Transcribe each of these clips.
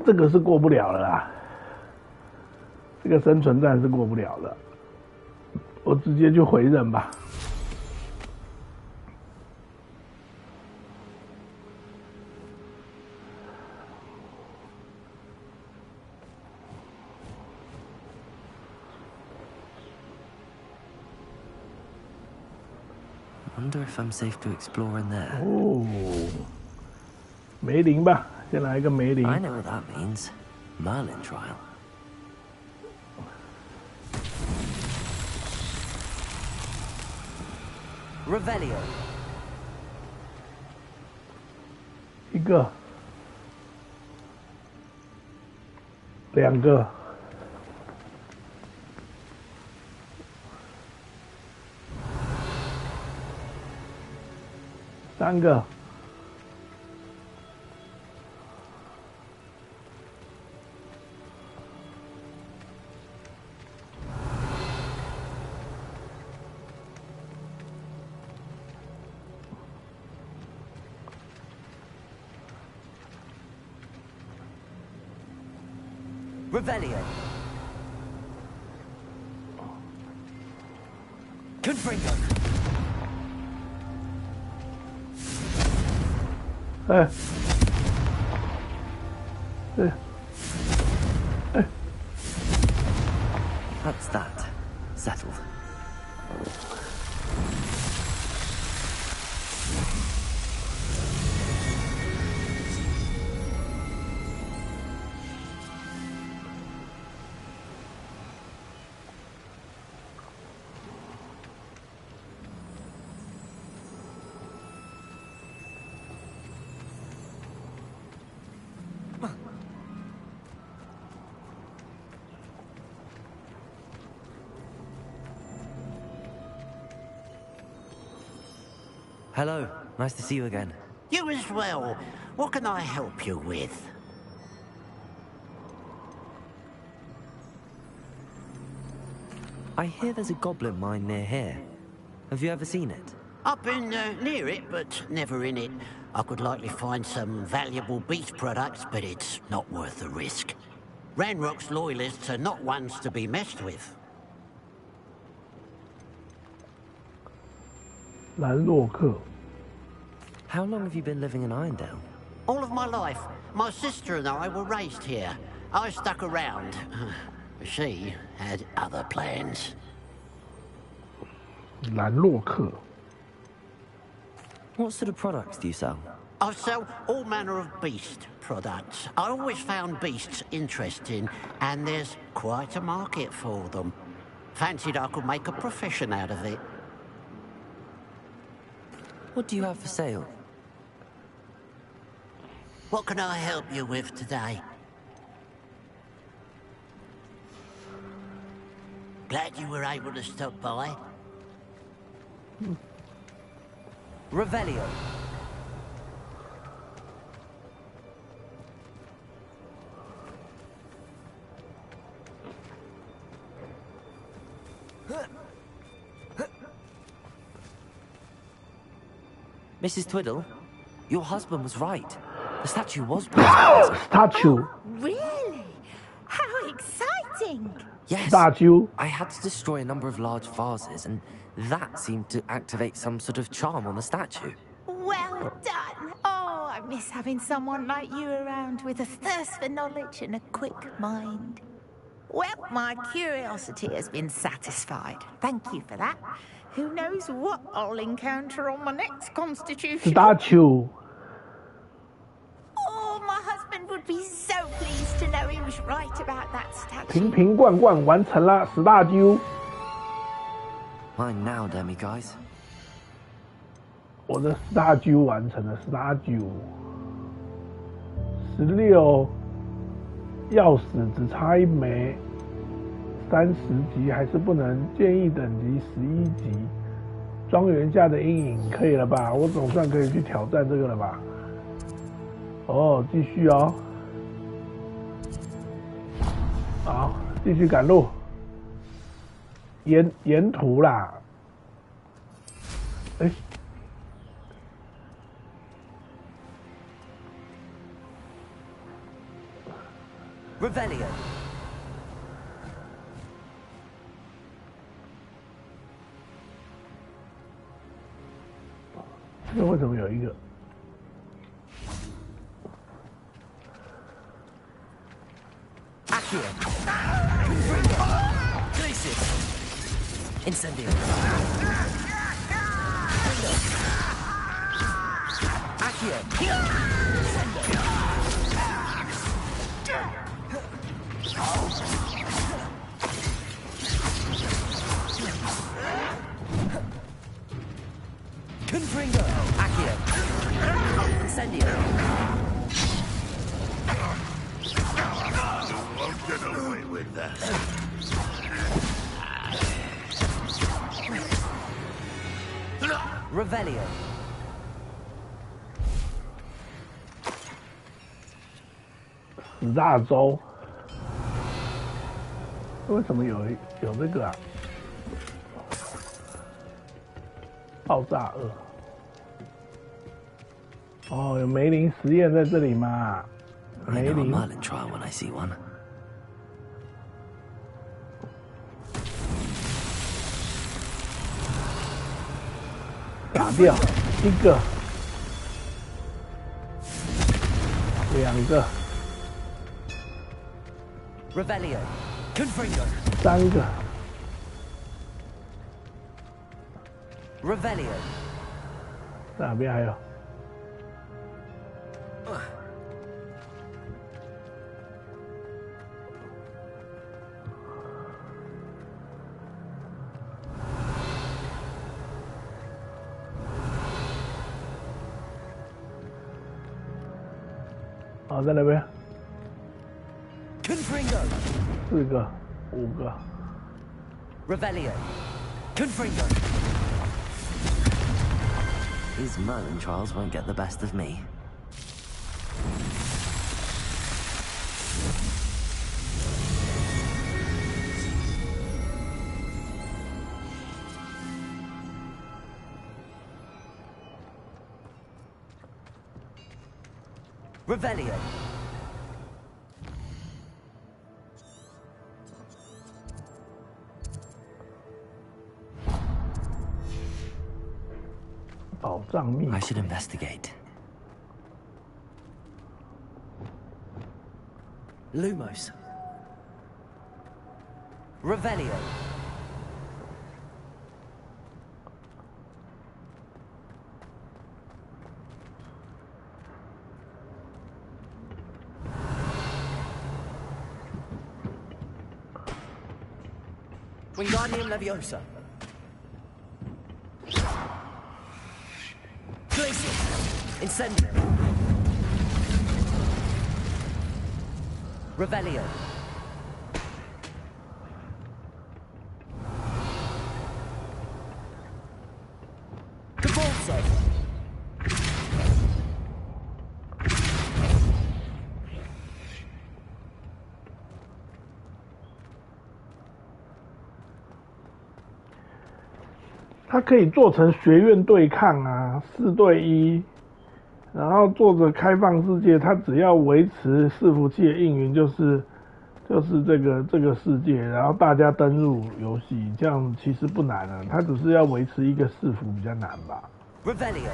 这个是过不了了啦，这个生存战是过不了了，我直接就回人吧。Wonder if I'm safe to explore in there. 哦，梅林吧，先来一个梅林。 I know what that means. Merlin trial. Revelio. 一个，两个。 三个，Revelio. Confringo. 哎，对，哎 That's that. Settled. Hello, nice to see you again. You as well. What can I help you with? I hear there's a goblin mine near here. Have you ever seen it? I've been near it, but never in it. I could likely find some valuable beast products, but it's not worth the risk. Ranrock's loyalists are not ones to be messed with. 兰洛克。 How long have you been living in Irondale? All of my life, my sister and I were raised here. I stuck around. She had other plans. 兰洛克。 What sort of products do you sell? I sell all manner of beast products. I always found beasts interesting, and there's quite a market for them. Fancied I could make a profession out of it. What do you have for sale? What can I help you with today? Glad you were able to stop by. Revelio. Mrs. Twiddle, your husband was right. The statue was statue. Really? How exciting! Yes. Statue. I had to destroy a number of large vases, and that seemed to activate some sort of charm on the statue. Well done! Oh, I miss having someone like you around with a thirst for knowledge and a quick mind. Well, my curiosity has been satisfied. Thank you for that. Who knows what I'll encounter on my next constitution? Statue. Oh, my husband would be so pleased to know he was right about that statue. 瓶瓶罐罐完成了，statue。 Mine now, demiguise. 我的 statue 完成了 statue。16，钥匙只差一枚，30级还是不能，建议等级11级。庄园下的阴影可以了吧？我总算可以去挑战这个了吧？哦，继续哦。好，继续赶路。沿途啦。哎。Revelio. 这为什么有一个？ Accio. Glacius. Incendio. Accio. Confringo. Accio. Incendio. Get away with that. Revelio. 十大洲，为什么有这个啊？爆炸2。哦，有梅林实验在这里嘛？ I 梅 know a 林。 Merlin trial when I see one. 打掉一个，两个， Revelio. Confringo. 三个， Revelio. 哪边还有？哦，在那边， Confringo. 4个、5个， Revelio. Confringo. These Merlin trials won't get the best of me. Revelio. 宝藏密 I should investigate. Lumos. Revelio. Wingardium Leviosa. Glacius. Incendio. Revelio. Cabalso. 它可以做成学院对抗啊，4对1，然后做着开放世界，它只要维持伺服器的运营，就是这个世界，然后大家登入游戏，这样其实不难啊，它只是要维持一个伺服比较难吧。Revelio.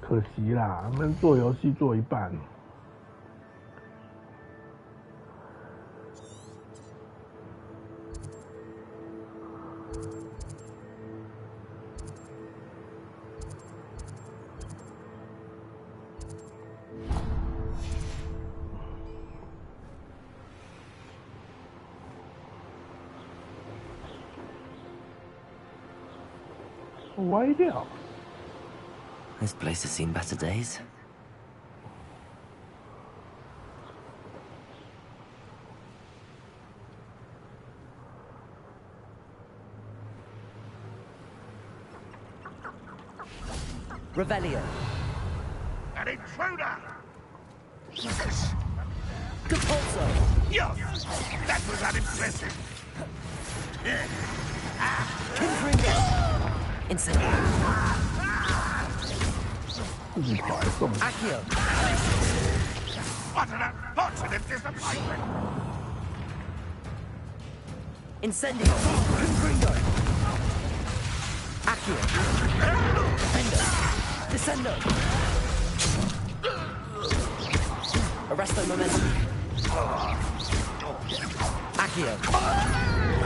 可惜啦，他们做游戏做一半。 歪掉。 This place has seen better days. Revelio. An intruder! Capulso. Yes! That was unimpressive! Confringo. Incendio. 自己跑来送。Accio. What an unfortunate disappointment! Incendio. Confringo. Accio. Defendo. Descendo. Arresto momentum. Accio.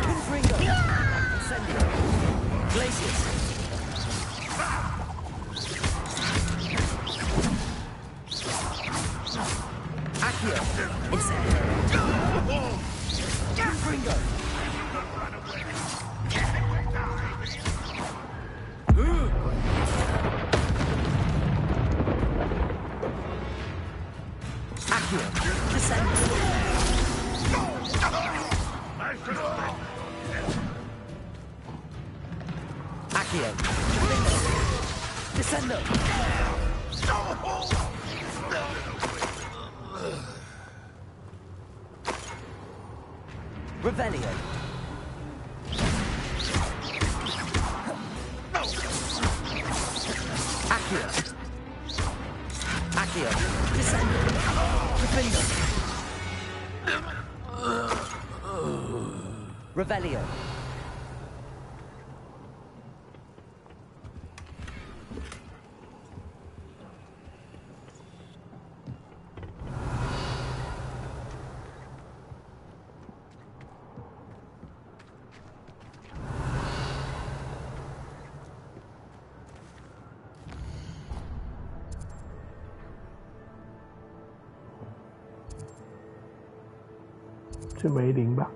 Confringo. Incendio. Glacius. Accio. Incendio. Confringo. Accio. Descendo. Accio. Descendo. Revelio. Accio. Accio. Descendo. Defendo. Revelio.去梅林吧。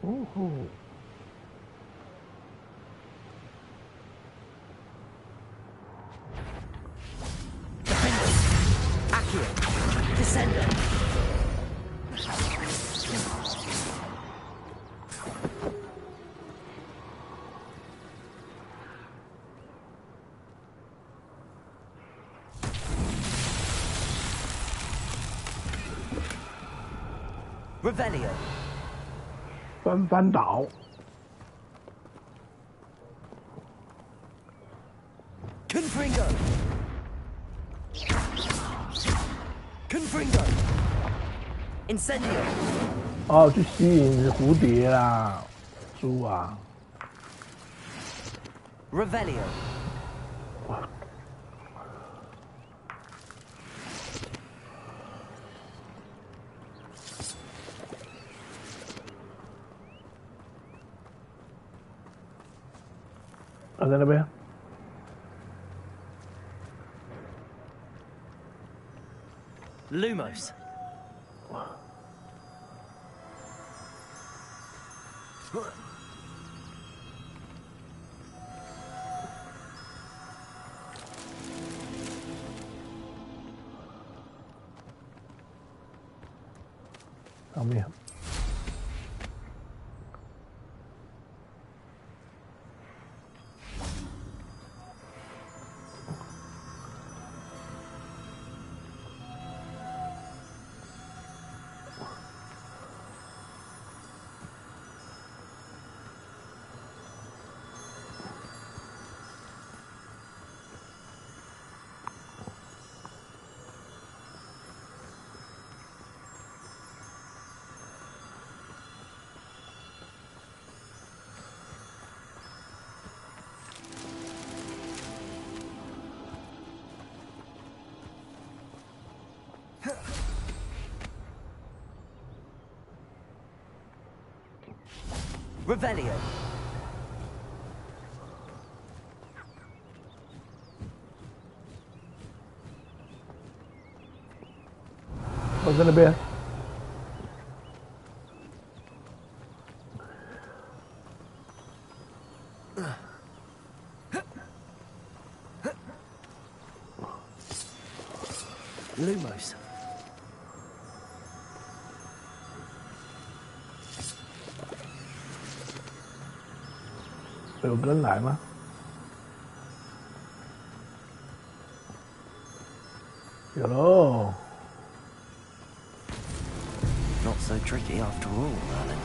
哦吼！ Accio. Descendo. Revelio. 翻倒。 Confringo. Confringo. Incendio. 哦，去吸引蝴蝶啦，猪啊！ Revelio. 啊，在那边。 Lumos. São mesmo. Revelio. Ở bên bên. Lumos. 有跟来吗？有喽。 Not so tricky after all, Merlin.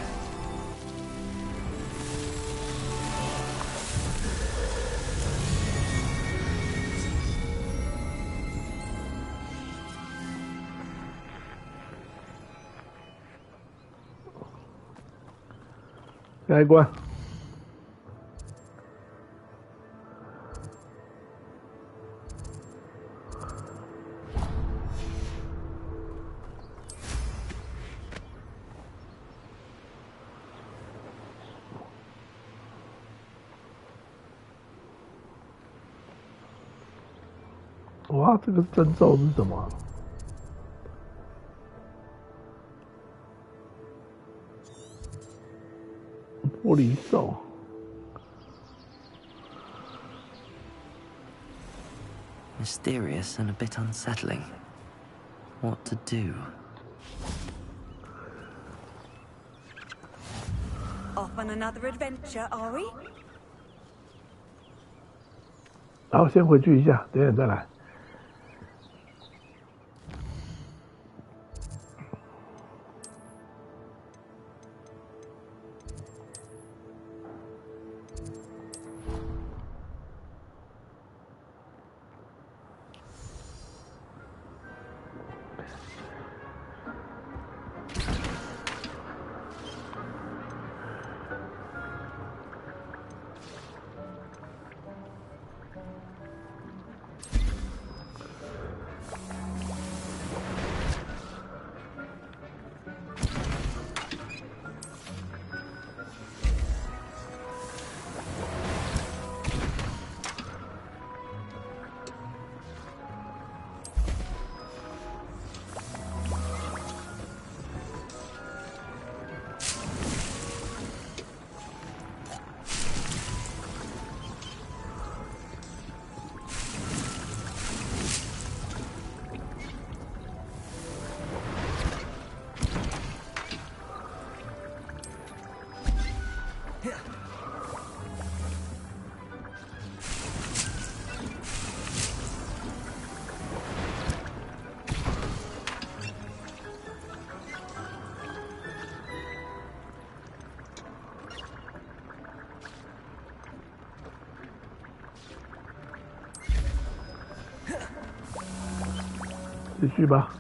下一关。哇，这个征兆是什么？玻璃兽。Mysterious and a bit unsettling. What to do? Off on another adventure, are we? 然后先回去一下，等一下再来。继续吧，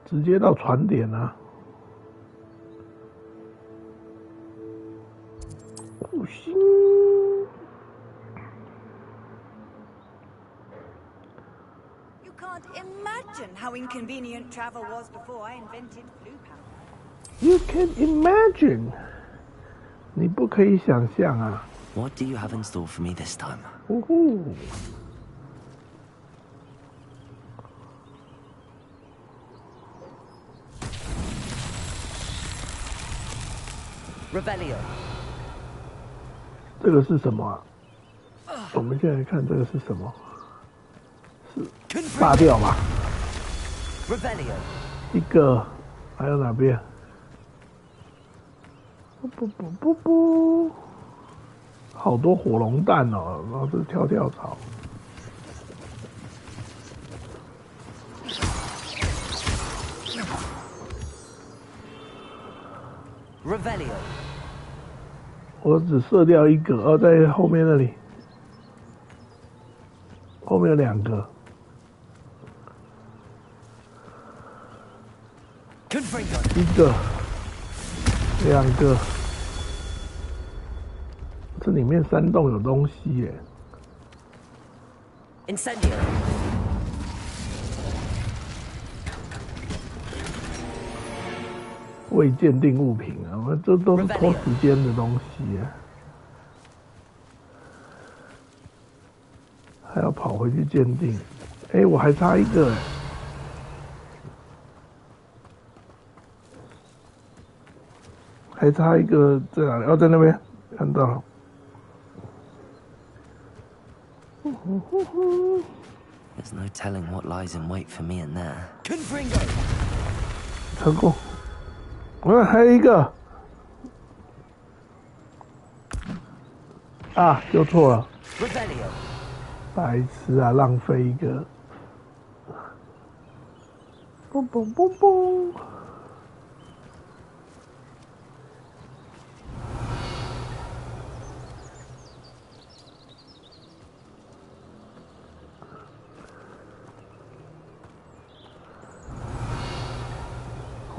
直接到船点啊！不行。You can't imagine how inconvenient travel was before I invented blue powder. You can imagine， 你不可以想象啊！ What do you have in store for me this time? 呜呼！ Revelio。这个是什么啊？我们现在看这个是什么？是炸掉吧？ Revelio。一个，还有哪边？不，好多火龙蛋哦，然后是跳跳草。 Revelio。 我只射掉一个，哦，在后面那里，后面有2个。一个，2个，这里面山洞有东西耶。Incendio。 未鉴定物品啊，这都是拖时间的东西啊，还要跑回去鉴定。哎，我还差一个，还差一个在哪里？哦，在那边看到了。There's no telling what lies in wait for me in there. 成功。 还有一个啊，丢错了，白痴啊，浪费一个，嘣！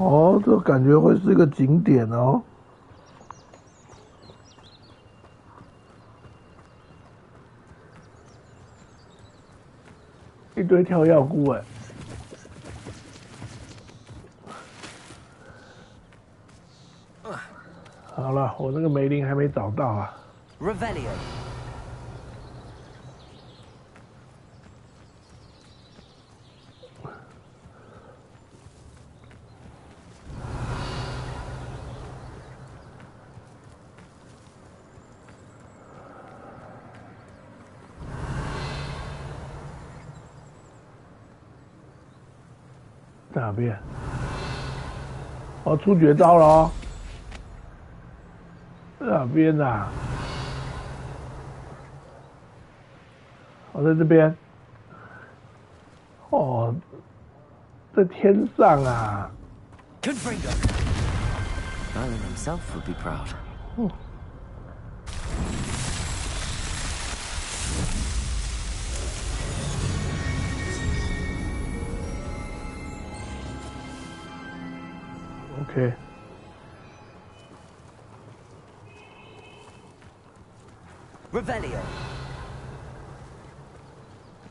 哦，这感觉会是一个景点哦。一堆跳跃菇哎。好了，我那个梅林还没找到啊。Revelio。在哪边？哦，出绝招了哦。在哪边啊？哦，在这边。哦，在天上啊。Confringo. Merlin himself would be proud. OK。Revelio。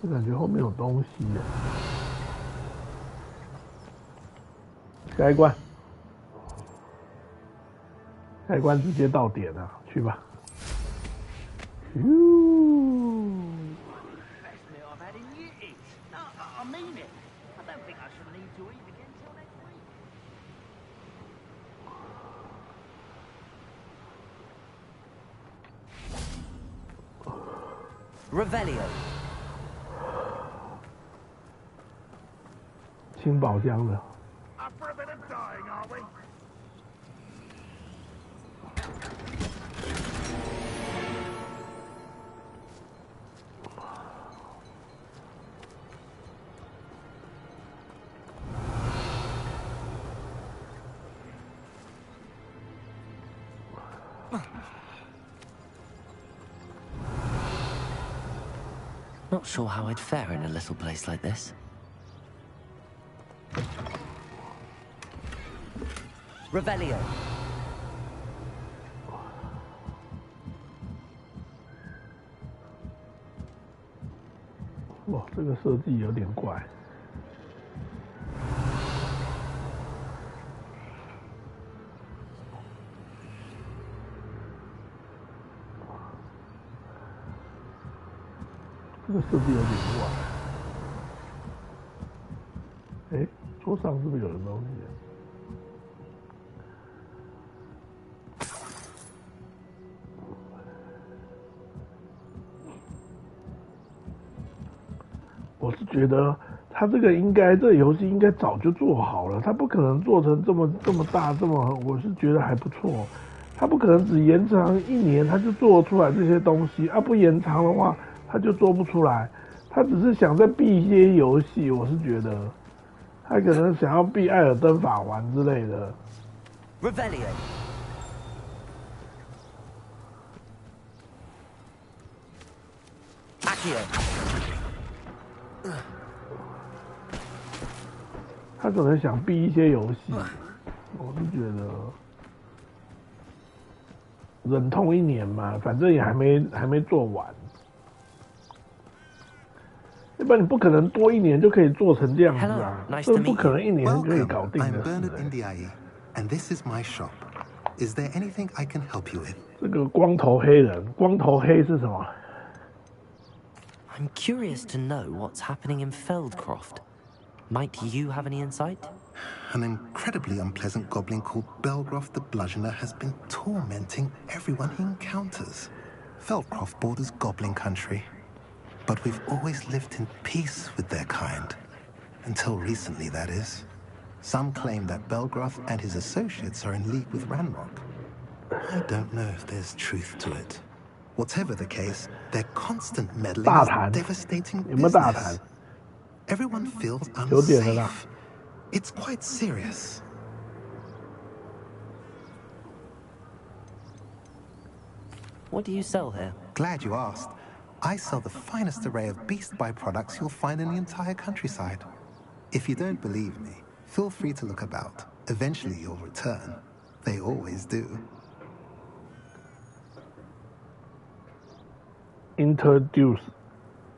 我感觉后面有东西耶。下一关，下一关直接到点了，去吧。Revelio。清宝箱的。Up for a bit of dying, are we? Not sure how I'd fare in a little place like this. Revelio。哇，这个设计有点怪。这个设计有点怪。哎，桌上是不是有人东西？我是觉得他这个这个游戏应该早就做好了，他不可能做成这么大我是觉得还不错。他不可能只延长1年他就做出来这些东西啊，不延长的话他就做不出来。他只是想再避一些游戏，我是觉得他可能想要避《艾尔登法环》之类的。Revelio。他可能想避一些游戏，我是觉得忍痛1年嘛，反正也还没做完，要不然你不可能多1年就可以做成这样子啊，这不可能1年就可以搞定的事。And this is my shop. Is there anything I can help you with? 这个光头黑人，光头黑是什么？ I'm curious to know what's happening in Feldcroft. Might you have any insight? An incredibly unpleasant goblin called Belgroth the Bludgeoner has been tormenting everyone he encounters. Feldcroft borders goblin country, but we've always lived in peace with their kind. Until recently, that is. Some claim that Belgroth and his associates are in league with Ranrock. I don't know if there's truth to it. Whatever the case, their constant meddling is devastating business. Everyone feels unsafe. It's quite serious. What do you sell here? Glad you asked. I sell the finest array of beast byproducts you'll find in the entire countryside. If you don't believe me, feel free to look about. Eventually you'll return. They always do. Introduce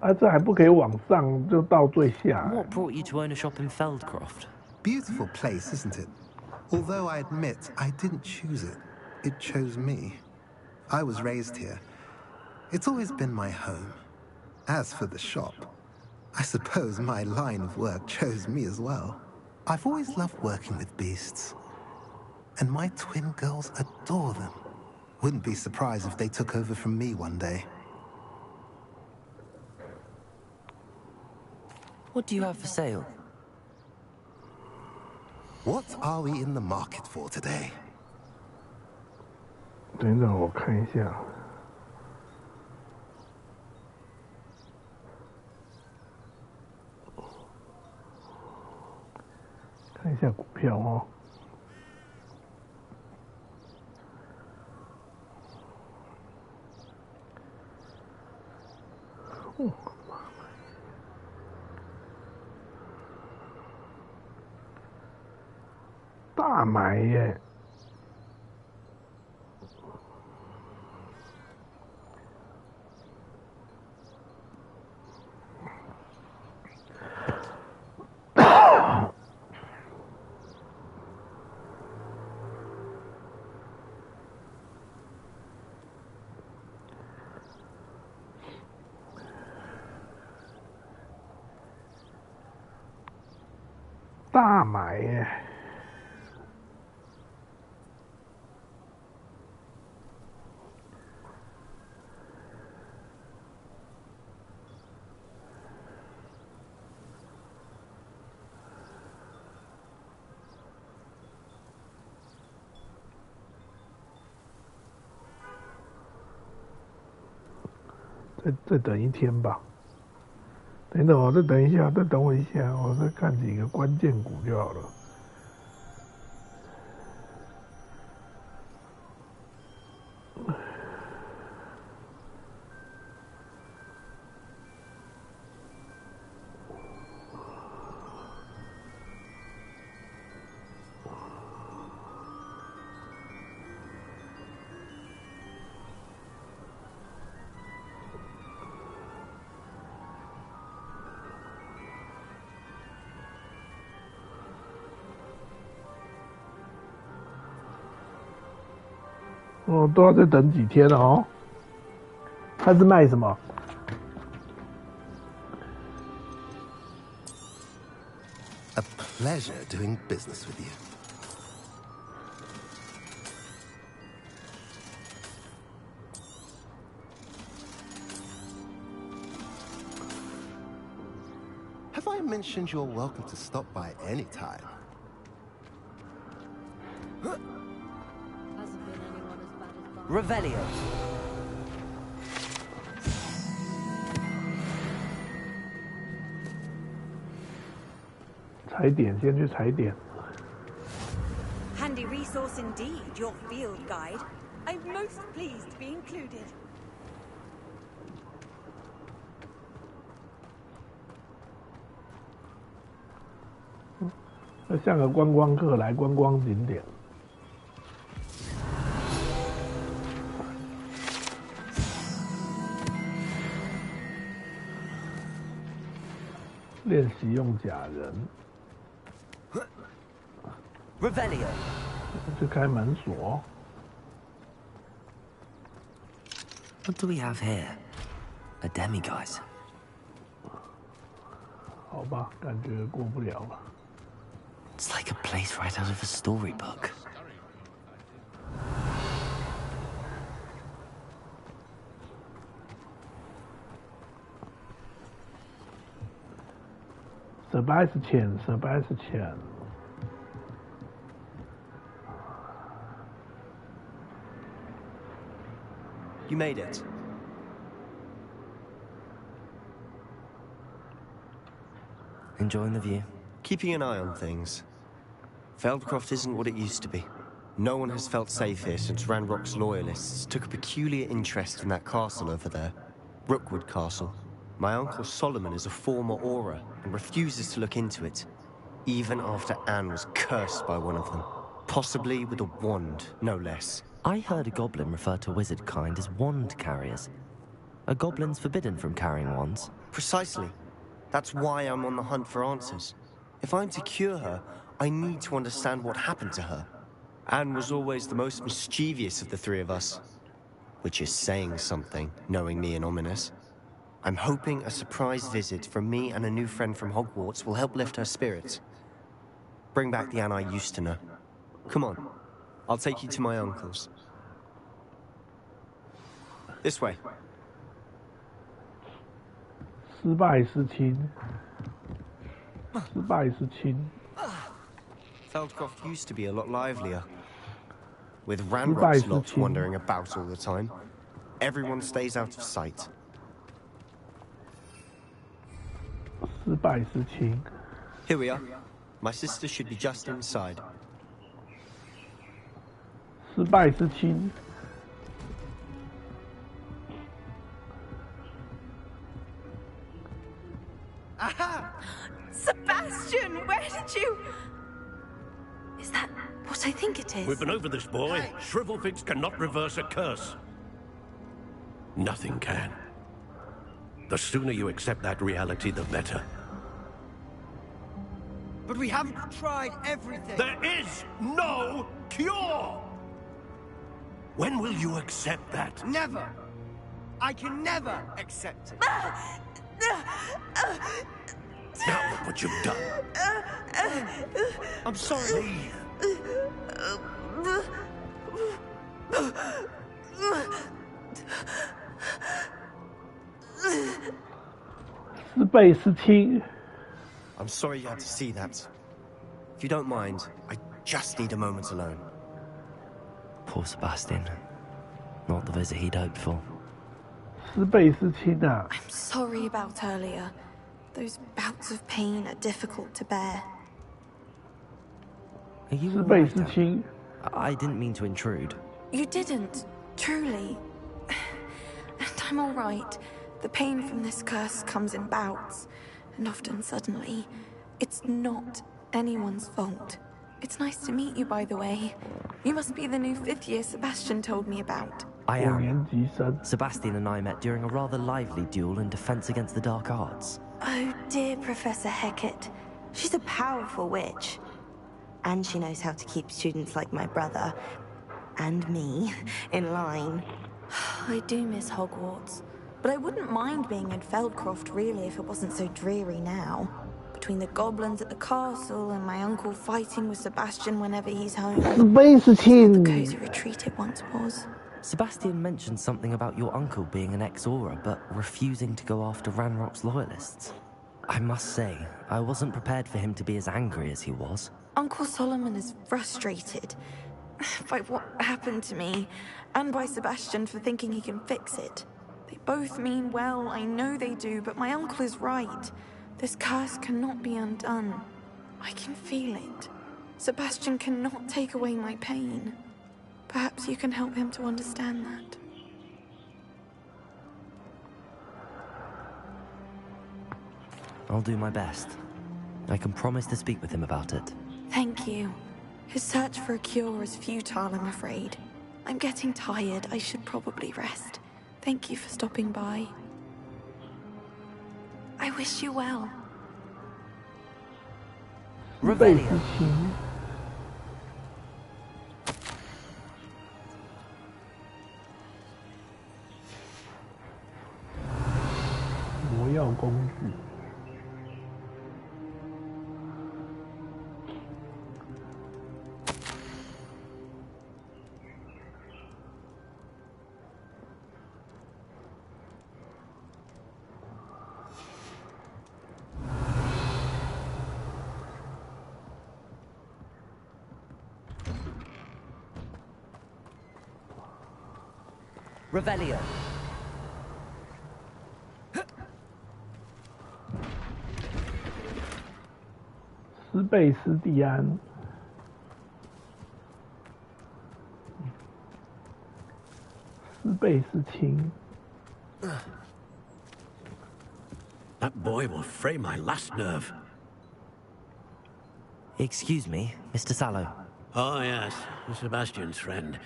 啊，这还不可以往上，就到最下。What brought you to own a shop in Feldcroft? Beautiful place, isn't it? Although I admit I didn't choose it. It chose me. I was raised here. It's always been my home. As for the shop, I suppose my line of work chose me as well. I've always loved working with beasts. And my twin girls adore them. Wouldn't be surprised if they took over from me one day. What do you have for sale? What are we in the market for today? 等等，我看一下。看一下股票哦。大买耶！大买耶！再等一天吧。等等，我再等一下，再等我一下，我再看几个关键股就好了。哦，都要再等几天了哦。他是卖什么？ A pleasure doing business with you. Have I mentioned you're welcome to stop by any time? Revelio. 踩点，先去踩点。 Handy resource indeed, your field guide. I'm most pleased to be included. 像个观光客来观光景点。 练习用假人。 Revelio. 去开门锁。 What do we have here? A demiguise. 好吧，感觉过不了了。 It's like a place right out of a storybook. 10钱。 You made it. Enjoying the view? Keeping an eye on things. Feldcroft isn't what it used to be. No one has felt safe here since Ranrock's loyalists took a peculiar interest in that castle over there. Rookwood Castle. My uncle Solomon is a former Auror and refuses to look into it. even after Anne was cursed by one of them. Possibly with a wand, no less. I heard a goblin refer to wizard kind as wand carriers. Are goblins forbidden from carrying wands? Precisely. That's why I'm on the hunt for answers. If I'm to cure her, I need to understand what happened to her. Anne was always the most mischievous of the three of us. Which is saying something, knowing me and Ominous. I'm hoping a surprise visit from me and a new friend from Hogwarts will help lift her spirits. Bring back the Anne I used to know. Come on, I'll take you to my uncle's. This way. 失败是亲，失败是亲。 Feldcroft used to be a lot livelier. With Ranrock's lot wandering about all the time, everyone stays out of sight. 失败是亲。 Here we are. My sister should be just inside. 失败是亲。 Aha! Sebastian, where did you... Is that what I think it is? We've been over this, boy. Hey. Shrivelfix cannot reverse a curse. Nothing can. The sooner you accept that reality, the better. But we haven't tried everything. There is no cure! When will you accept that? Never. I can never accept it. Now look what you've done. I'm sorry. Leave. 失败是亲。 I'm sorry you had to see that. If you don't mind, I just need a moment alone. Poor Sebastian. Not the visit he'd hoped for. 失败是亲啊！ I'm sorry about earlier. Those bouts of pain are difficult to bear. Are you 失 all 败 right, 是 Anne? 亲。 I didn't mean to intrude. You didn't, truly. And I'm all right. The pain from this curse comes in bouts, and often suddenly. It's not anyone's fault. It's nice to meet you, by the way. You must be the new 5th year Sebastian told me about. I 5 am. 年级生。 Sebastian and I met during a rather lively duel in defense against the dark arts. Oh, dear Professor Hecat. She's a powerful witch. And she knows how to keep students like my brother, and me, in line. I do miss Hogwarts, but I wouldn't mind being in Feldcroft really if it wasn't so dreary now. Between the goblins at the castle and my uncle fighting with Sebastian whenever he's home. 失败是 The 亲。 cozy retreat it once was. Sebastian mentioned something about your uncle being an ex-Auror, but refusing to go after Ranrock's loyalists. I must say, I wasn't prepared for him to be as angry as he was. Uncle Solomon is frustrated by what happened to me, and by Sebastian for thinking he can fix it. They both mean well, I know they do, but my uncle is right. This curse cannot be undone. I can feel it. Sebastian cannot take away my pain. Perhaps you can help him to understand that. I'll do my best. I can promise to speak with him about it. Thank you. His search for a cure is futile, I'm afraid. I'm getting tired. I should probably rest. Thank you for stopping by. I wish you well. 失败是亲。魔药工具。 Revelio. 斯贝斯蒂安。斯贝斯亲。 That boy will fray my last nerve. Excuse me, Mr. Sallow. Oh, yes, Sebastian's friend.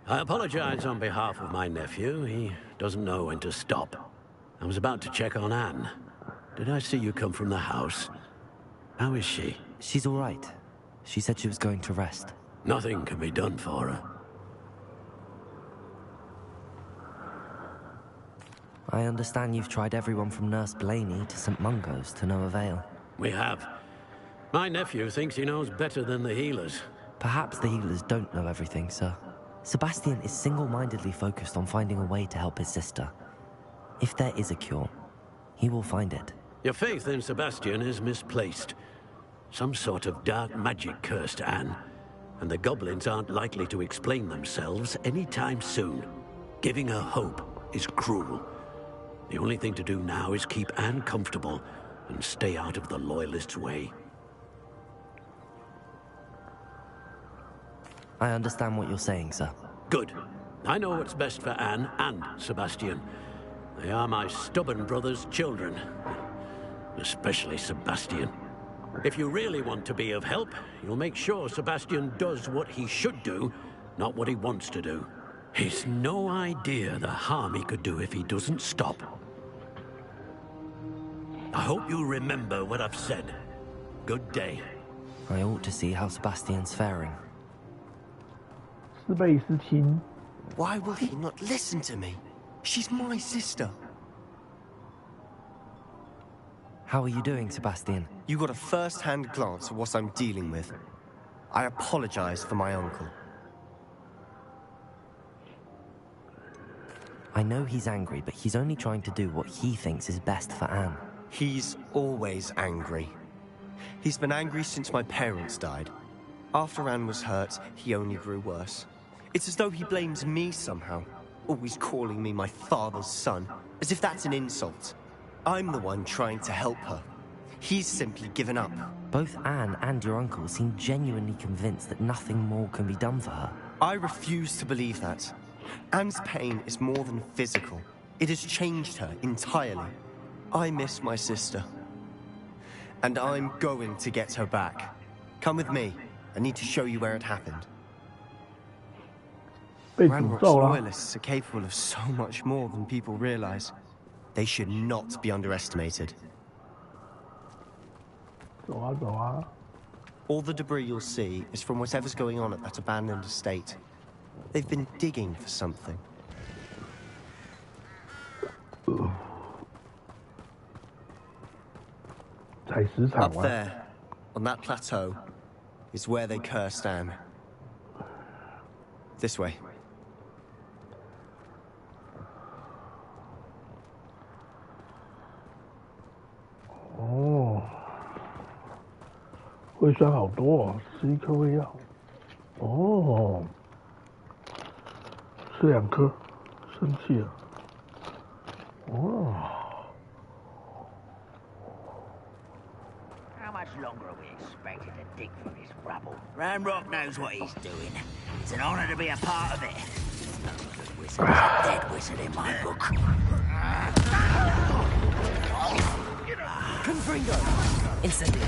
I apologize on behalf of my nephew. He doesn't know when to stop. I was about to check on Anne. Did I see you come from the house? How is she? She's all right. She said she was going to rest. Nothing can be done for her. I understand you've tried everyone from Nurse Blaney to St. Mungo's to no avail. We have. My nephew thinks he knows better than the healers. Perhaps the healers don't know everything, sir. Sebastian is single-mindedly focused on finding a way to help his sister. If there is a cure, he will find it. Your faith in Sebastian is misplaced. Some sort of dark magic cursed Anne, and the goblins aren't likely to explain themselves anytime soon. Giving her hope is cruel. The only thing to do now is keep Anne comfortable and stay out of the Loyalists' way. I understand what you're saying, sir. Good. I know what's best for Anne and Sebastian. They are my stubborn brother's children. Especially Sebastian. If you really want to be of help, you'll make sure Sebastian does what he should do, not what he wants to do. He's no idea the harm he could do if he doesn't stop. I hope you remember what I've said. Good day. I ought to see how Sebastian's faring. Why will he not listen to me? She's my sister. How are you doing, Sebastian? You got a first-hand glance at what I'm dealing with. I apologize for my uncle. I know he's angry, but he's only trying to do what he thinks is best for Anne. He's always angry. He's been angry since my parents died. After Anne was hurt, he only grew worse. It's as though he blames me somehow, always calling me my father's son, as if that's an insult. I'm the one trying to help her. He's simply given up. Both Anne and your uncle seem genuinely convinced that nothing more can be done for her. I refuse to believe that. Anne's pain is more than physical. It has changed her entirely. I miss my sister. And I'm going to get her back. Come with me. I need to show you where it happened. Ranrock's loyalists are capable of so much more than people realize. They should not be underestimated. All the debris you'll see is from whatever's going on at that abandoned estate. They've been digging for something. Up there, on that plateau, is where they cursed Anne. This way. Oh. 胃酸好多哦，吃1颗胃药。哦，吃2颗，生气了。哦。 How much longer are we expected to dig for this rubble? Ranrock knows what he's doing. It's an honor to be a part of it. No good wizard is a dead wizard in my book. Confringo! Incendio!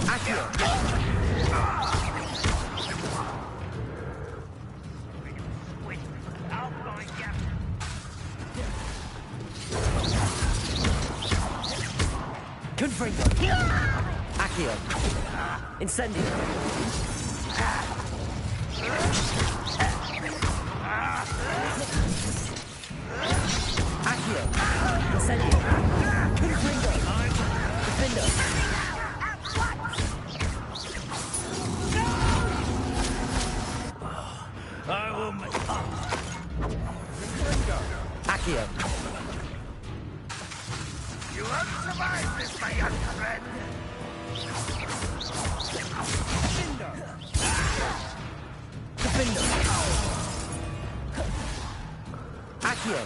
Accio! Confringo! Accio! Incendio! Accio! Incendio! Confringo! Defender! I will make... Accio! You won't survive this, my young friend! Defender! Accio!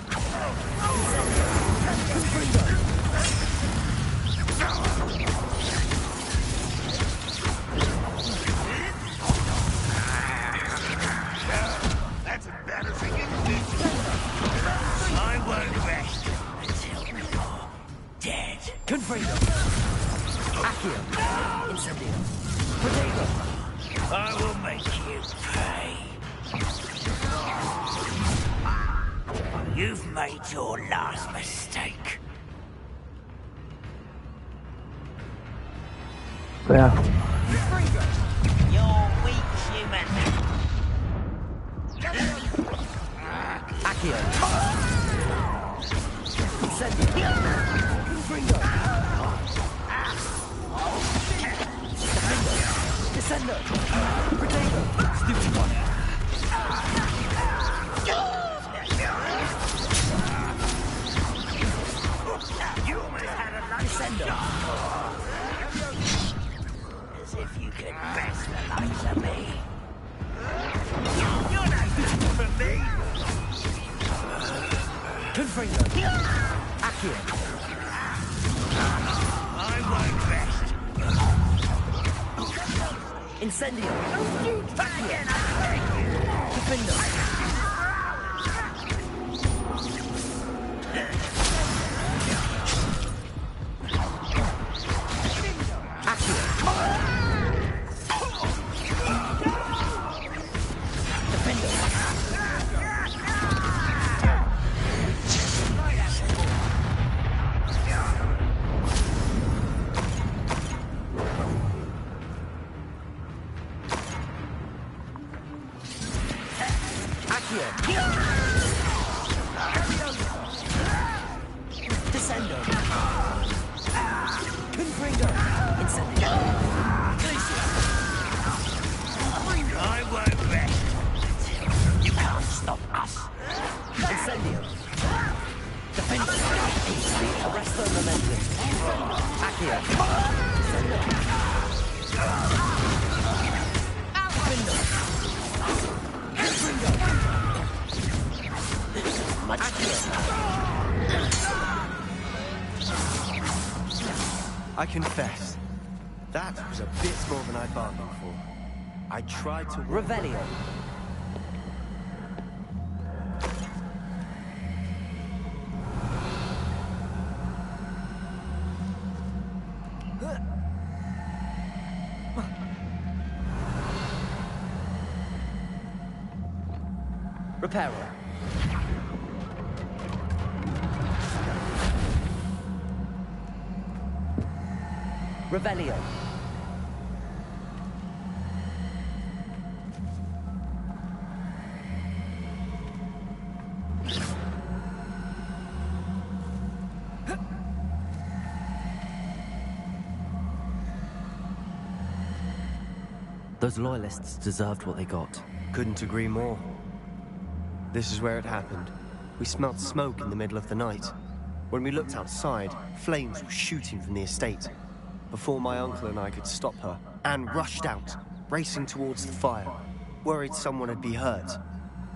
That's embarrassing, isn't it? You've made your last mistake. 怎样？ You're weak, human. Accio. Incendio. Confringo. Defendo. Descendo. Protego. Stupid one. You almost had a lunch. Descendo. As if you could best the likes of me. You're no good for me. Confringo. Accio. I won't rest. Incendio. Again, I beg you. Defendo. Descendo. Confringo. Incendio. I won't rest. You can't stop us. Incendio. Defendo. Arrest the momentum. Accio. Descendo. Defendo. Confringo. Accio. I confess, that was a bit more than I bargained for. I tried to... Revelio. Reparo. Revelio. Those loyalists deserved what they got. Couldn't agree more. This is where it happened. We smelled smoke in the middle of the night. When we looked outside, flames were shooting from the estate. Before my uncle and I could stop her, Anne rushed out, racing towards the fire, worried someone had been hurt.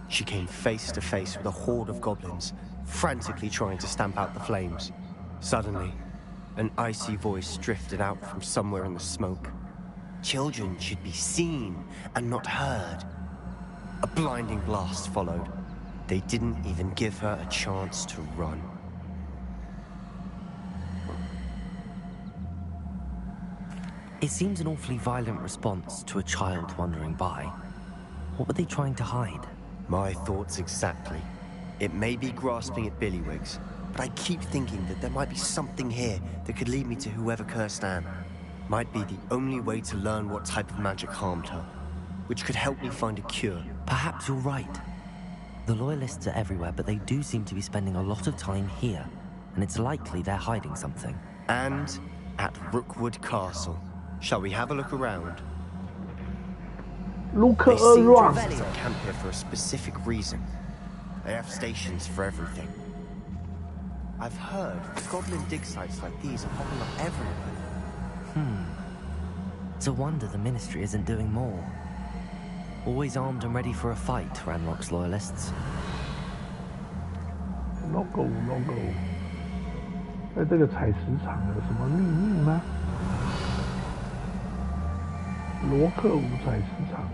She came face to face with a horde of goblins, frantically trying to stamp out the flames. Suddenly, an icy voice drifted out from somewhere in the smoke. Children should be seen and not heard. A blinding blast followed. They didn't even give her a chance to run. It seems an awfully violent response to a child wandering by. What were they trying to hide? My thoughts exactly. It may be grasping at Billywigs, but I keep thinking that there might be something here that could lead me to whoever cursed Anne. Might be the only way to learn what type of magic harmed her, which could help me find a cure. Perhaps you're right. The Loyalists are everywhere, but they do seem to be spending a lot of time here, and it's likely they're hiding something. And at Rookwood Castle. Shall we have a look around? Look They seem to around. have set up camp here for a specific reason. They have stations for everything. I've heard goblin dig sites like these are popping up everywhere. It's a wonder the Ministry isn't doing more. Always armed and ready for a fight, Ranrock's Loyalists. logo。在这个采石场有什么秘密吗？罗克伍采石场，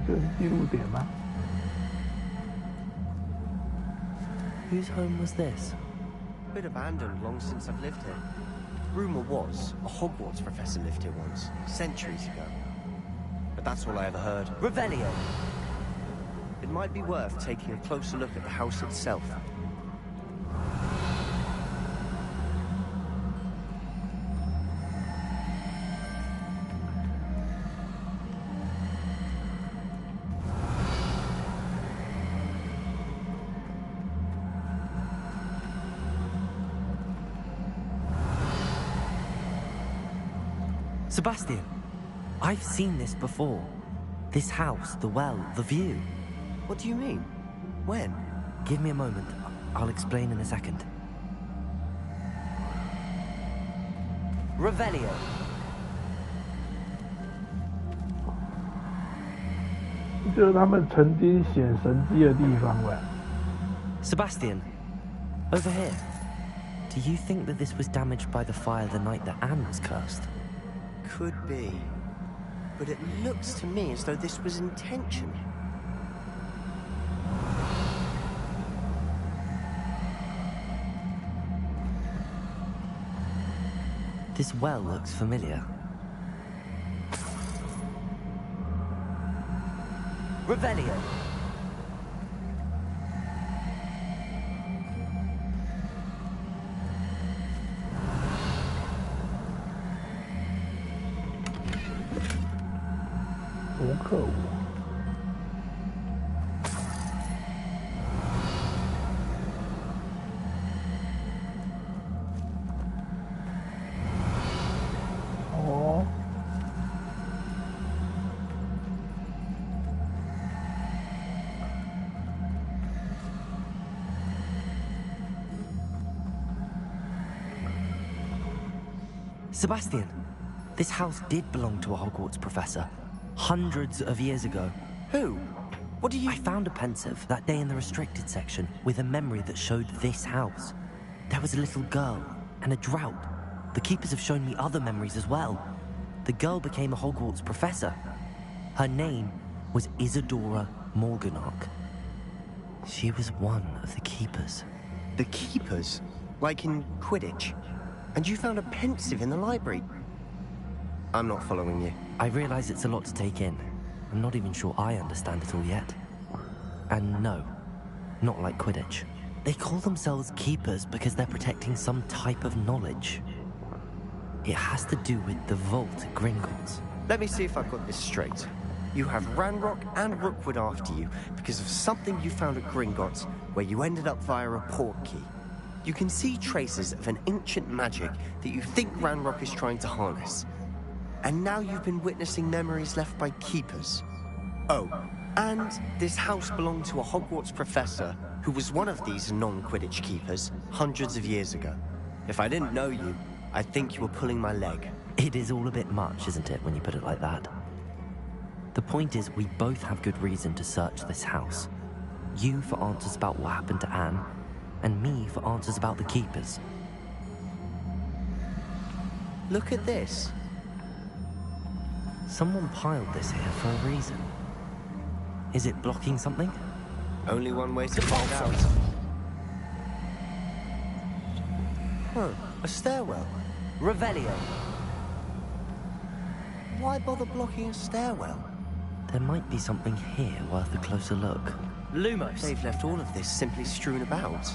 这是记录点吗？ Whose home was this? Bit abandoned long since I've lived here. Rumor was a Hogwarts professor lived here once, centuries ago. But that's all I ever heard. Revelio. might be worth taking a closer look at the house itself. Sebastian, I've seen this before. This house, the well, the view. What do you mean? When? Give me a moment. I'll explain in a second. Revelio. 就是他们曾经显神迹的地方呗。Sebastian, over here. Do you think that this was damaged by the fire the night that Anne was cursed? Could be. But it looks to me as though this was intentional. This well looks familiar. Revelio. Sebastian, this house did belong to a Hogwarts professor, hundreds of years ago. Who? What do you... I found a pensive that day in the restricted section with a memory that showed this house. There was a little girl and a drought. The keepers have shown me other memories as well. The girl became a Hogwarts professor. Her name was Isadora Morganach. She was one of the keepers. The keepers? Like in Quidditch? And you found a pensive in the library? I'm not following you. I realize it's a lot to take in. I'm not even sure I understand it all yet. And no, not like Quidditch. They call themselves keepers because they're protecting some type of knowledge. It has to do with the vault at Gringotts. Let me see if I've got this straight. You have Ranrock and Rookwood after you because of something you found at Gringotts where you ended up via a portkey. You can see traces of an ancient magic that you think Ranrock is trying to harness. And now you've been witnessing memories left by keepers. Oh, and this house belonged to a Hogwarts professor who was one of these non-Quidditch keepers hundreds of years ago. If I didn't know you, I'd think you were pulling my leg. It is all a bit much, isn't it, when you put it like that? The point is, we both have good reason to search this house. You for answers about what happened to Anne, and me for answers about the keepers. Look at this. Someone piled this here for a reason. Is it blocking something? Only one way to find out. Huh, a stairwell. Revelio. Why bother blocking a stairwell? There might be something here worth a closer look. Lumos. They've left all of this simply strewn about.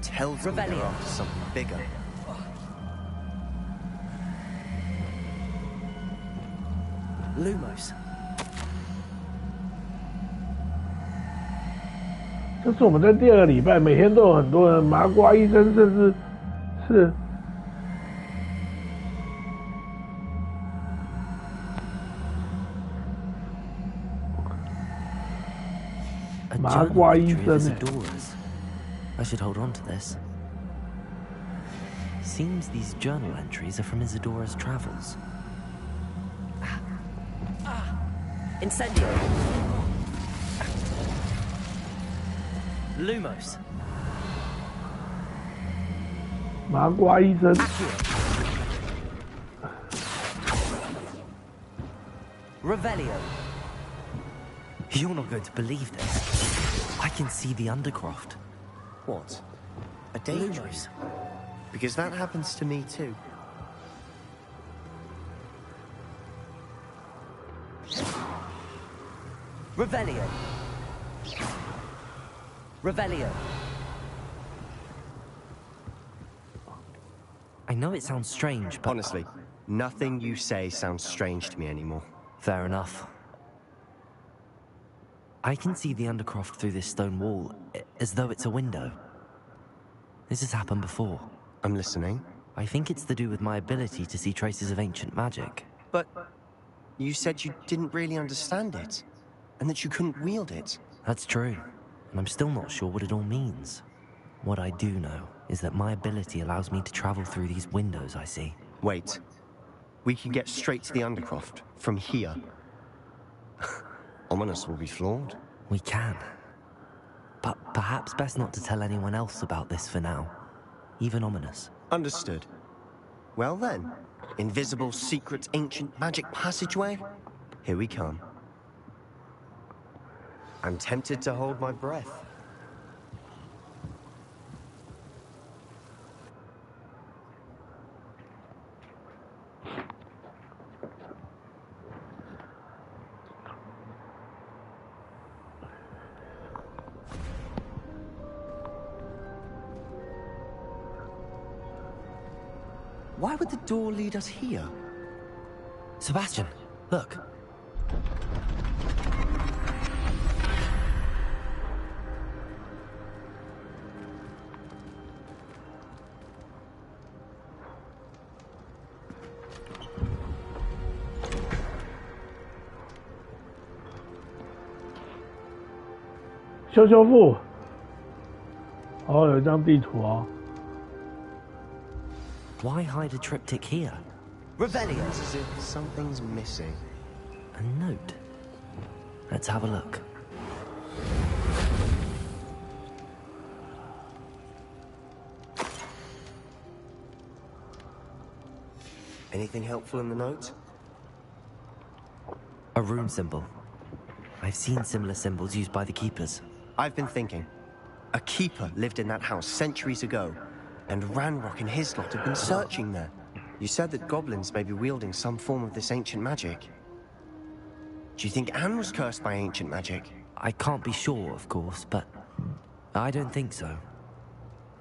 Tells me they're after something bigger. Lumos. 这是我们在第二个礼拜，每天都有很多人，麻瓜医生甚至是麻瓜医生呢。I should hold on to this. Seems these journal entries are from Isadora's travels. Incendio. Lumos. 麻瓜医生。Revelio. You're not going to believe this. I can see the Undercroft. What? A daydream? Because that happens to me too. Revelio. Revelio. I know it sounds strange, but... Honestly, nothing you say sounds strange to me anymore. Fair enough. I can see the Undercroft through this stone wall, as though it's a window. This has happened before. I'm listening. I think it's to do with my ability to see traces of ancient magic. But you said you didn't really understand it, and that you couldn't wield it. That's true, and I'm still not sure what it all means. What I do know is that my ability allows me to travel through these windows I see. Wait. We can get straight to the Undercroft, from here. Ominous will be flawed. We can. But perhaps best not to tell anyone else about this for now. Even Ominous. Understood. Well then, invisible, secret, ancient magic passageway? Here we come. I'm tempted to hold my breath. Why would the door lead us here? Sebastian, look.修复。哦，有一张地图哦。Why hide a triptych here? Revelio! It's as if something's missing. A note. Let's have a look. Anything helpful in the note? A rune symbol. I've seen similar symbols used by the keepers. I've been thinking. A keeper lived in that house centuries ago, and Ranrock and his lot have been searching there. You said that goblins may be wielding some form of this ancient magic. Do you think Anne was cursed by ancient magic? I can't be sure, of course, but I don't think so.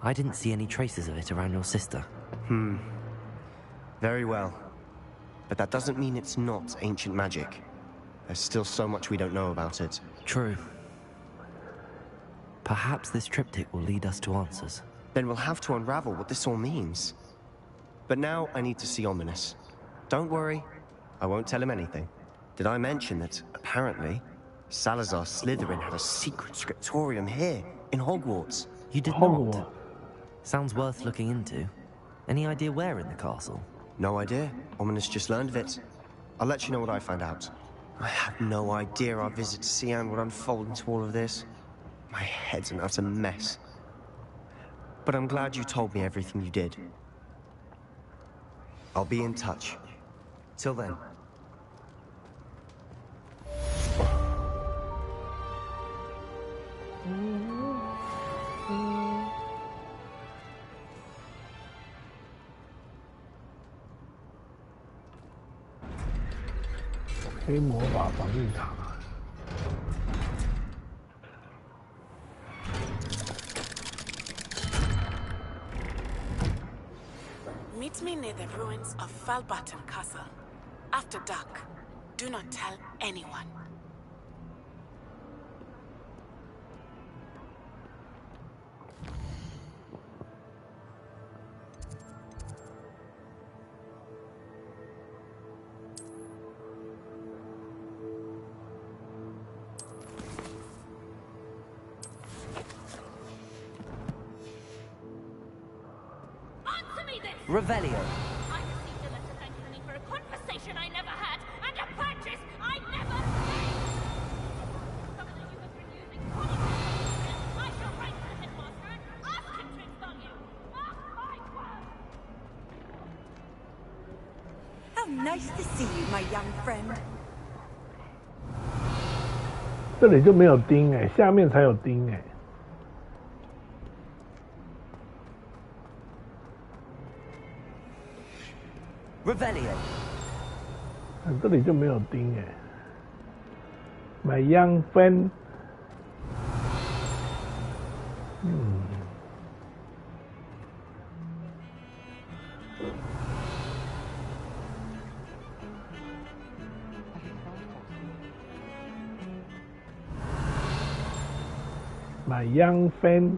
I didn't see any traces of it around your sister. Very well. But that doesn't mean it's not ancient magic. There's still so much we don't know about it. True. Perhaps this triptych will lead us to answers. Then we'll have to unravel what this all means. But now I need to see Ominous. Don't worry, I won't tell him anything. Did I mention that, apparently, Salazar Slytherin had a secret scriptorium here, in Hogwarts? You did not? Sounds worth looking into. Any idea where in the castle? No idea. Ominous just learned of it. I'll let you know what I find out. I had no idea our visit to Sian would unfold into all of this. My head's an utter mess. But I'm glad you told me everything you did. I'll be in touch. Till then.黑魔法防御塔。Meet me near the ruins of Falbaton Castle. After dark. Do not tell anyone. Revelio. I received a letter thanking me for a conversation I never had, and a purchase I never made! Discover that you have been using conversations. I shall write to the headmaster and ask him to expel you! Mark my word! How nice to see you, my young friend. 这里就没有钉哎，下面才有钉哎。Revelio. 这里就没有钉哎。My young friend. 买央分。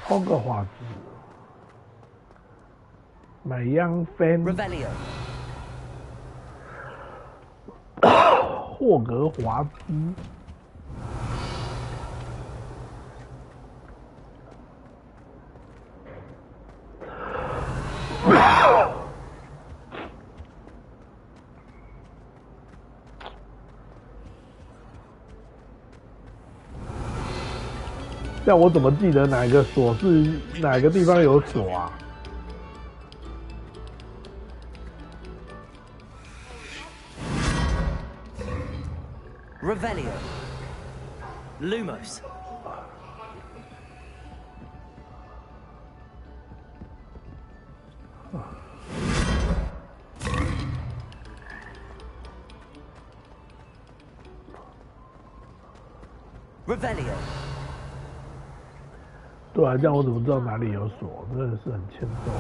霍格华兹，买央分。霍格华兹。那我怎么记得哪个锁是哪个地方有锁啊？ Revelio. Lumos. Revelio. 对啊，这样我怎么知道哪里有锁？真的是很欠揍。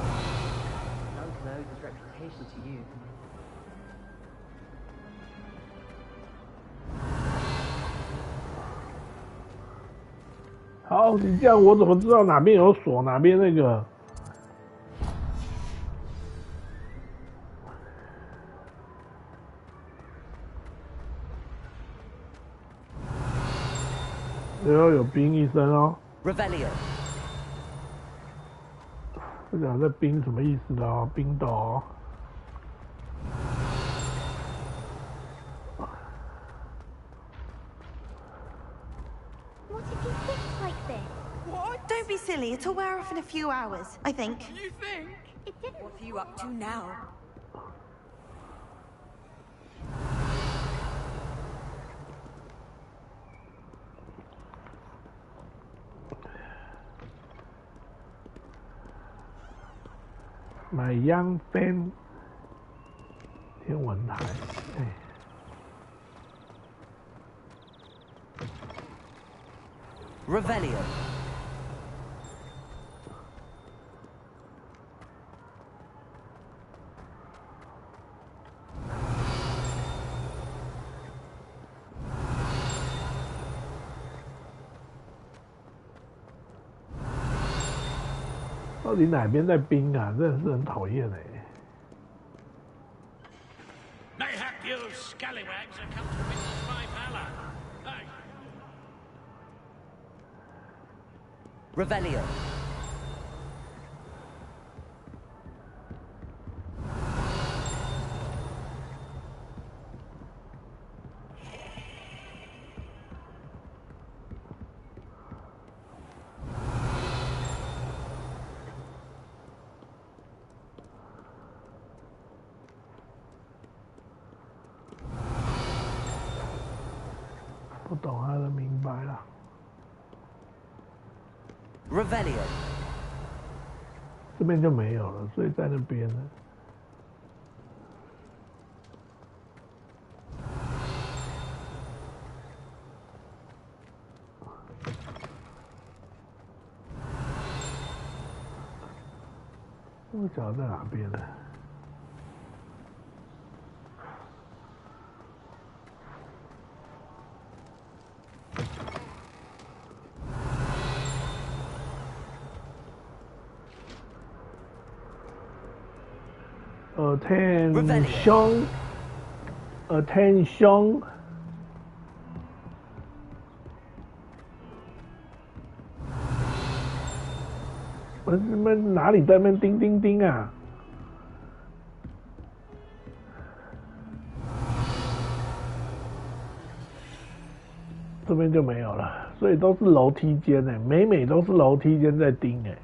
好，你这样我怎么知道哪边有锁，哪边那个？有冰一声哦。Revelio。这个在冰什么意思的哦？冰斗哦。 Don't be silly. It'll wear off in a few hours, I think. You think? What are you up to now? My young fan， 天文台，Revelio。 到底哪边在冰啊？真的是很讨厌哎。 Mayhap you scallywags are come to witness my valor. Aye. Revelio.不懂他的明白了。 Revelio。 这边就没有了，所以在那边呢。我脚在哪边呢？ Attention， 我他妈哪里在那边叮叮叮啊？这边就没有了，所以都是楼梯间哎，每都是楼梯间在叮哎。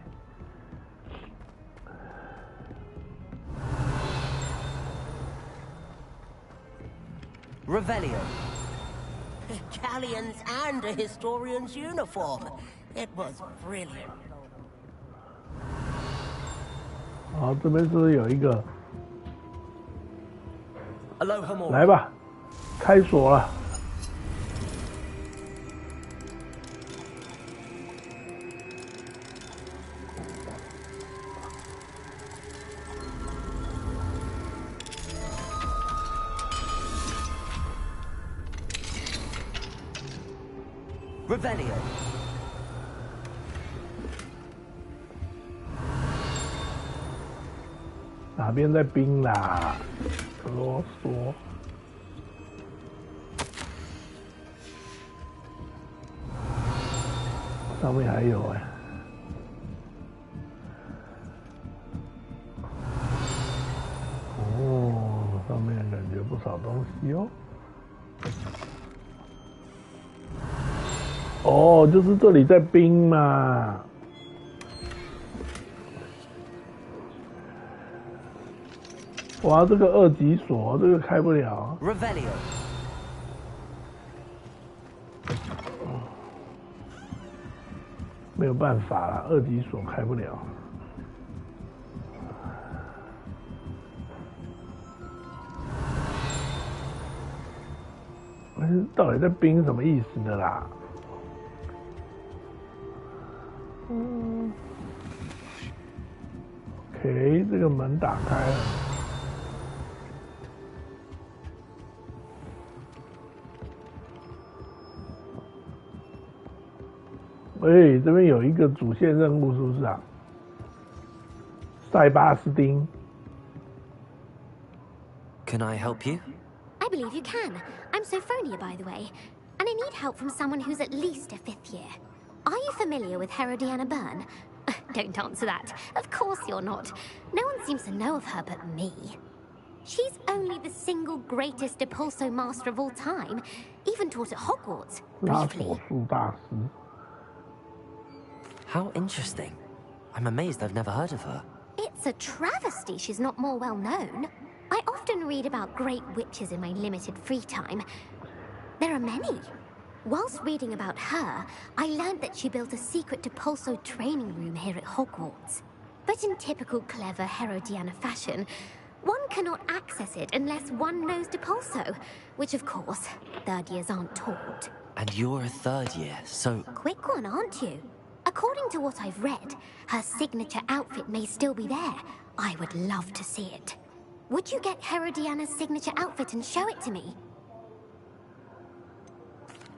Revelio. Galleons and a historian's uniform. It was brilliant. 好，这边是不是有一个？来吧，开锁了。Revelio。哪边在冰啦？啰嗦。上面还有哎。哦，上面感觉不少东西哦。哦，就是这里在冰嘛。哇，这个2级锁，这个开不了。Revelio。没有办法啦，2级锁开不了。到底在冰什么意思的啦？OK， 这个门打开了。哎，这边有一个主线任务，是不是啊？塞巴斯丁。Can I help you? I believe you can. I'm Sophronia, by the way, and I need help from someone who's at least a 5th year. Are you familiar with Herodiana Byrne? Don't answer that. Of course you're not. No one seems to know of her but me. She's only the single greatest Depulso master of all time, even taught at Hogwarts, briefly. How interesting. I'm amazed I've never heard of her. It's a travesty she's not more well known. I often read about great witches in my limited free time. There are many. Whilst reading about her, I learned that she built a secret Depulso training room here at Hogwarts. But in typical clever Herodiana fashion, one cannot access it unless one knows Depulso, which of course, 3rd years aren't taught. And you're a 3rd year, so... Quick one, aren't you? According to what I've read, her signature outfit may still be there. I would love to see it. Would you get Herodiana's signature outfit and show it to me?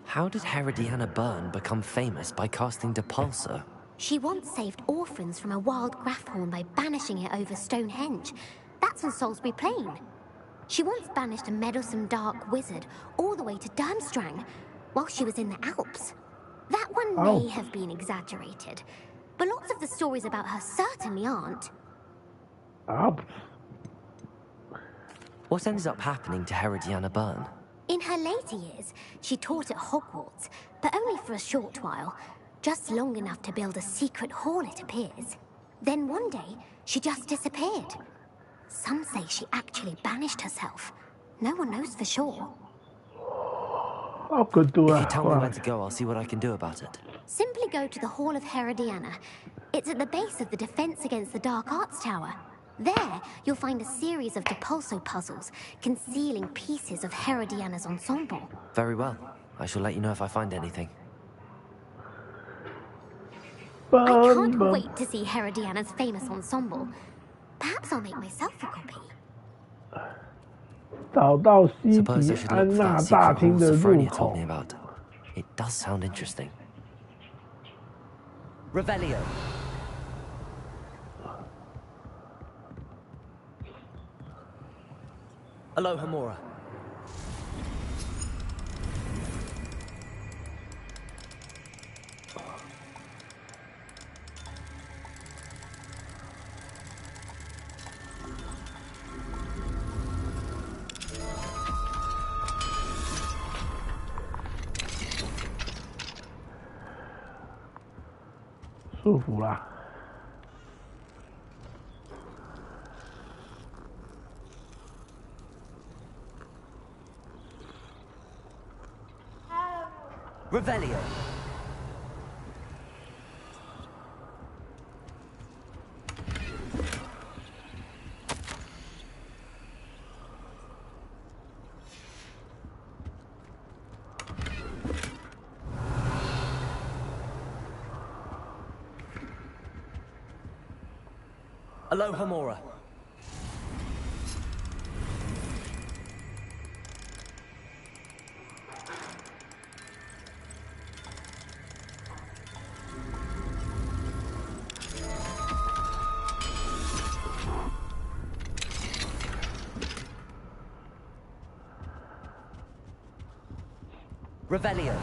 How did Herodiana Byrne become famous by casting Depulso? She once saved orphans from a wild Grafhorn by banishing it over Stonehenge. That's on Salisbury Plain. She once banished a meddlesome dark wizard all the way to Durmstrang while she was in the Alps. That one may have been exaggerated, but lots of the stories about her certainly aren't. Alps? What ended up happening to Herodiana Byrne? In her later years, she taught at Hogwarts, but only for a short while. Just long enough to build a secret hall, it appears. Then one day, she just disappeared. Some say she actually banished herself. No one knows for sure. If you tell me where to go, I'll see what I can do about it. Simply go to the Hall of Herodiana. It's at the base of the Defense Against the Dark Arts Tower. There, you'll find a series of Depulso puzzles concealing pieces of Herodiana's ensemble. Very well. I shall let you know if I find anything. I can't wait to see Herodiana's famous ensemble. Perhaps I'll make myself a copy. 找到西 Suppose I 提 should 安 look for 娜 that 大 secret 厅 hall 的入 Sophronia 口 told me about. It does sound interesting. Revelio. Aloha Mora. Revelio 束缚啦。Aloha Mora. Revelio.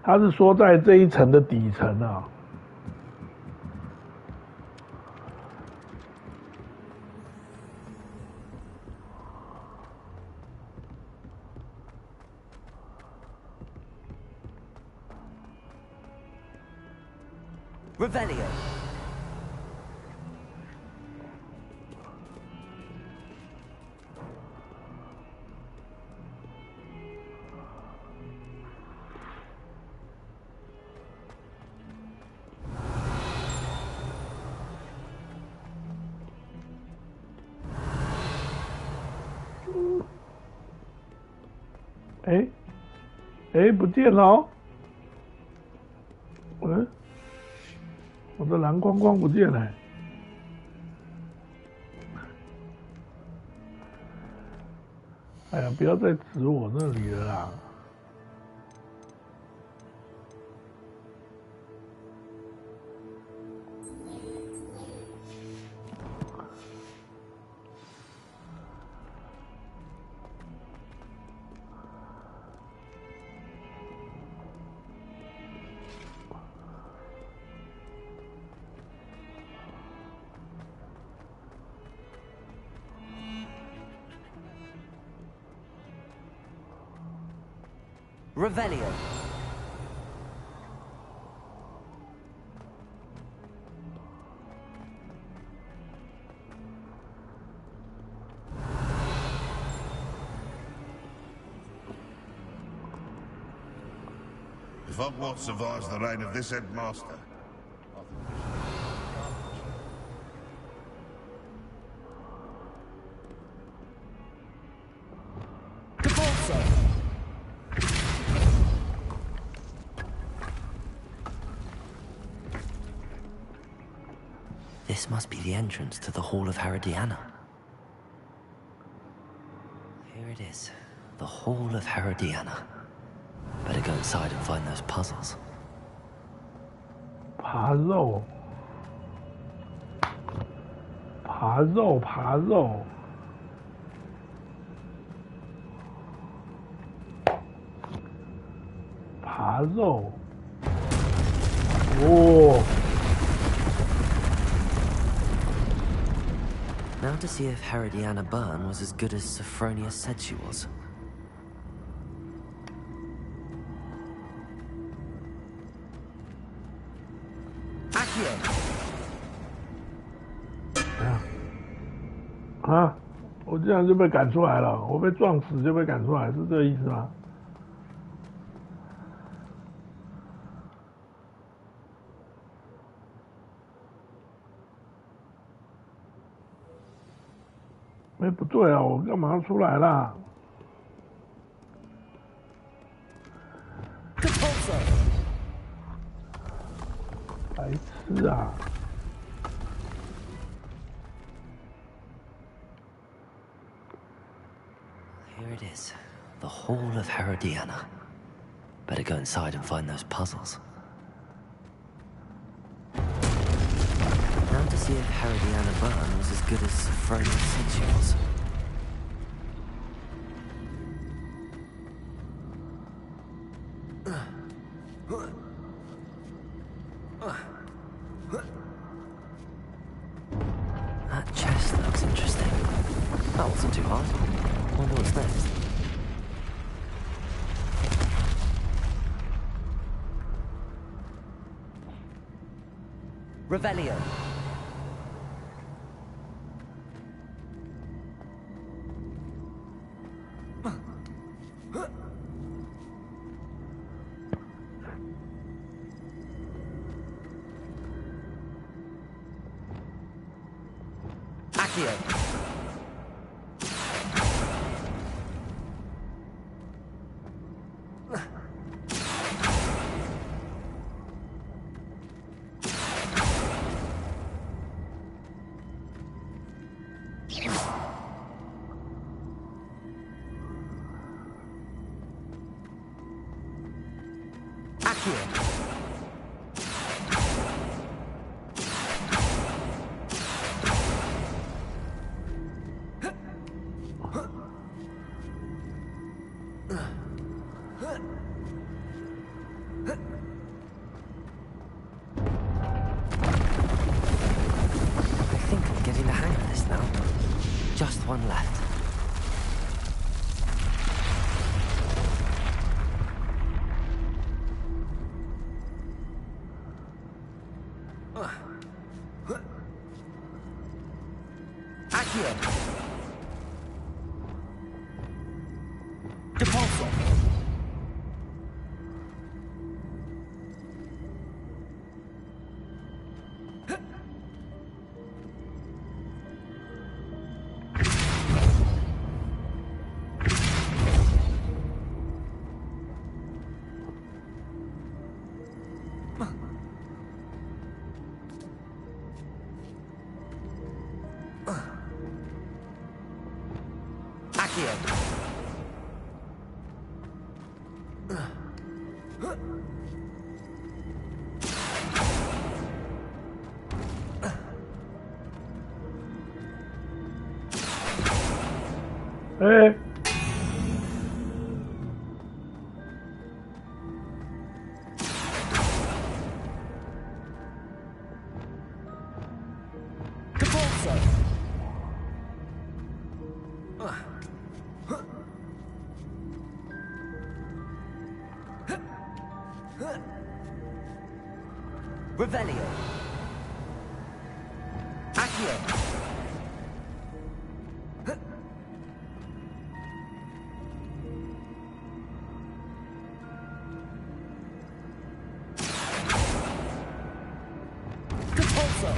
他是说在这一层的底层啊。Revelio.不见了哦。我的蓝框框不见了。哎呀，不要再指我那里了啦。Revelio. If Hogwarts survives the reign of this headmaster, This must be the entrance to the Hall of Herodiana. Here it is, the Hall of Herodiana. Better go inside and find those puzzles. 爬肉，爬肉，爬肉。爬肉，哦。Now to see if Herodiana Byrne was as good as Sophronia said she was. Accio! 啊！我这样就被赶出来了，我被撞死就被赶出来，是这个意思吗？不对啊，我干嘛要出来啦？白痴啊！ Here it is, the Hall of Herodiana. Better go inside and find those puzzles. Now to see if Herodiana Byrne was as good as Sophronia said she was. That chest looks interesting. That wasn't too hard. Wonder what's next. Revelio. Accio. Just one left. Accio. Depulso. Accio. 哎，Revelio. Accio. Depulso.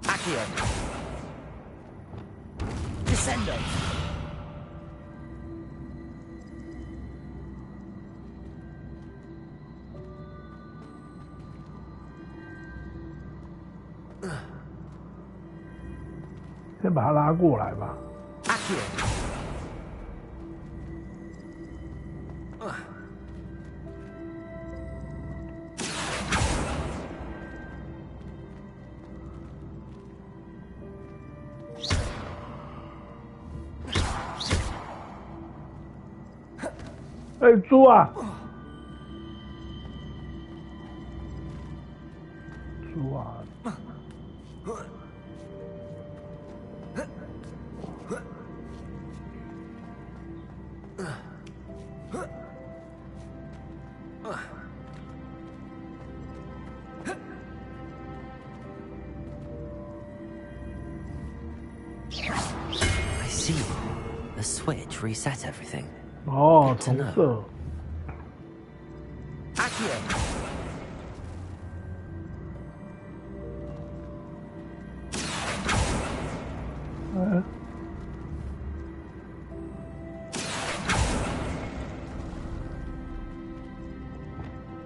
Accio. Descendo. 先把他拉过来吧。Accio.哎，猪啊！猪啊！ I see. The switch reset everything. 哦，同色。Accio. 嗯。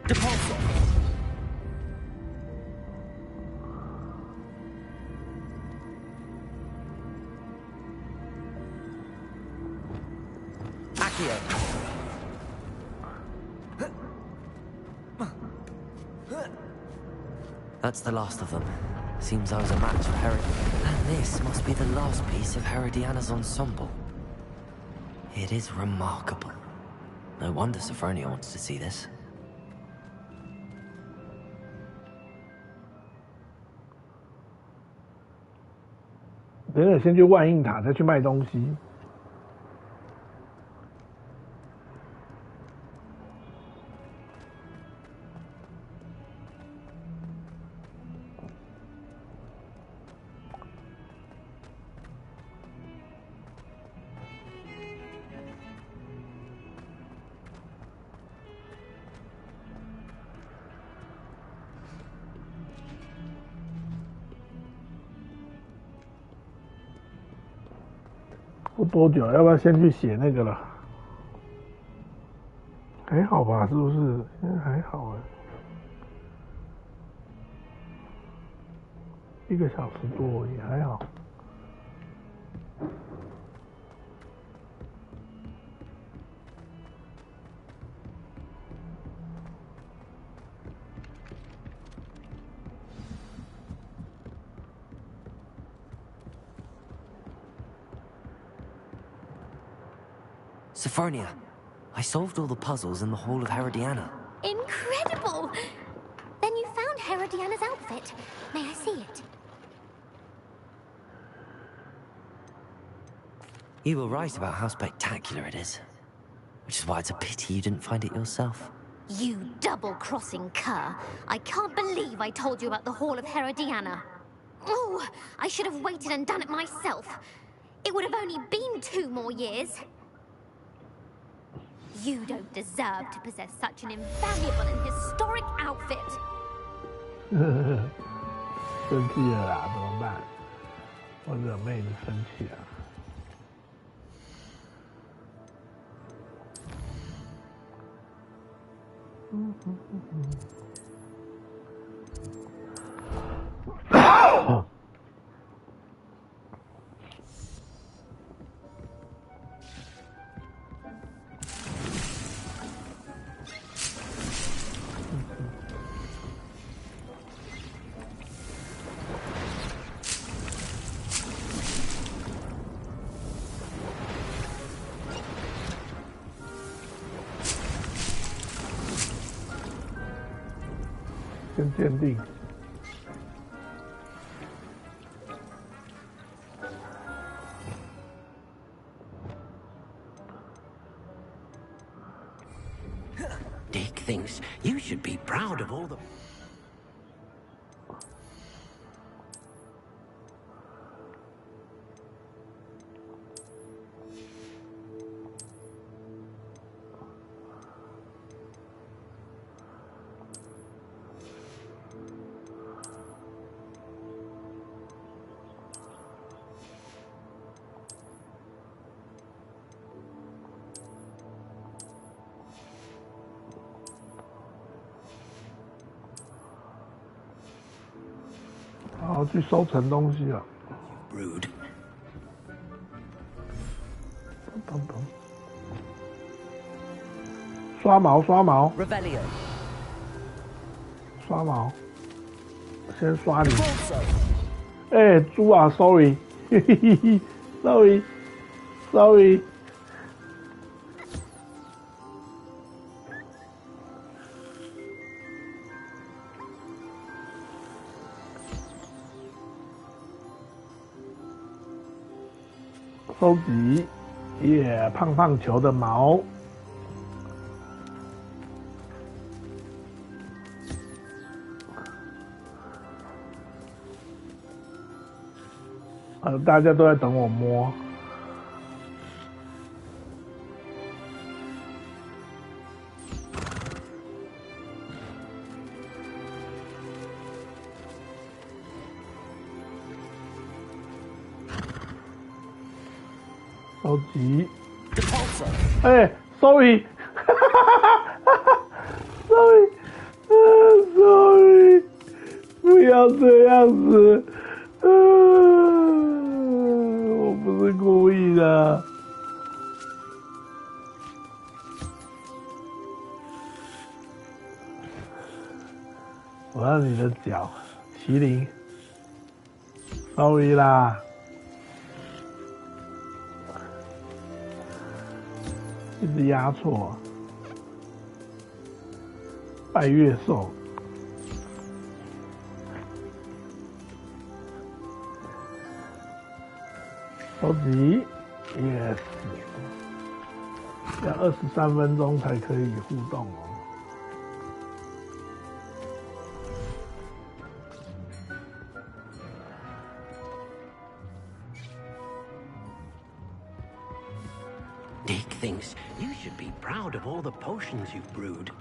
Depulso. Accio. That's the last of them. Seems I was a match for Herod. And this must be the last piece of Herodiana's ensemble. It is remarkable. No wonder Sophronia wants to see this. 等等，先去万应塔，再去卖东西。不多久，要不要先去写那个了？还好吧，是不是？现在还好1个小时多也还好。Sophronia, I solved all the puzzles in the Hall of Herodiana. Incredible! Then you found Herodiana's outfit. May I see it? You were right about how spectacular it is. Which is why it's a pity you didn't find it yourself. You double-crossing cur. I can't believe I told you about the Hall of Herodiana. Oh, I should have waited and done it myself. It would have only been 2 more years. You don't deserve to possess such an invaluable and historic outfit. 生气了啦，怎么办？我惹妹子生气了。先鉴定。Dick thinks you should be proud of all the...好，去收成东西了。Rude. 等，刷毛，刷毛， Rebellion. 刷毛，先刷你。哎，猪啊 ，sorry， sorry。收集胖胖球的毛，大家都在等我摸。收集，哎 ，sorry， sorry， 不要这样子，我不是故意的。我要你的脚，麒麟 ，sorry 啦。一直压错，拜月兽，收集 ，yes， 要23分钟才可以互动哦。Dick thinks you should be proud of all the potions you've brewed.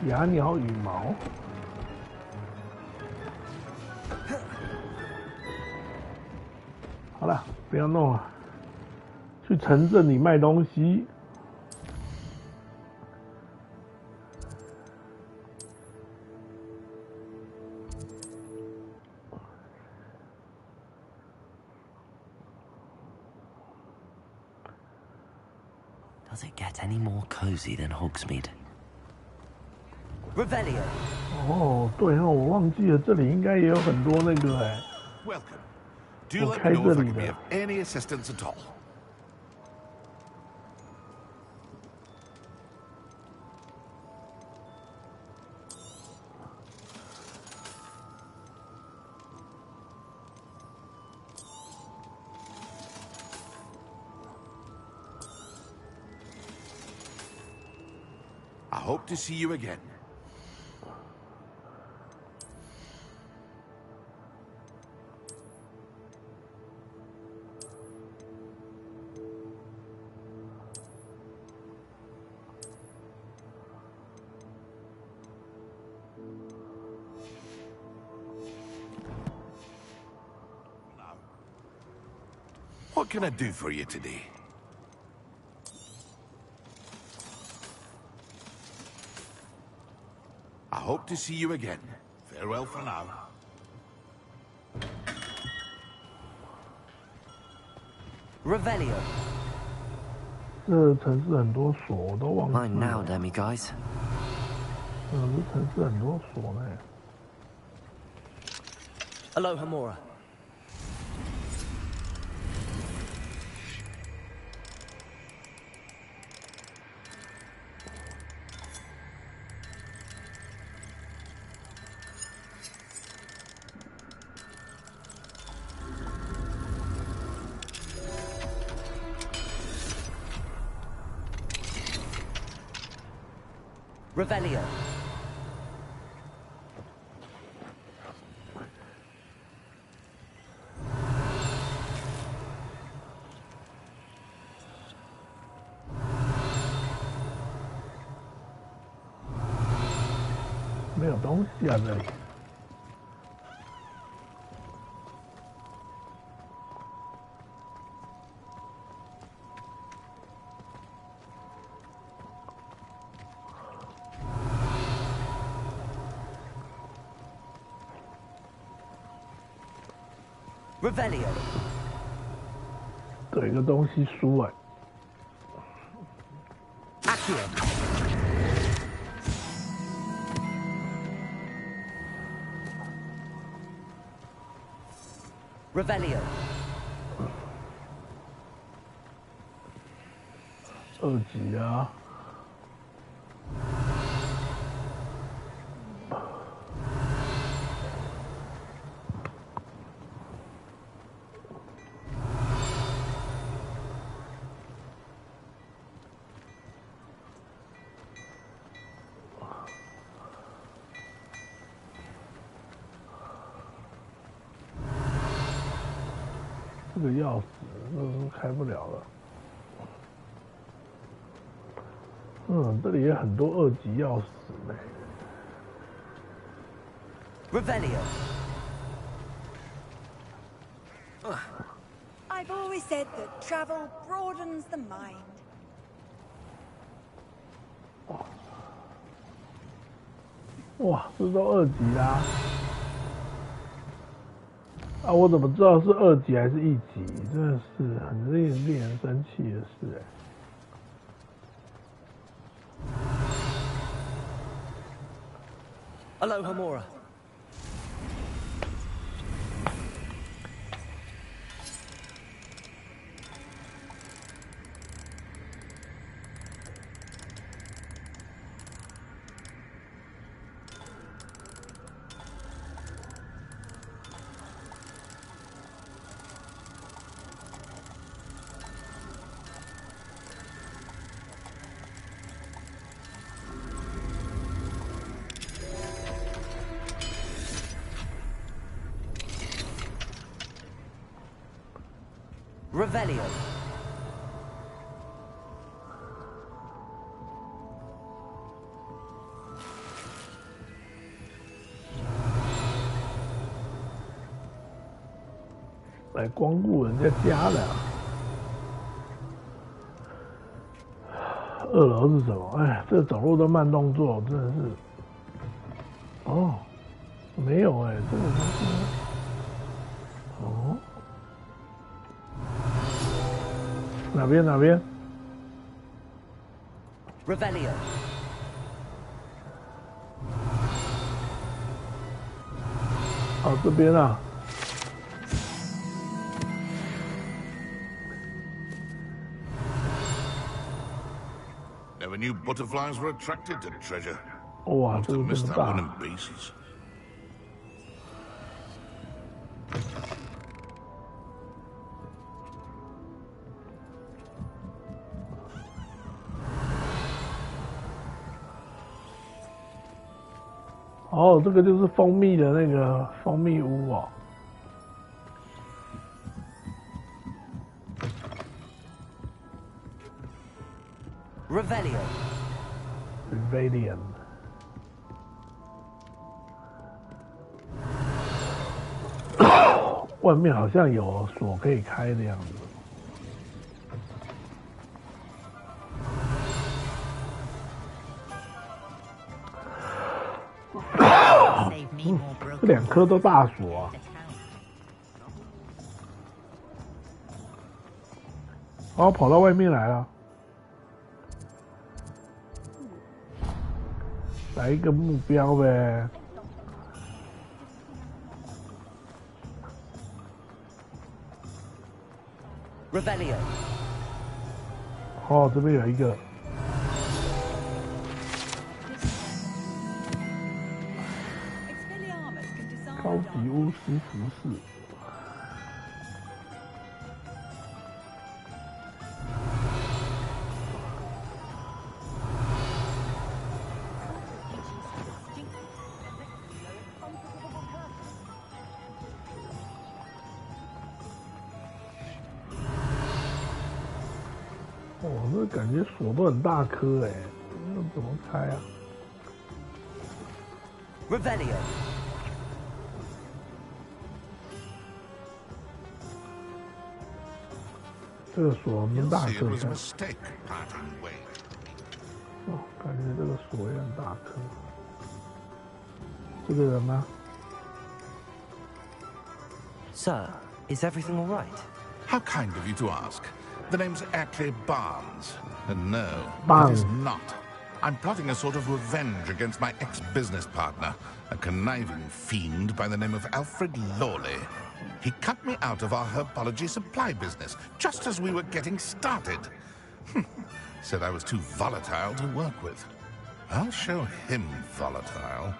雅鸟羽毛。好了，不要弄了，去城镇里卖东西。Does it get any more cozy than Hogsmeade? Revelio. 哦，对哦，我忘记了，这里应该也有很多那个哎。Welcome. Do let me know if I can be of any assistance at all. I hope to see you again. What can I do for you today? I hope to see you again. Farewell for now. Revelio. 这城市很多锁，我都忘记了。 Mine now, Demi guys. 这城市很多锁呢。Aloha Mora. Revelio. 没有东西啊，这里。Revelio. 有一个东西输哎。Accio. Revelio. 2级啊。这个钥匙那开不了了。这里也很多2级钥匙呢。Revelio. I've always said that travel broadens the mind. 哇，这都2级啦！啊，我怎么知道是2级还是1级？真的是很令人生气的事哎。Aloha Mora. Revelio. 来光顾人家家的、啊。2楼是什么？哎，这走路都慢动作，真的是。哦，没有哎、这个东西。哦，哪边哪边 ？Revelio。哦，这边啊。Never knew butterflies were attracted to treasure. 哇，这个这么大。哦，这个就是蜂蜜的那个蜂蜜屋哦。Revelio。外面好像有锁可以开的样子。这2颗都大锁啊！哦，跑到外面来了，来一个目标呗。Revelio。哦，这边有一个。高级巫师服饰。哦，这感觉锁都很大颗哎，那怎么开啊 ？Revelio。这个锁蛮大颗的。哦，感觉这个锁也很大颗。这个人吗 ？Sir, is everything all right? How kind of you to ask. The name's actually Barnes. And no, it is not. I'm plotting a sort of revenge against my ex-business partner, a conniving fiend by the name of Alfred Lawley. He cut me out of our herbology supply business just as we were getting started. Said I was too volatile to work with. I'll show him volatile.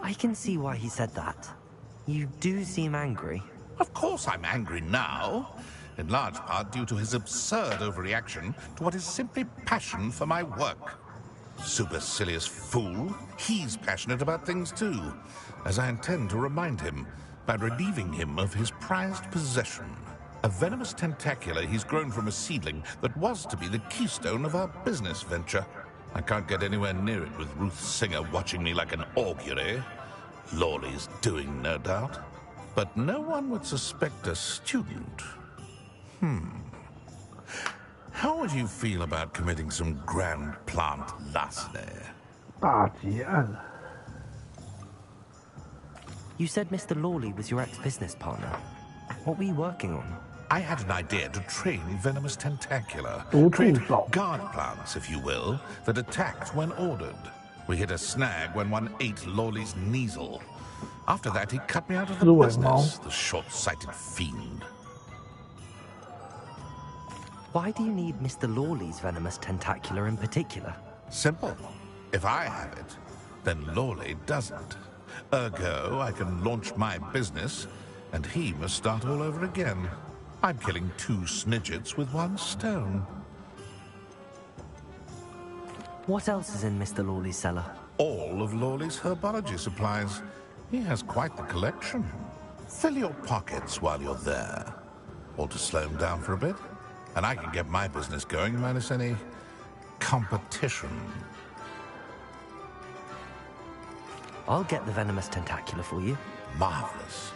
I can see why he said that. You do seem angry. Of course I'm angry now. In large part due to his absurd overreaction to what is simply passion for my work. Supercilious fool. He's passionate about things too, as I intend to remind him by relieving him of his prized possession. A venomous tentacular he's grown from a seedling that was to be the keystone of our business venture. I can't get anywhere near it with Ruth Singer watching me like an augury. Lawley's doing, no doubt. But no one would suspect a student. How would you feel about committing some grand plant larceny? 大劫案。You said Mr. Lawley was your ex-business partner. What were you working on? I had an idea to train venomous tentacula. Create guard plants, if you will, that attacked when ordered. We hit a snag when one ate Lawley's Kneasel. After that, he cut me out of the business, the short-sighted fiend. Why do you need Mr. Lawley's venomous tentacular in particular? Simple. If I have it, then Lawley doesn't. Ergo, I can launch my business, and he must start all over again. I'm killing 2 snidgets with 1 stone. What else is in Mr. Lawley's cellar? All of Lawley's herbology supplies. He has quite the collection. Fill your pockets while you're there. Or to slow him down for a bit, and I can get my business going minus any competition. I'll get the venomous tentacula for you. Marvelous.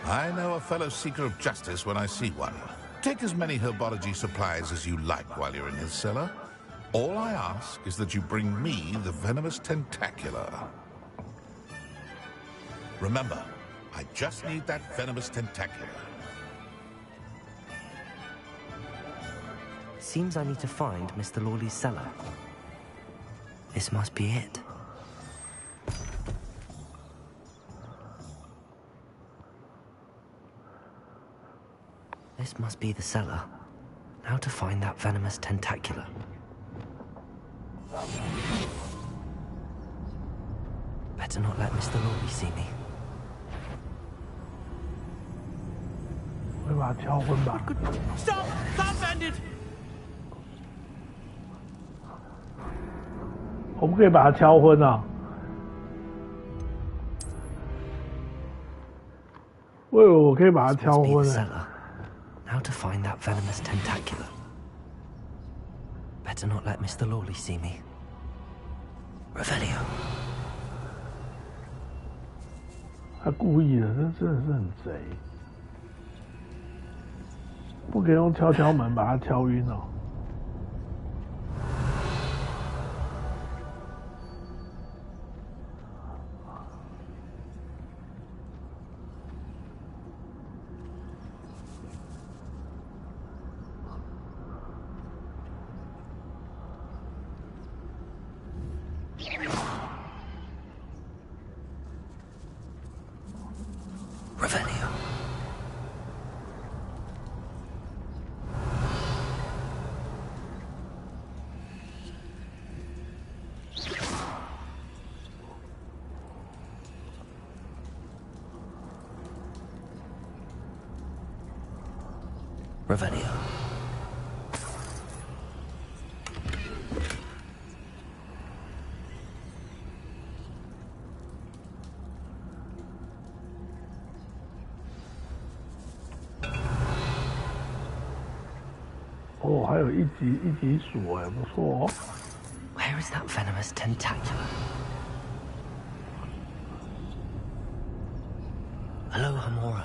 I know a fellow seeker of justice when I see one. Take as many herbology supplies as you like while you're in his cellar. All I ask is that you bring me the venomous tentacula. Remember, I just need that venomous tentacula. Seems I need to find Mr. Lawley's cellar. This must be it. This must be the cellar. Now to find that venomous tentacula. Better not let Mr. Lawley see me. 会把他敲昏吧 Stop! That's ended! 我不可以把他敲昏啊！我以为我可以把他敲昏欸。 How to find that venomous tentacula. Better not let Mr. Lawley see me. Revelio. 他故意的，这真的是很贼。不可以用敲敲门把他敲晕哦。Revelio. Oh, 还有一级数哎，不错哦。Where is that venomous tentacula? Hello, Hamora.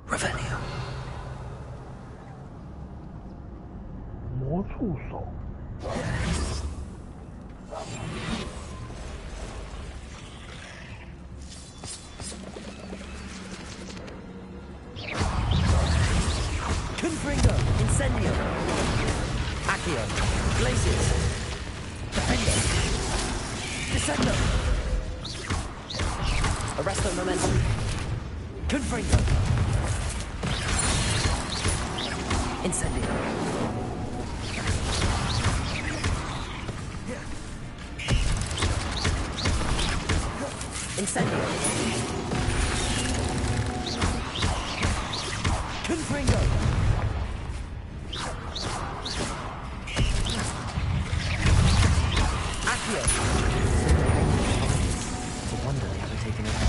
Revelio. 魔触手。Confringo, Incendio, Accio, Glacius, Defendo, Descendo, Arresto Momentum, Confringo, Incendio, Incendio, Confringo. Accio. It's a wonder they haven't taken it out.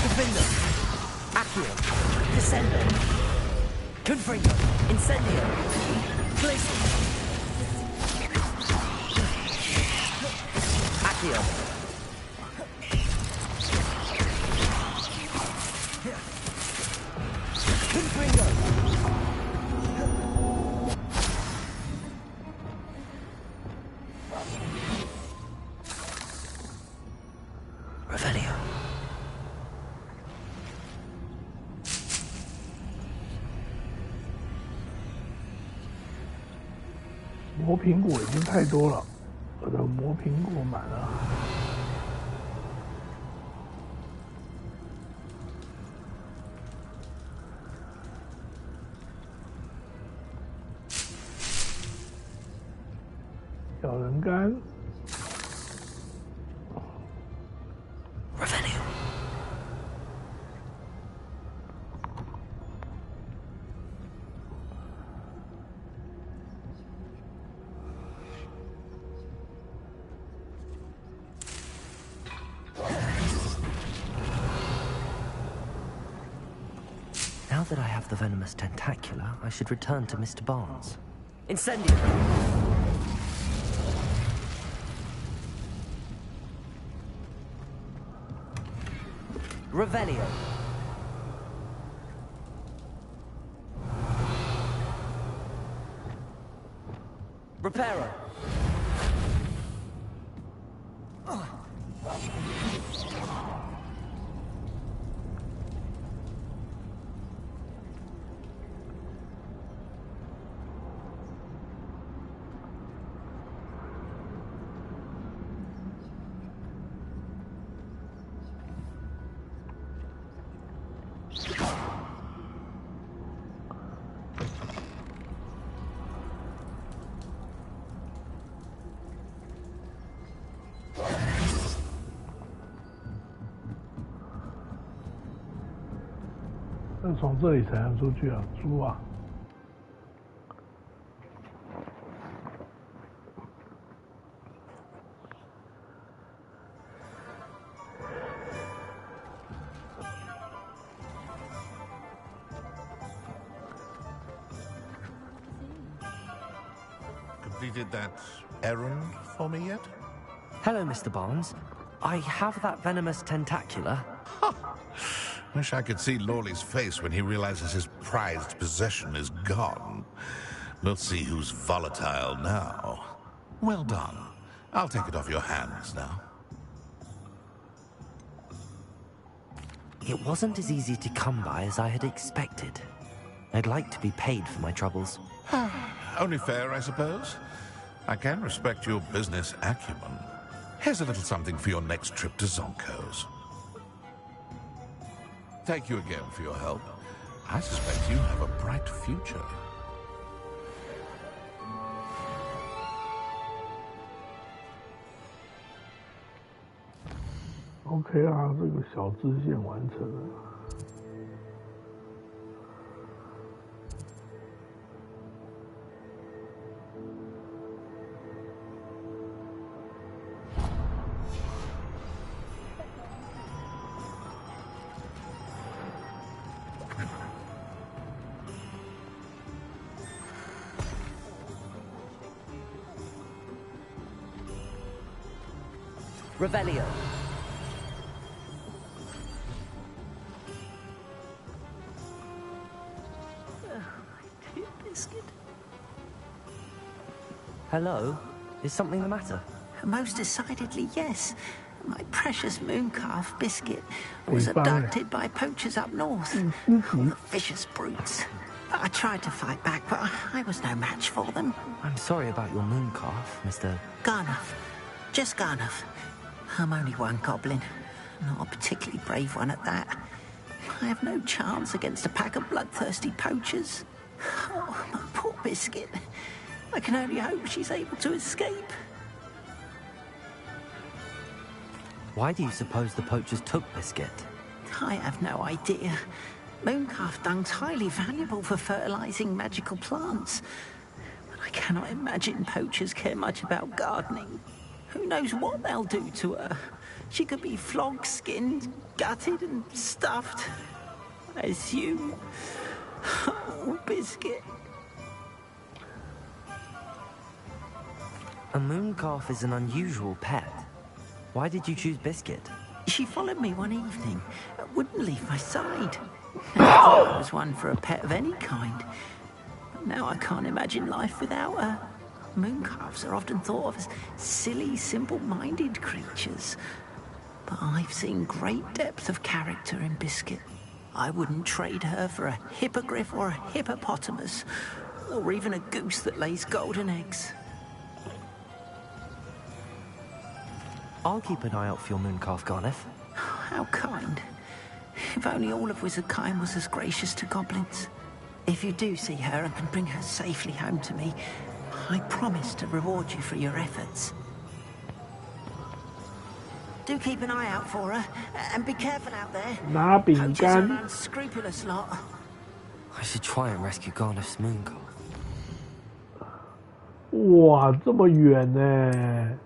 Defendo. Accio. Descendo. Confringo. Incendio. Glacial. Accio. Confringo. 磨苹果已经太多了，我的磨苹果满了。小人干。Now that I have the venomous tentacula, I should return to Mr. Barnes. Incendio! Revelio! Reparo!那从这里才能出去啊，猪啊！Completed that errand for me yet? Hello, Mr. Barnes. I have that venomous tentacula. Wish I could see Lawley's face when he realizes his prized possession is gone. We'll see who's volatile now. Well done. I'll take it off your hands now. It wasn't as easy to come by as I had expected. I'd like to be paid for my troubles. Only fair, I suppose. I can respect your business acumen. Here's a little something for your next trip to Zonko's. Thank you again for your help. I suspect you have a bright future. OK 啊，这个小支线完成了。Revelio. Dear Biscuit. Hello? Is something the matter? Most decidedly, yes. My precious mooncalf, Biscuit, was abducted by poachers up north. The vicious brutes. I tried to fight back, but I was no match for them. I'm sorry about your mooncalf, Mr. Garnuff. Just Garnuff. I'm only one goblin. Not a particularly brave one at that. I have no chance against a pack of bloodthirsty poachers. Oh, my poor Biscuit. I can only hope she's able to escape. Why do you suppose the poachers took Biscuit? I have no idea. Mooncalf dung's highly valuable for fertilizing magical plants. But I cannot imagine poachers care much about gardening. Who knows what they'll do to her? She could be flogged, skinned, gutted, and stuffed. I assume. Oh, Biscuit. A mooncalf is an unusual pet. Why did you choose Biscuit? She followed me one evening. Wouldn't leave my side. I was one for a pet of any kind. But now I can't imagine life without her. Mooncalves are often thought of as silly, simple-minded creatures. But I've seen great depth of character in Biscuit. I wouldn't trade her for a hippogriff or a hippopotamus, or even a goose that lays golden eggs. I'll keep an eye out for your mooncalf, Garneth. How kind. If only all of Wizardkind was as gracious to goblins. If you do see her and can bring her safely home to me, I promise to reward you for your efforts. Do keep an eye out for her, and be careful out there. 拿饼 Poachers are 干 an unscrupulous lot. I should try and rescue Garneth's mooncalf. 哇，这么远呢！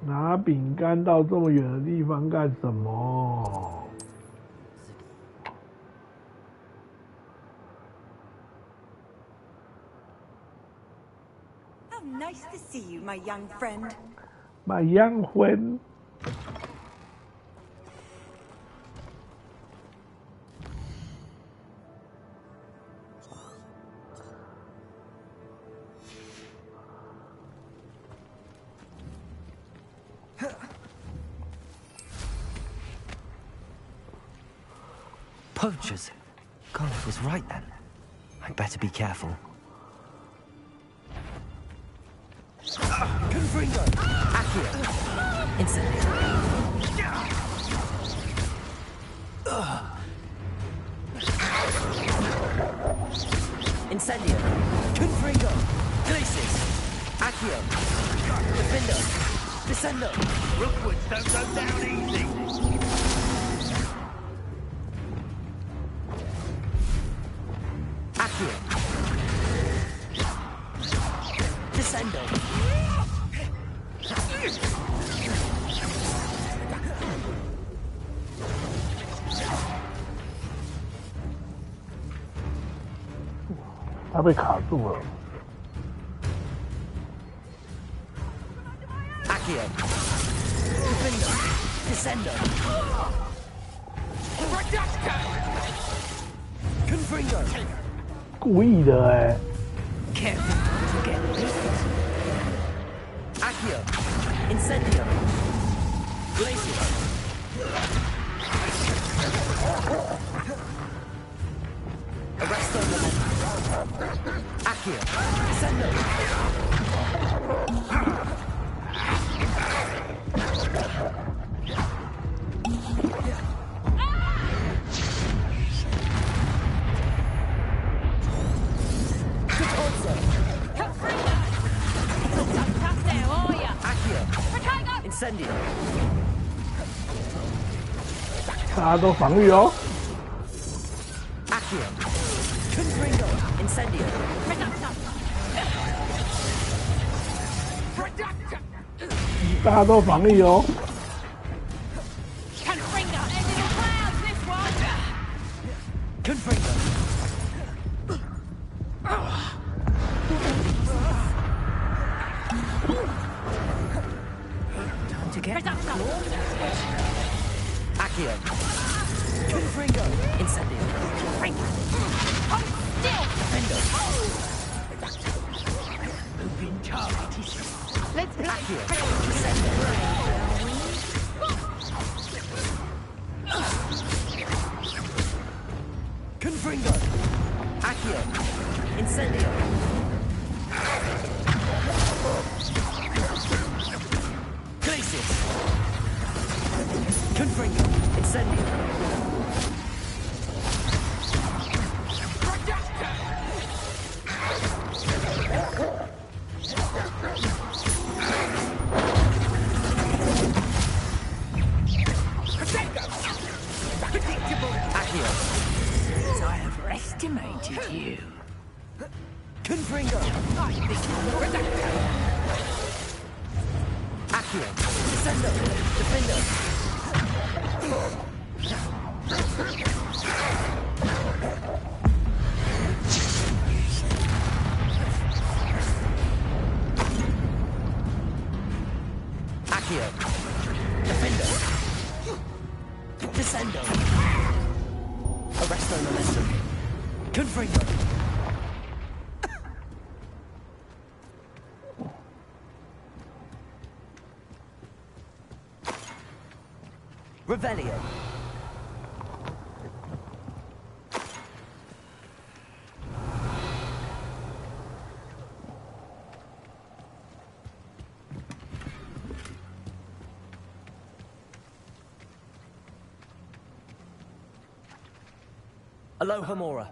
拿饼干到这么远的地方干什么？ How nice to see you, my young friend. My young friend. Poachers. Garneth was right then. I'd better be careful. Confringo! Accio! Incendio! Incendio! Confringo! Glacis! Accio! Defendo! Descendo! Rookwoods don't go down easy! Accio! Descendo! 他被卡住了。Accio! Defendo! Descendo! Confringo! 故意的哎。 Careful to get this. Accio! Incendio! Glacio! Arresto Memento! Accio! Descendo! Incendio! 大家都防御哦。 Accio! Confringo! Incendio! 大家都防御哦。 Confringo, ending the clouds, this one! Confringo! Time to get Accio! Confringo! Incendio! Still! Defendo! Moving target is... Let's play! Accio! Descendo! Confringo! Accio! Incendio! Glacis! Confringo! Incendio! Accio! I have estimated you. Confringo! Accio! Descendo! Defendo! Accio! Defendo! Descendo! Arresto Memento! Confringo! Revelio! Aloha Mora.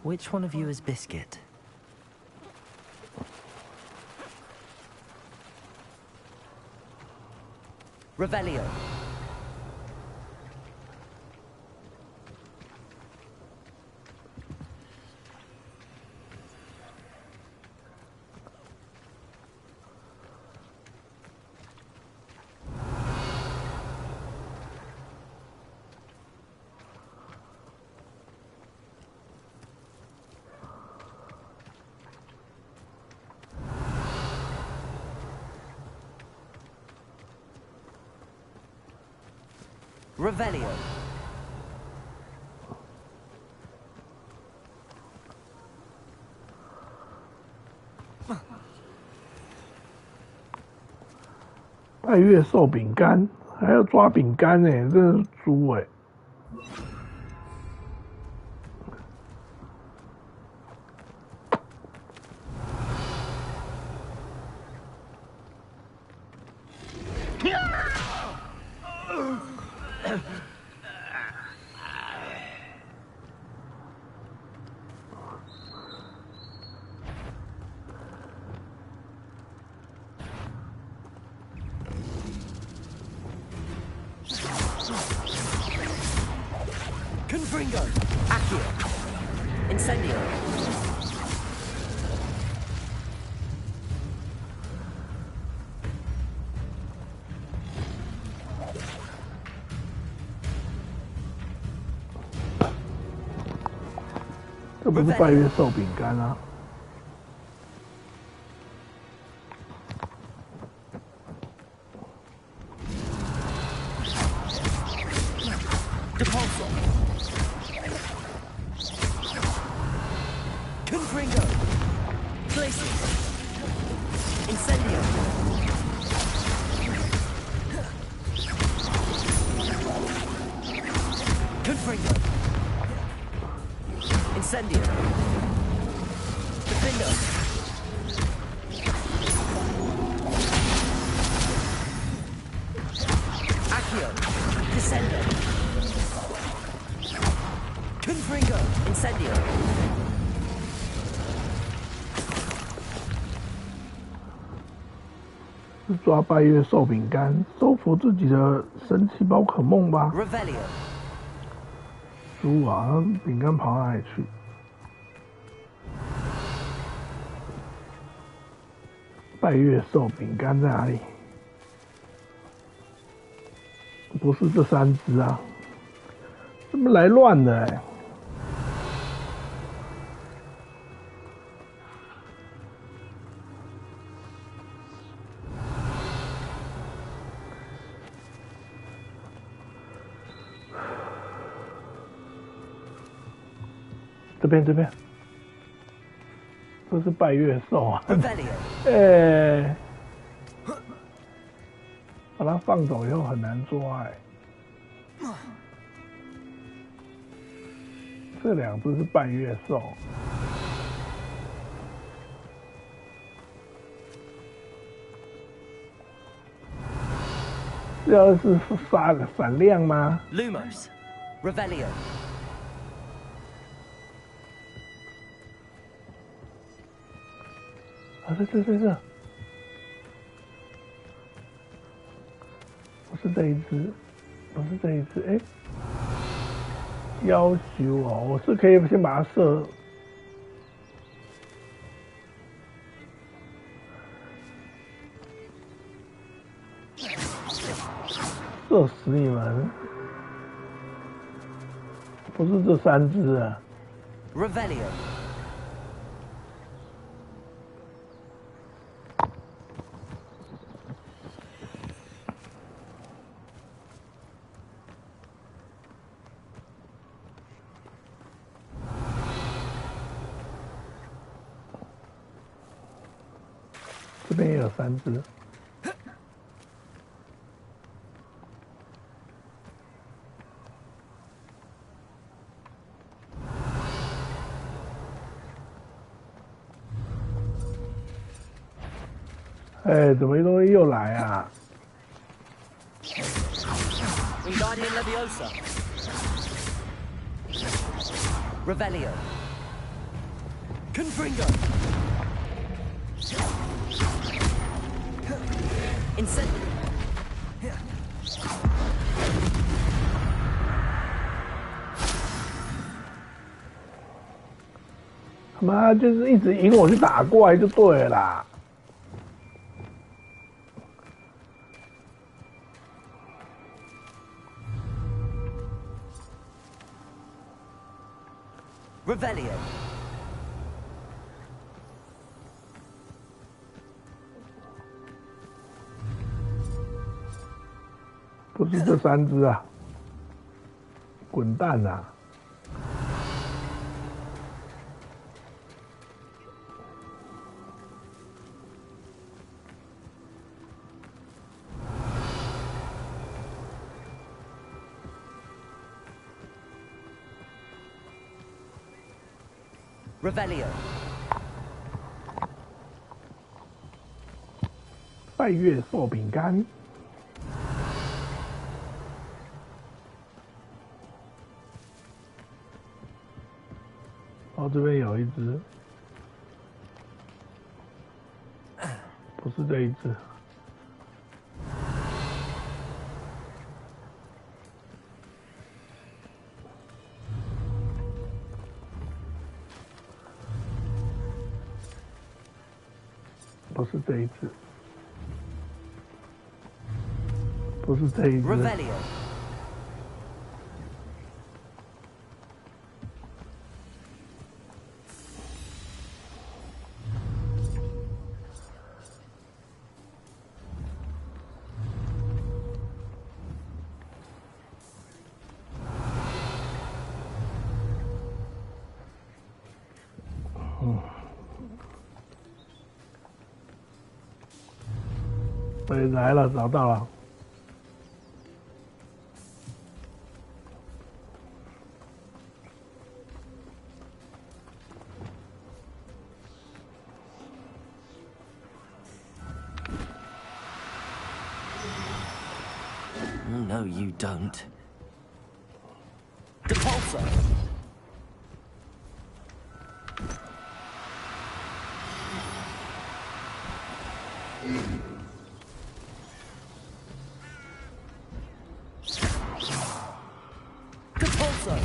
Which one of you is Biscuit? Revelio. Revelio. 拜月寿饼干，还要抓饼干呢，真是猪哎！Confringo. Accio. Incendio. Revelio. 这不是拜月寿饼干啊！ Confringo. Glacius. Incendio. Confringo. Incendio. Defendo. Accio. Descendo. Confringo. Incendio. 是抓拜月寿饼干，收服自己的神奇宝可梦吧。Revelio. 猪啊，饼干跑哪里去？拜月寿饼干在哪里？不是这3只啊，怎么来乱的哎？ 这边，这是拜月寿啊！哎，把它放走以后很难抓哎。这2只是拜月寿，这是闪亮吗 Lumos. Revelio. 啊，这，不是这一只，不是这一只，哎，要求哦，我是可以先把它射死你们，不是这3只啊。Revelio. 啊，这边也有3只。哎，怎么一东西又来啊？ Wingardium Leviosa. Revelio. Confringo. Incendio. 他妈就是一直引我去打怪就对了啦。 Revelio. 不是这3只啊！滚蛋啊！ Revelio. 拜月寿饼干。哦，这边有一只，不是这一只。不是这一只，不是这一只。Revelio. 对，来了，找到了。No, you don't. Depulso. Depulso.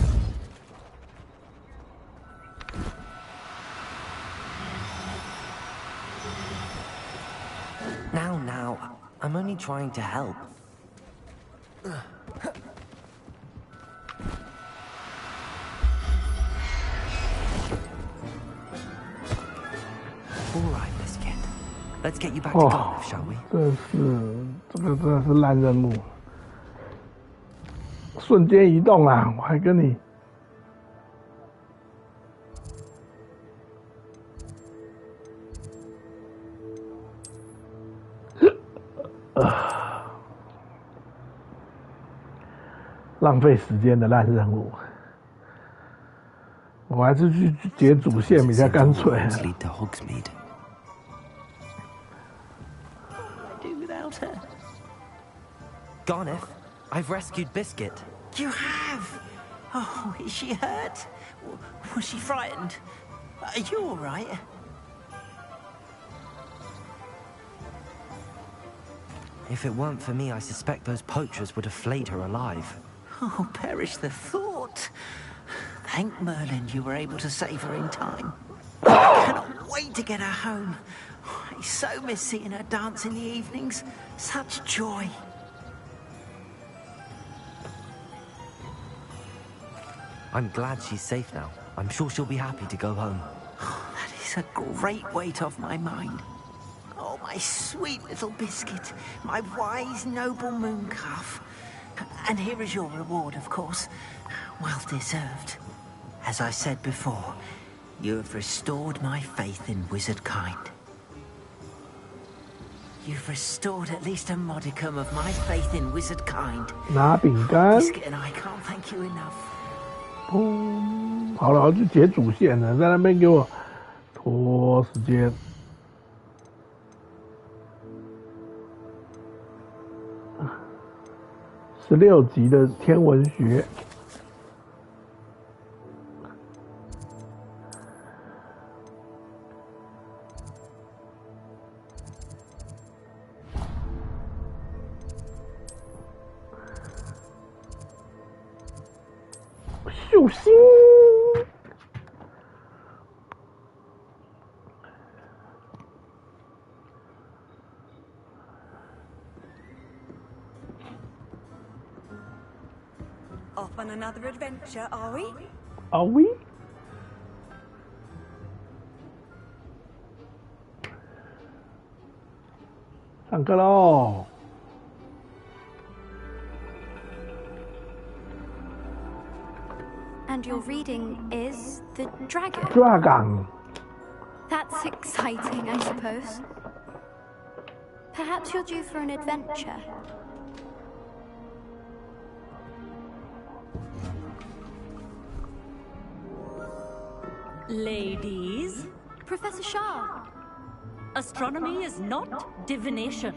Now, I'm only trying to help. Let's get you back to Garliff, shall we? 这个真的是烂任务，瞬间移动啊！我还跟你，浪费时间的烂任务，我还是去解主线比较干脆。Garniff, I've rescued Biscuit. You have? Oh, is she hurt? Was she frightened? Are you all right? If it weren't for me, I suspect those poachers would have flayed her alive. Oh, perish the thought. Thank Merlin you were able to save her in time. I cannot wait to get her home. I so miss seeing her dance in the evenings. Such joy. I'm glad she's safe now. I'm sure she'll be happy to go home. That is a great weight off my mind. Oh, my sweet little Biscuit. My wise, noble moon calf. And here is your reward, of course. Well deserved. As I said before, you have restored my faith in wizard kind. You've restored at least a modicum of my faith in wizard kind. 拿饼干。Biscuit and I can't thank you enough. 砰！好了，我去解主线了，在那边给我拖时间。16集的天文学。秀星。Off on another adventure, are we? Are we? Sẵn cơ lo. And your reading is the dragon? Dragon. That's exciting, I suppose. Perhaps you're due for an adventure. Ladies. Professor Shah. Astronomy is not divination.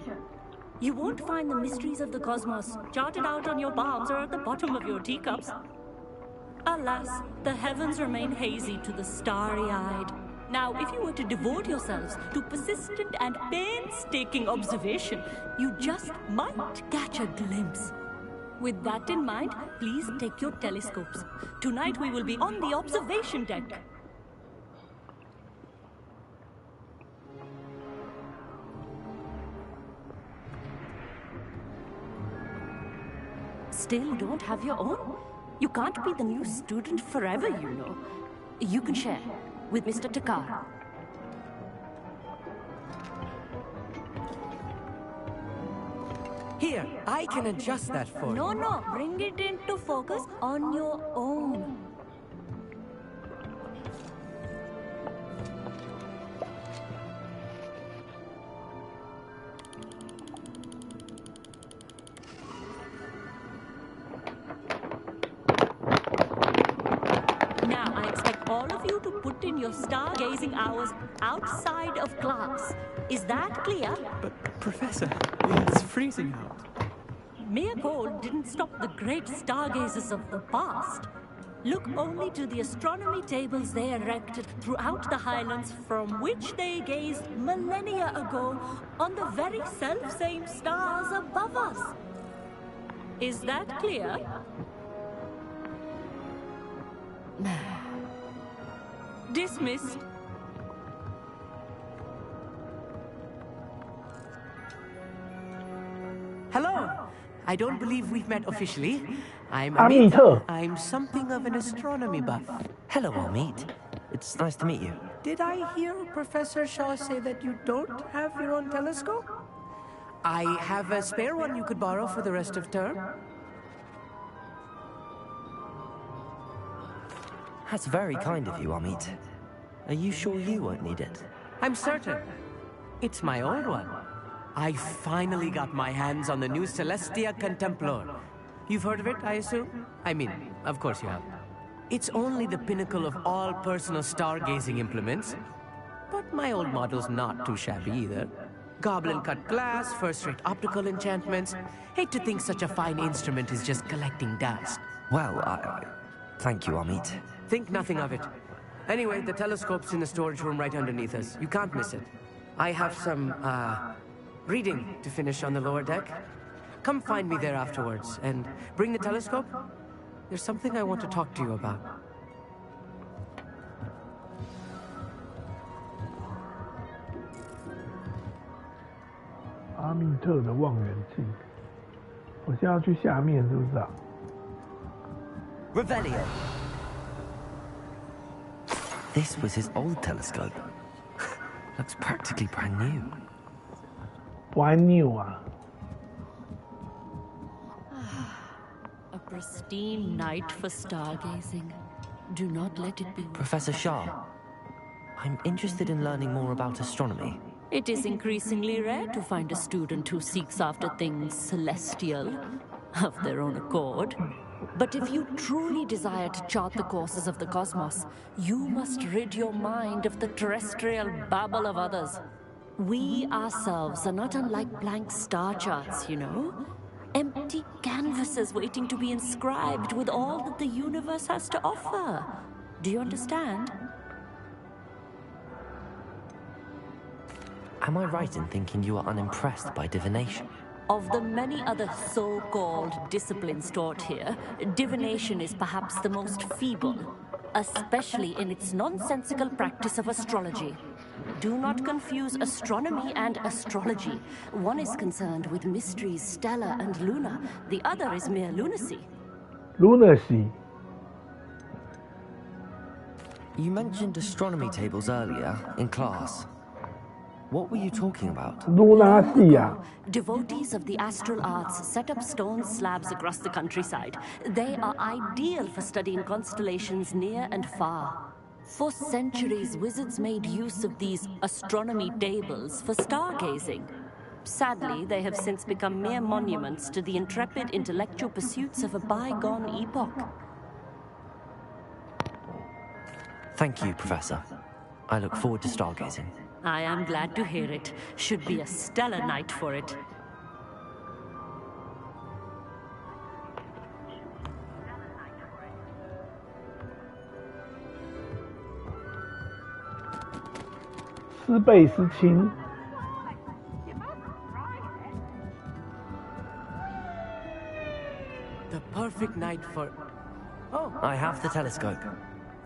You won't find the mysteries of the cosmos charted out on your palms or at the bottom of your teacups. Alas, the heavens remain hazy to the starry-eyed. Now, if you were to devote yourselves to persistent and painstaking observation, you just might catch a glimpse. With that in mind, please take your telescopes. Tonight we will be on the observation deck. Still don't have your own? You can't be the new student forever, you know. You can share with Mr. Takar. Here, I can adjust that for you. No, bring it into focus on your own. Now, I expect all of you to put in your stargazing hours outside of class. Is that clear? But, Professor, it's freezing out. Mere cold didn't stop the great stargazers of the past. Look only to the astronomy tables they erected throughout the highlands from which they gazed millennia ago on the very self-same stars above us. Is that clear? Dismissed. Hello. I don't believe we've met officially. I'm Amit. I'm something of an astronomy buff. Hello, Amit. It's nice to meet you. Did I hear Professor Shaw say that you don't have your own telescope? I have a spare one you could borrow for the rest of term. That's very kind of you, Amit. Are you sure you won't need it? I'm certain. It's my old one. I finally got my hands on the new Celestia Contemplor. You've heard of it, I assume? I mean, of course you have. It's only the pinnacle of all personal stargazing implements. But my old model's not too shabby either. Goblin-cut glass, first-rate optical enchantments. Hate to think such a fine instrument is just collecting dust. Well, thank you, Amit. Think nothing of it. Anyway, the telescope's in the storage room right underneath us. You can't miss it. I have some, reading to finish on the lower deck. Come find me there afterwards, and bring the telescope. There's something I want to talk to you about. Amit 的望远镜，我现在要去下面，是不是啊 Revelio. This was his old telescope. Looks practically brand new. Brand new 啊。A pristine night for stargazing. Do not let it be. Professor Shah, I'm interested in learning more about astronomy. It is increasingly rare to find a student who seeks after things celestial of their own accord. But if you truly desire to chart the courses of the cosmos, you must rid your mind of the terrestrial babble of others. We ourselves are not unlike blank star charts, you know? Empty canvases waiting to be inscribed with all that the universe has to offer. Do you understand? Am I right in thinking you are unimpressed by divination? Of the many other so-called disciplines taught here, divination is perhaps the most feeble, especially in its nonsensical practice of astrology. Do not confuse astronomy and astrology. One is concerned with mysteries stellar and lunar. The other is mere lunacy. Lunacy. You mentioned astronomy tables earlier in class. What were you talking about? Devotees of the astral arts set up stone slabs across the countryside. They are ideal for studying constellations near and far. For centuries, wizards made use of these astronomy tables for stargazing. Sadly, they have since become mere monuments to the intrepid intellectual pursuits of a bygone epoch. Thank you, Professor. I look forward to stargazing. I am glad to hear it. Should be a stellar night for it.师辈师亲。The perfect night for... Oh. I have the telescope.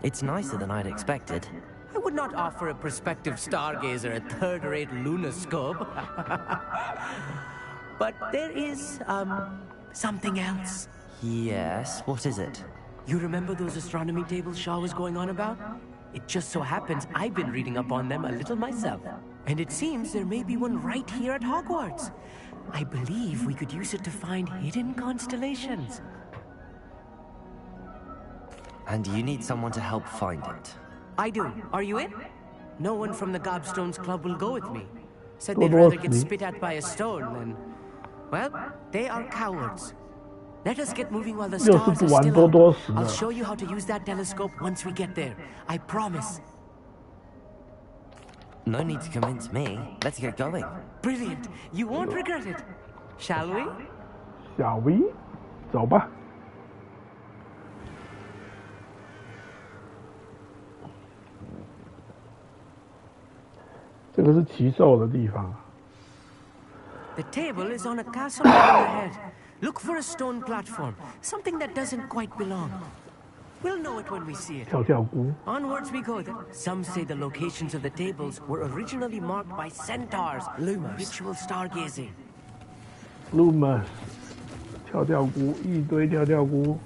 It's nicer than I'd expected. I would not offer a prospective stargazer a third-rate lunoscope. But there is, something else. Yes, what is it? You remember those astronomy tables Shaw was going on about? It just so happens I've been reading up on them a little myself. And it seems there may be one right here at Hogwarts. I believe we could use it to find hidden constellations. And you need someone to help find it. I do. Are you in? No one from the Gobstones Club will go with me. Said they'd rather get spit at by a stone than... Well, they are cowards. Let us get moving while the stars are still up. I'll show you how to use that telescope once we get there. I promise. No need to convince me. Let's get going. Brilliant. You won't regret it. Shall we? Shall we? 走吧。这个是骑兽的地方。The table is on a castle wall ahead. Look for a stone platform, something that doesn't quite belong. We'll know it when we see it. 跳跳菇。 Onwards we go then. Some say the locations of the tables were originally marked by centaurs. Lumos. Ritual stargazing. Lumos. 跳跳菇，一堆跳跳菇。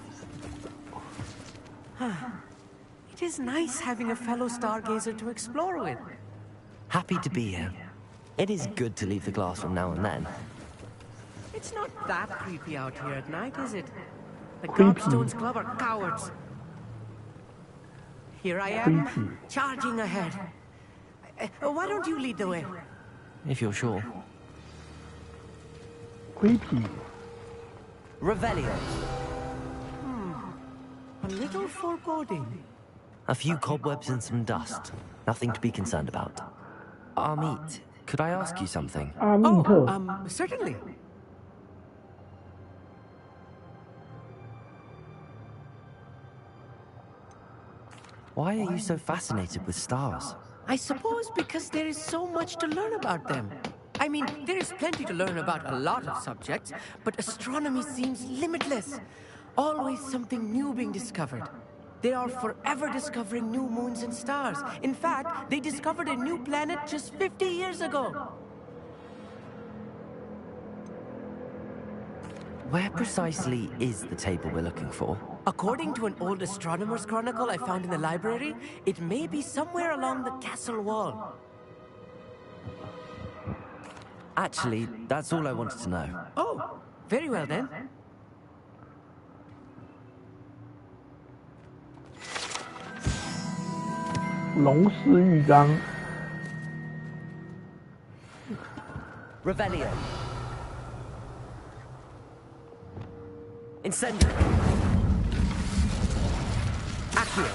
It is nice having a fellow stargazer to explore with. Happy to be here. It is good to leave the classroom now and then. It's not that creepy out here at night, is it? The Gobstones Club are cowards. Here I am, charging ahead. Why don't you lead the way? If you're sure. Creepy. Revelio. A little foreboding. A few cobwebs and some dust. Nothing to be concerned about. Amit, could I ask you something? Certainly. Why are you so fascinated with stars? I suppose because there is so much to learn about them. I mean, there is plenty to learn about a lot of subjects, but astronomy seems limitless. Always something new being discovered. They are forever discovering new moons and stars. In fact, they discovered a new planet just 50 years ago. Where precisely is the table we're looking for? According to an old astronomer's chronicle I found in the library, it may be somewhere along the castle wall. Actually, that's all I wanted to know. Oh, very well then. Revelio. Incendio. Accio.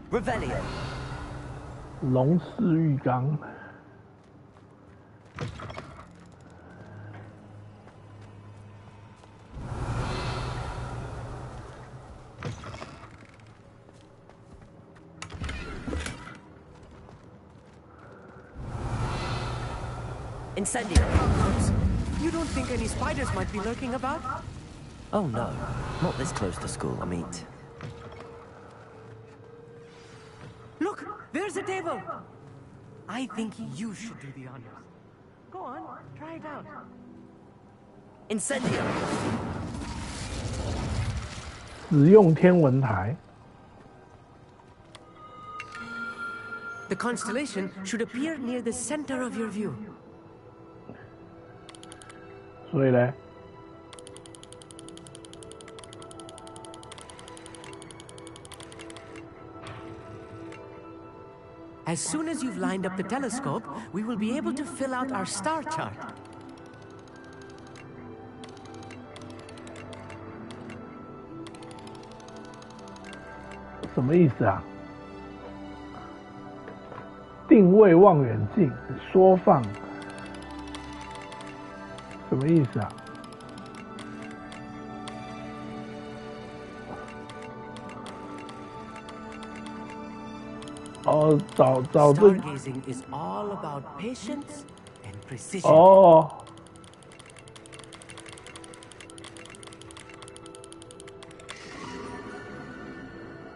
Revelio. 龙式浴缸。Incendio. You don't think any spiders might be lurking about? Oh no, not this close to school, I mean. Look, there's a table. I think you should do the honors. Go on, try it out. Incendio. 使用天文台。 The constellation should appear near the center of your view. 所以呢？ As soon as you've lined up the telescope, we will be able to fill out our star chart. 什么意思啊？定位望远镜缩放，什么意思啊？哦，找这。Stargazing is all about patience and precision. 哦。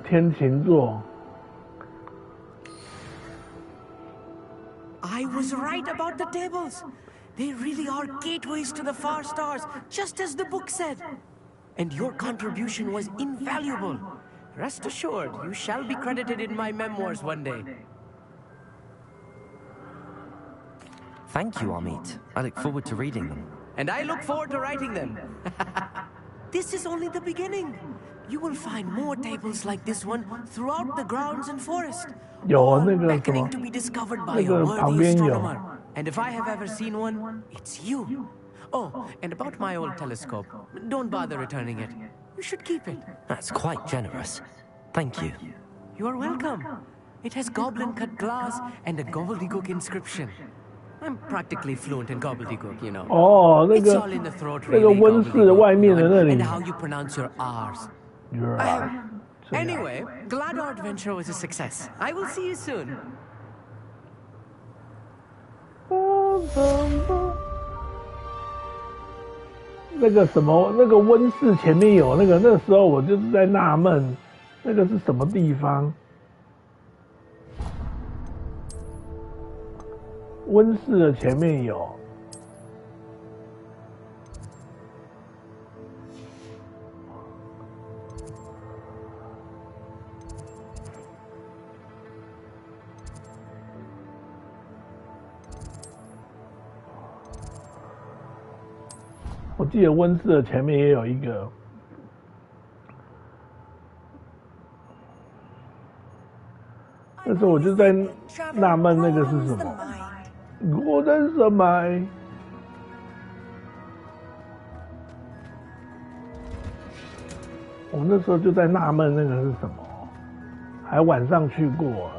天琴座。 I was right about the tables. They really are gateways to the far stars, just as the book said. And your contribution was invaluable. Rest assured, you shall be credited in my memoirs one day. Thank you, Amit. I look forward to reading them. And I look forward to writing them. This is only the beginning. You will find more tables like this one throughout the grounds and forest. 有那个什么， beckoning to be discovered by 那 a 个旁 worthy 边有。 astronomer. And if I have ever seen one, it's you. Oh, and about my old telescope, don't bother returning it. You should keep it. That's quite generous. Thank you. You are welcome. It has goblin-cut glass and a gobbledygook inscription. I'm practically fluent in gobbledygook, you know. 哦，那 It's 个 all in the throat, 那个 really, 温室外面的那 gobbledygook, 里 and。how you pronounce your R's. Anyway, glad our adventure was a success. I will see you soon. 那个什么，那个温室前面有那个，那时候我就是在纳闷，那个是什么地方？温室的前面有。 我记得温室的前面也有一个，那时候我就在纳闷那个是什么，我在什么？我那时候就在纳闷那个是什么，还晚上去过。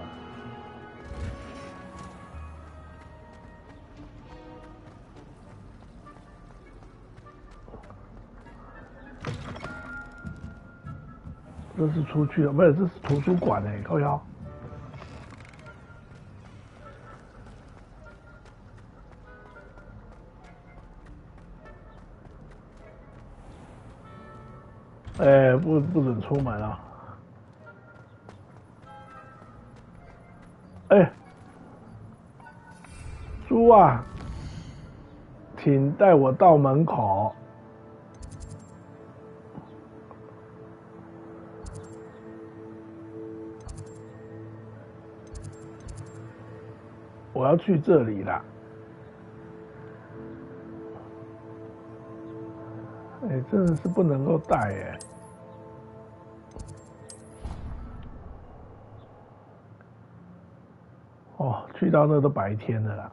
这是出去了，不是，这是图书馆哎，靠腰。哎，不准出门啊！哎，猪啊，请带我到门口。 我要去这里啦！哎，真的是不能够带哎。哦，去到那都白天了啦。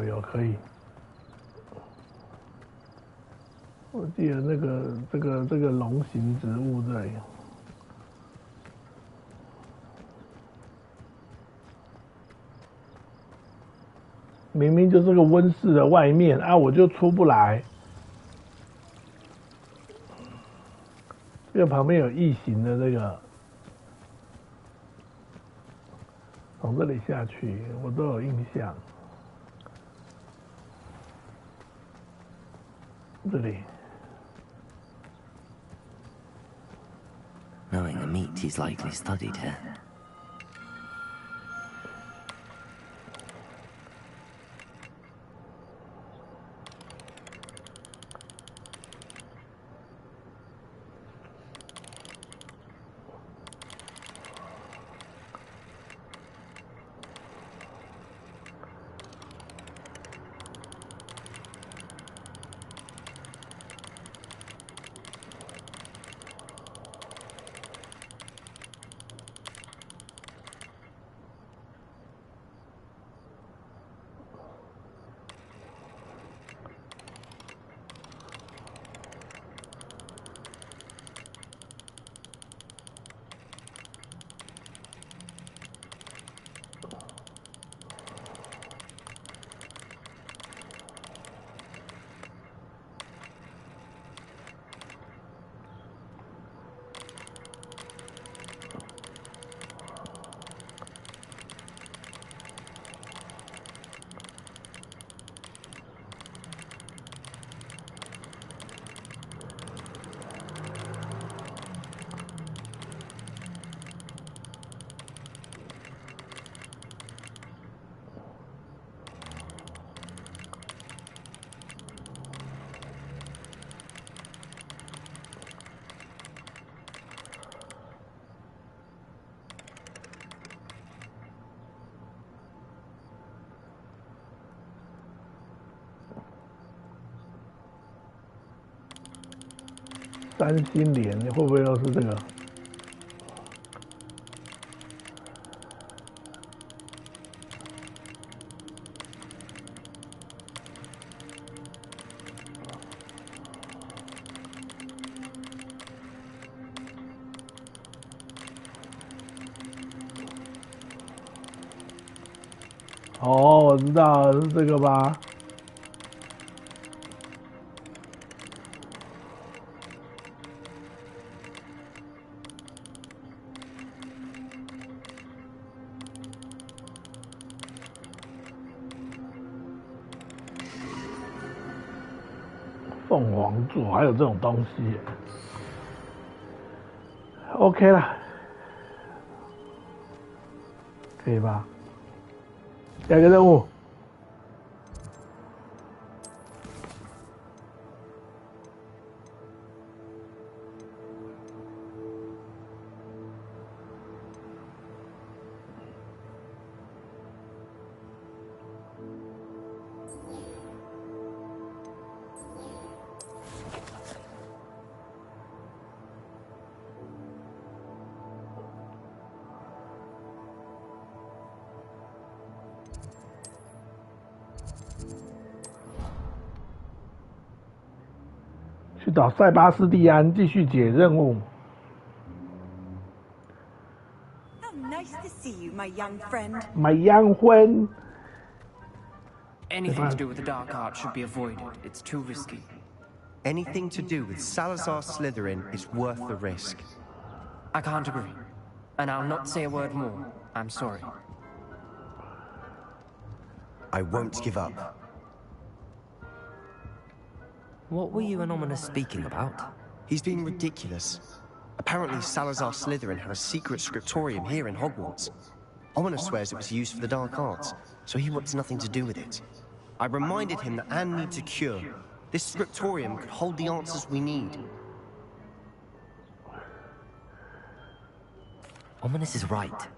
有可以。我记得那个这个龙形植物这里。明明就是个温室的外面啊，我就出不来。这个旁边有异形的这个，从这里下去，我都有印象。这里。Knowing the meat, he's likely studied here. 三星莲会不会又是这个？哦，我知道是这个吧？凤凰座还有这种东西 ，OK 啦，可以吧？下一个任务。去找塞巴斯蒂安继续解任务。How nice to see you, my young friend. My young friend. Anything to do with the dark art should be avoided. It's too risky. Anything to do with Salazar Slytherin is worth the risk. I can't agree. And I'll not say a word more. I'm sorry. I won't give up. What were you and Ominous speaking about? He's being ridiculous. Apparently Salazar Slytherin had a secret scriptorium here in Hogwarts. Ominous swears it was used for the dark arts, so he wants nothing to do with it. I reminded him that Anne needs a cure. This scriptorium could hold the answers we need. Ominous is right.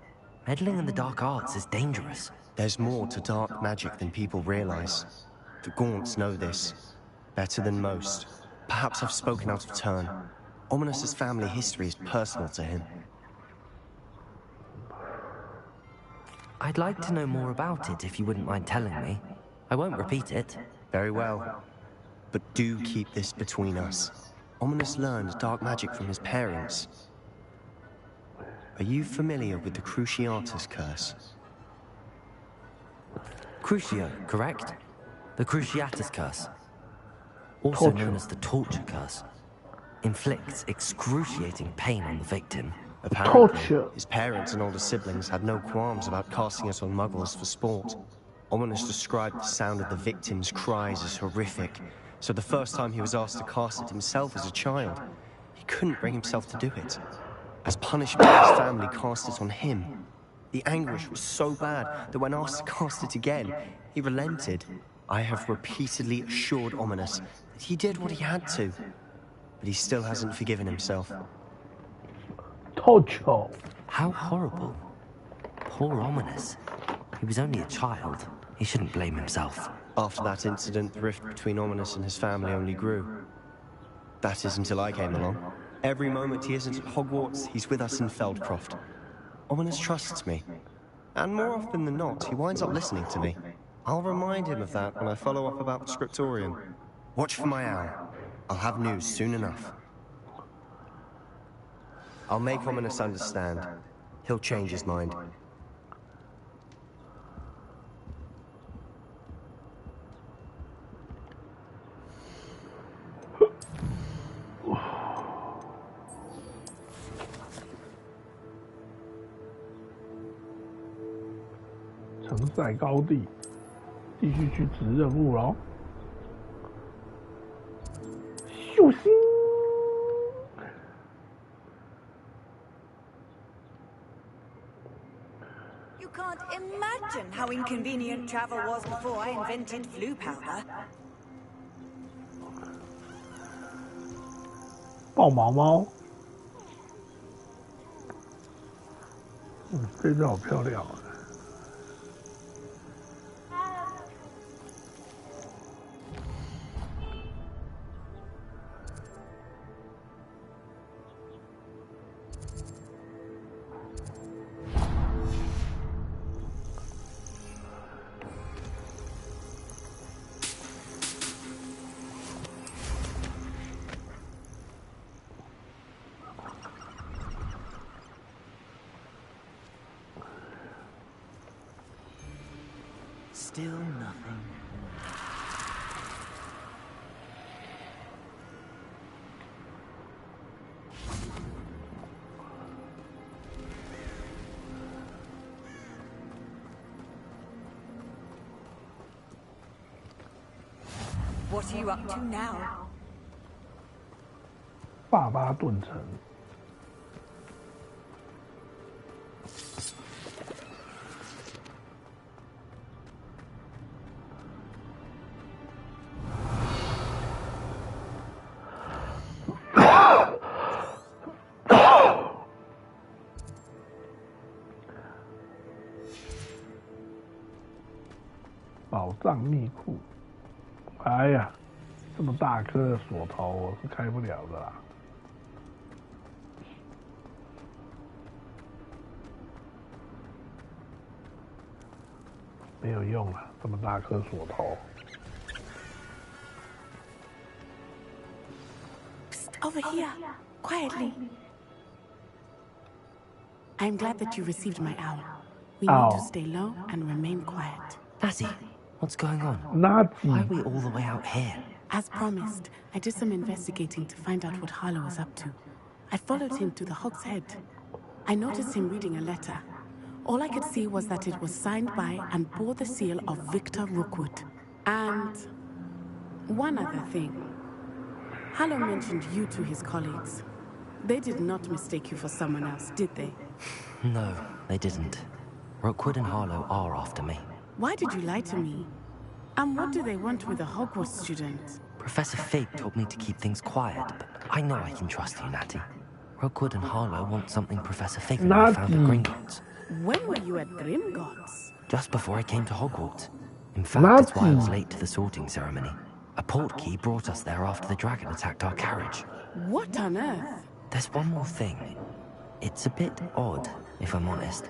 Meddling in the dark arts is dangerous. There's more to dark magic than people realize. The Gaunts know this better than most. Perhaps I've spoken out of turn. Ominos's family history is personal to him. I'd like to know more about it if you wouldn't mind telling me. I won't repeat it. Very well. But do keep this between us. Ominos learned dark magic from his parents. Are you familiar with the Cruciatus curse? Crucio, correct? The Cruciatus curse. Also known as the torture curse. Inflicts excruciating pain on the victim. Apparently, his parents and older siblings had no qualms about casting it on muggles for sport. Ominos described the sound of the victim's cries as horrific, so the first time he was asked to cast it himself as a child, he couldn't bring himself to do it. As punishment, his family cast it on him. The anguish was so bad that when asked to cast it again, he relented. I have repeatedly assured Ominos that he did what he had to, but he still hasn't forgiven himself. Torture. How horrible. Poor Ominos. He was only a child. He shouldn't blame himself. After that incident, the rift between Ominos and his family only grew. That is until I came along. Every moment he isn't at Hogwarts, he's with us in Feldcroft. Ominos trusts me. And more often than not, he winds up listening to me. I'll remind him of that when I follow up about the Scriptorium. Watch for my owl. I'll have news soon enough. I'll make Ominos understand. He'll change his mind. 承载高地，继续去执任务喽。秀星。 You can't imagine how inconvenient travel was before I invented flu powder. 爆毛猫，这只好漂亮啊！Still nothing. What are you up to now? 巴巴顿城。 宝藏密库，哎呀，这么大颗的锁头我是开不了的啦。没有用了，这么大颗锁头。 Over here, quietly. I'm glad that you received my owl. We need to stay low and remain quiet. Natty, what's going on? Natty. Why are we all the way out here? As promised, I did some investigating to find out what Harlow is up to. I followed him to the Hog's Head. I noticed him reading a letter. All I could see was that it was signed by and bore the seal of Victor Rookwood. And one other thing. Harlow mentioned you to his colleagues. They did not mistake you for someone else, did they? No, they didn't. Rookwood and Harlow are after me. Why did you lie to me? And what do they want with a Hogwarts student? Professor Fig told me to keep things quiet, but I know I can trust you, Natty. Rookwood and Harlow want something Professor Fig and I found at Gringotts. When were you at Gringotts? Just before I came to Hogwarts. In fact, that's why I was late to the sorting ceremony. A portkey brought us there after the dragon attacked our carriage. What on earth? There's one more thing. It's a bit odd, if I'm honest.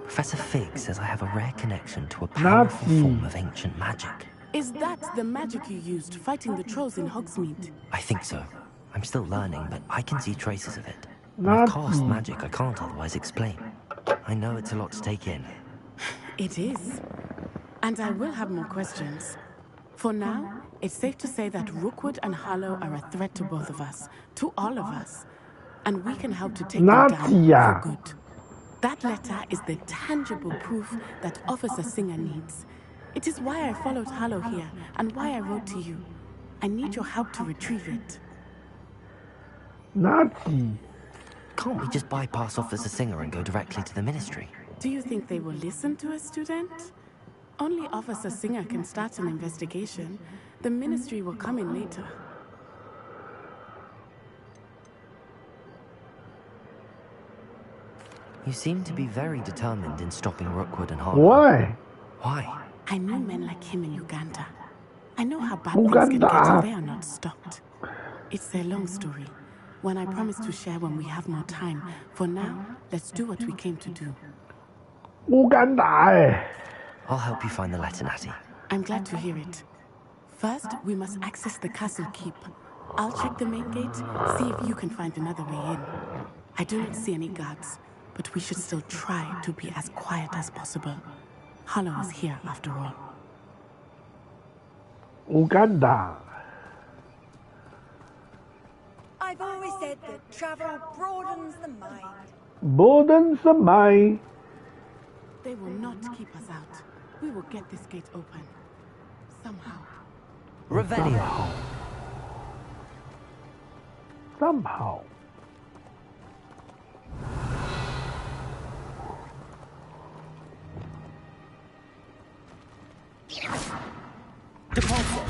Professor Fig says I have a rare connection to a powerful form of ancient magic. Is that the magic you used fighting the trolls in Hogsmeade? I think so. I'm still learning, but I can see traces of it. I've cast magic I can't otherwise explain. I know it's a lot to take in. It is. And I will have more questions. For now, it's safe to say that Rookwood and Harlow are a threat to both of us, to all of us. And we can help to take them down for good. That letter is the tangible proof that Officer Singer needs. It is why I followed Harlow here, and why I wrote to you. I need your help to retrieve it. Nazi. Can't we just bypass Officer Singer and go directly to the Ministry? Do you think they will listen to a student? Only Officer Singer can start an investigation. The Ministry will come in later. You seem to be very determined in stopping Rookwood and Harlow. Why? Why? I knew men like him in Uganda. I know how bad things can get if they are not stopped. It's a long story, one I promise to share when we have more time. For now, let's do what we came to do. Uganda. I'll help you find the letter, Natty. I'm glad to hear it. First, we must access the castle keep. I'll check the main gate, see if you can find another way in. I do not see any guards, but we should still try to be as quiet as possible. Harlow is here, after all. Uganda. I've always said that travel broadens the mind. Broadens the mind. They will not keep us out. We will get this gate open. Somehow. Revelio. Somehow. Deposit.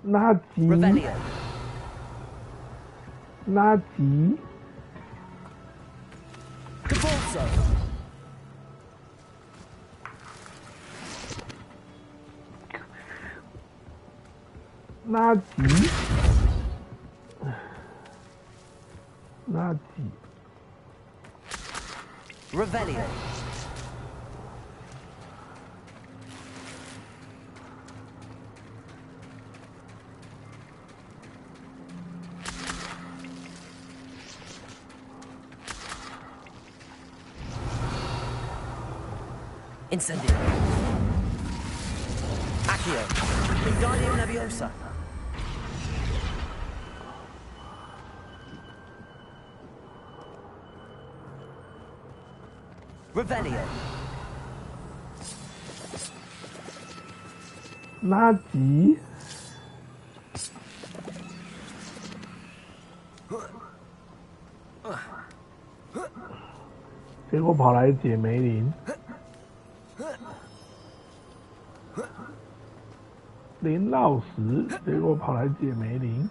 Nazi. Revelio. Nazi. Deposit. Nazi. Nazi. Revelio. Incendio. Accio. Wingardium Leviosa. Revelio. Nazi. 结果跑来解梅林，林闹时，结果跑来解梅林。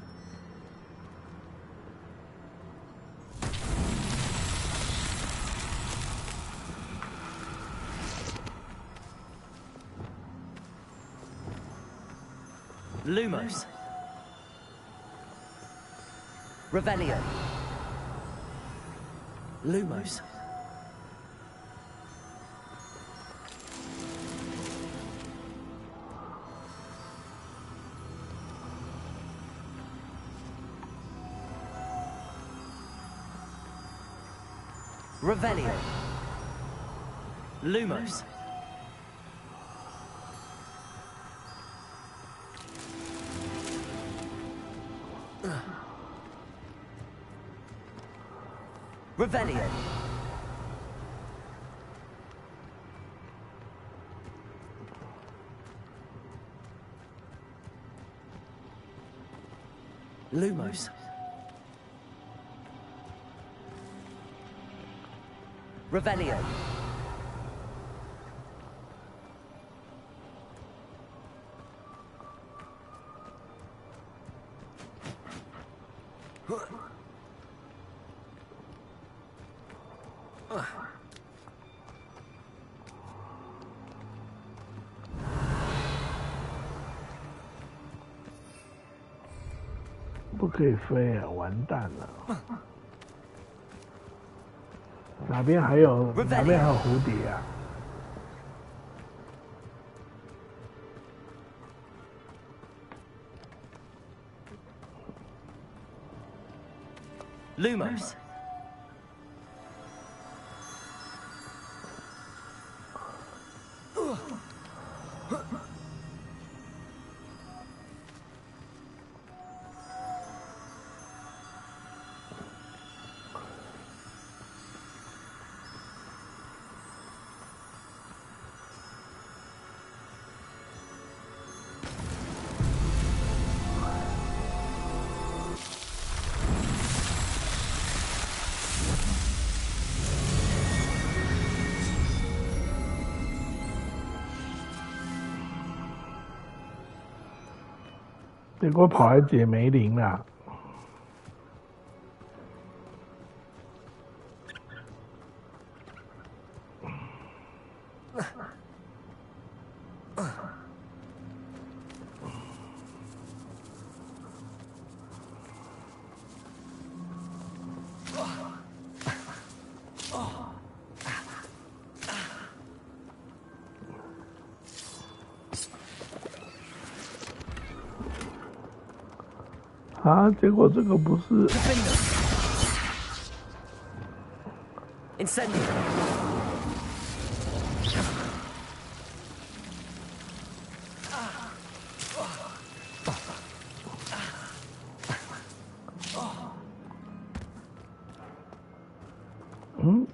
Lumos. Revelio. Lumos. Revelio. Lumos. Revelio. Lumos. Revelio. 不可以飞啊！完蛋了！哪边还有蝴蝶啊？ Lumos.结果跑来解梅林啦！啊！结果这个不是。Incendio.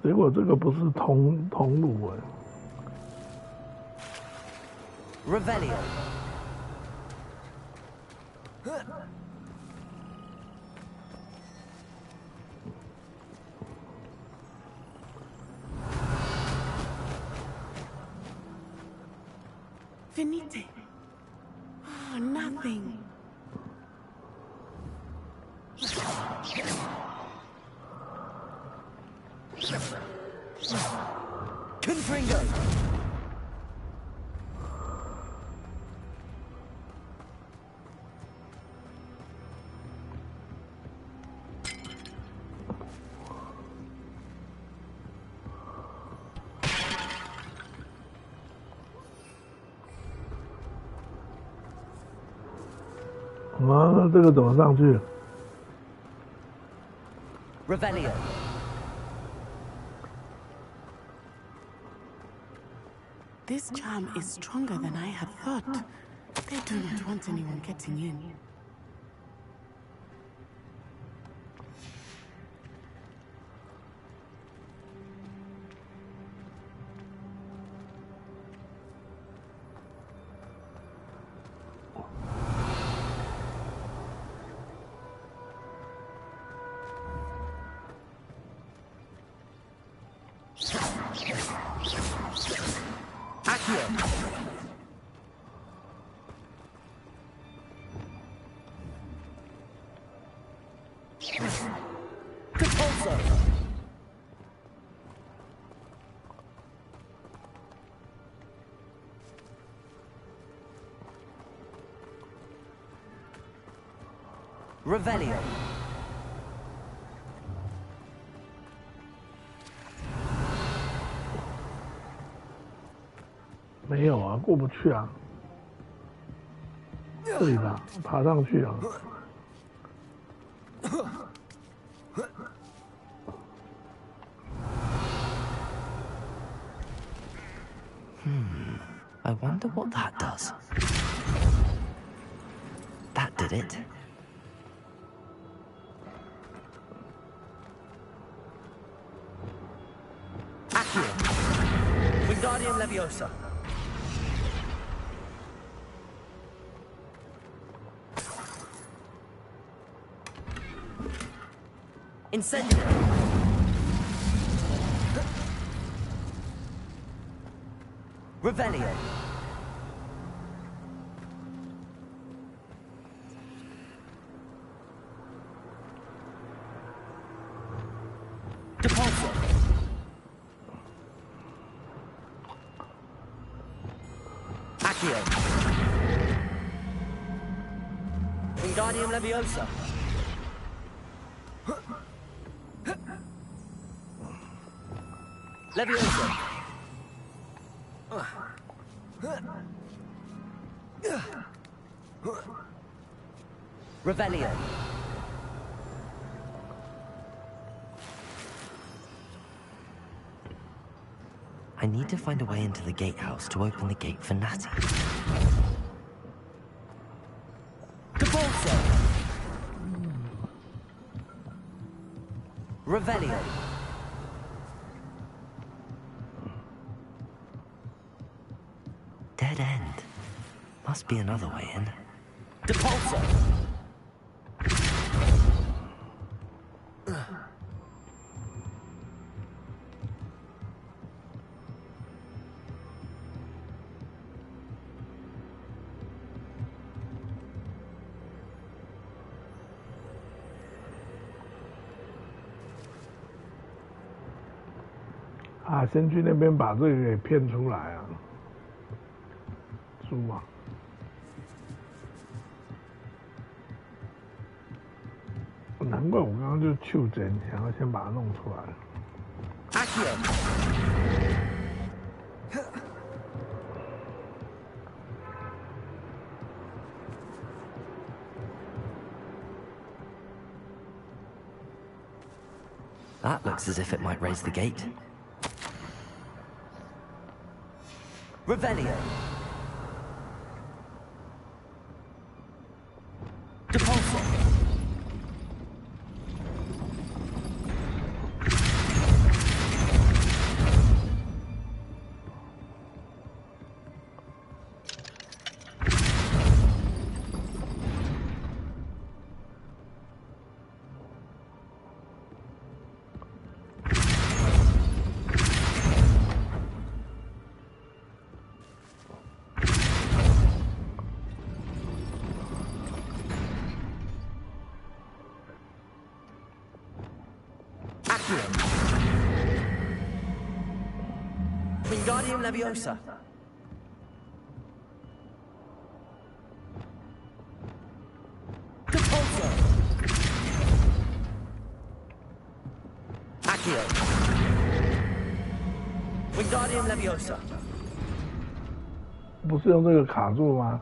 结果这个不是铜炉哎。Revelio. Finite. Oh, nothing. Confringo.那这个怎么上去 ？Revelio. This charm is stronger than I had thought. They do not want anyone getting in. Revelio. 没有啊，过不去啊。这里吧，爬上去啊。I wonder what that does. That did it. Wingardium Leviosa. Incendio. Revelio. Depulso. Accio. Wingardium Leviosa. Leviosa. Revelio. I need to find a way into the gatehouse to open the gate for Natty. Cabalso. Revelio. Dead end. Must be another way in. Depulso.啊，先去那边把这个给骗出来啊！猪啊！难怪我刚刚就就诊，想要先把它弄出来。That looks as if it might raise the gate. Revelio. Depulso. Wingardium Leviosa. Depulso. Accio. Wingardium Leviosa. 不是用这个卡住吗？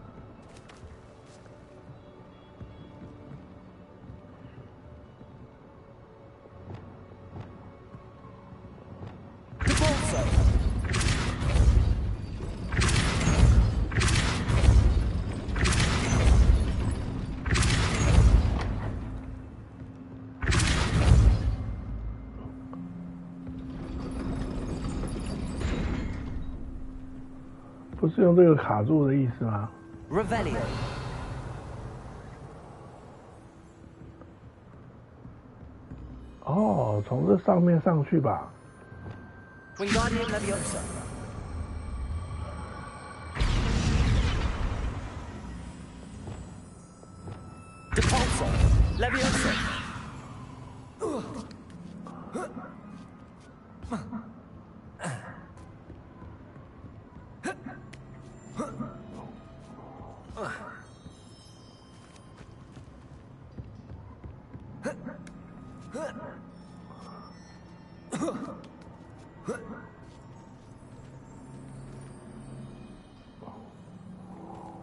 不是用这个卡住的意思吗 ？Revelio. 哦，从这上面上去吧。Wingardium Leviosa. Depulso. Leviosa.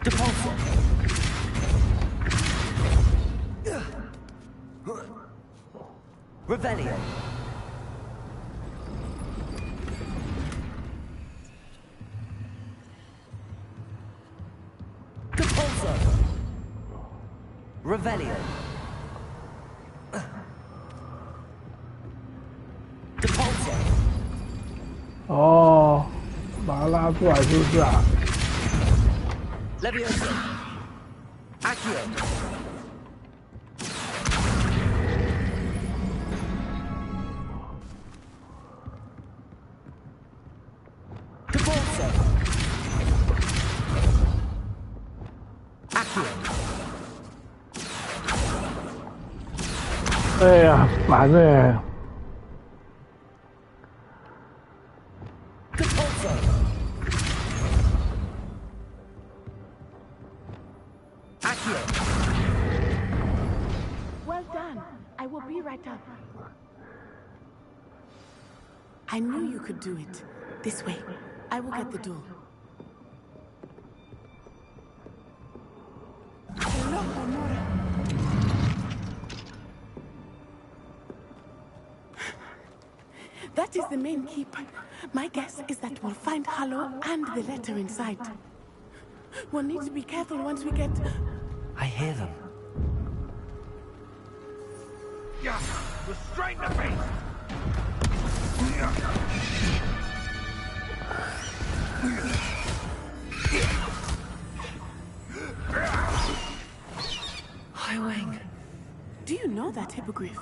Depulso. Revelio. Depulso. Revelio. Depulso. 哦，把它拉出来是不是啊？ Leviosa. Accio. Depulso. Accio. 哎呀，烦哎！ Depulso. right up. I knew you could do it. This way. I will get the door. Hello, Honora. That is the main keep. My guess is that we'll find Harlow and the letter inside. We'll need to be careful once we get... I hear them. Yeah, restrain the beast! Highwing. Do you know that hippogriff?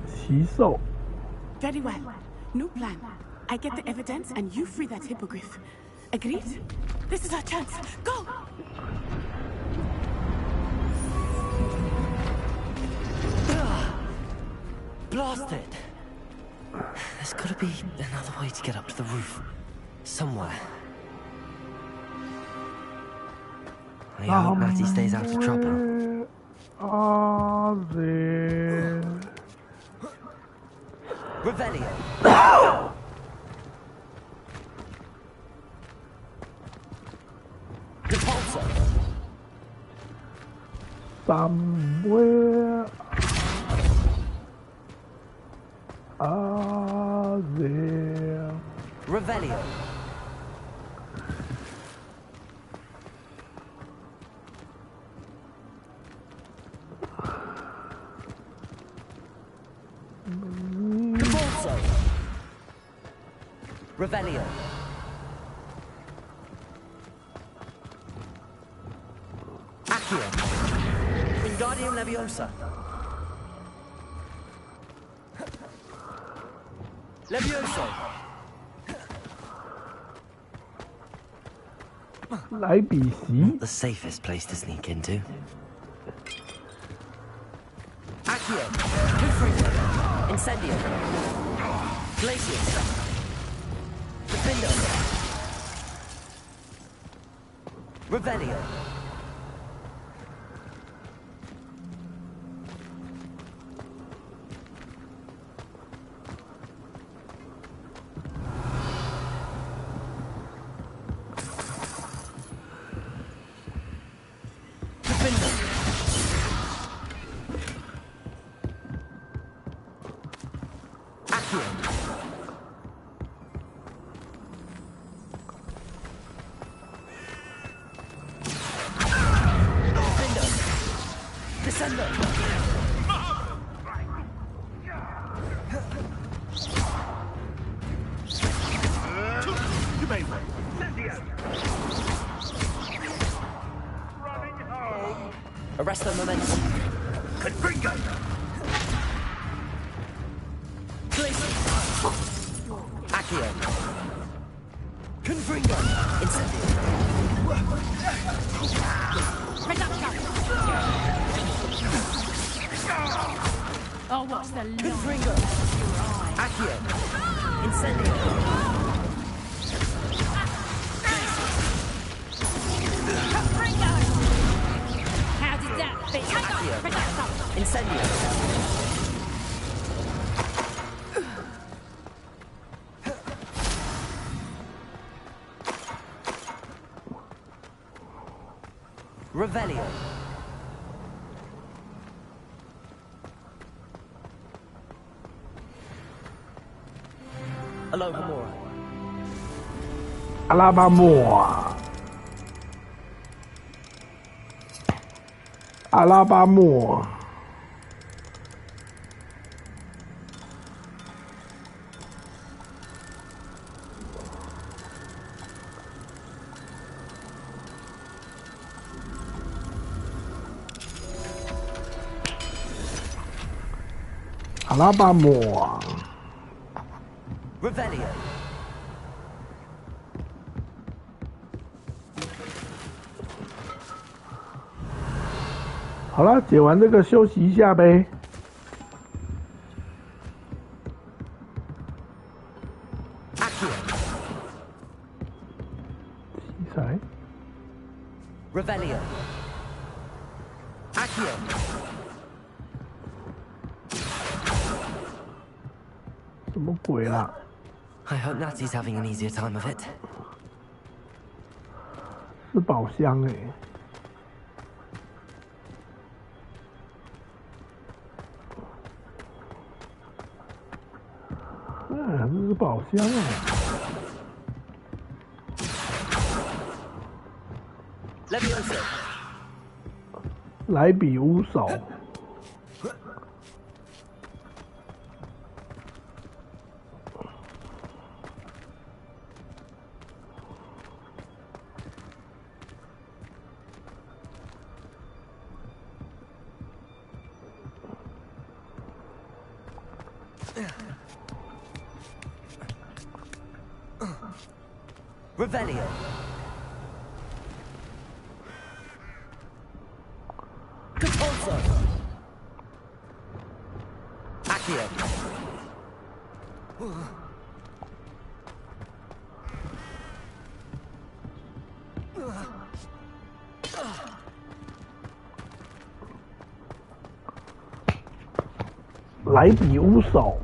奇兽. Very well. New plan. I get the evidence and you free that hippogriff. Agreed? This is our chance. Go! Blast it! There's gotta be another way to get up to the roof. Somewhere. I hope Matty stays out of trouble. Revelio. Repulsor. Somewhere there. Revelio. Repulsor. Revelio. Accio. Wingardium Leviosa. Levioso. 来比席. The safest place to sneak into. Accio. Confringo. Incendio. Glacius. Defendo. Revelio. Arrest the momentum. Confringo! Glacius! Accio! Confringo! Incendio! Oh, what's the line? Confringo! Accio! Incendio! Incendio. Revelio. Alohomora. Alabama. Alabama. Alabama. Revelio. 好了，解完这个休息一下呗。Revelio. Accio. 什么鬼啦 I hope Natty's having an easier time of it. 是宝箱哎、这是宝箱哎、来比乌手。Revelio. Compulso. Accio. 来比乌手。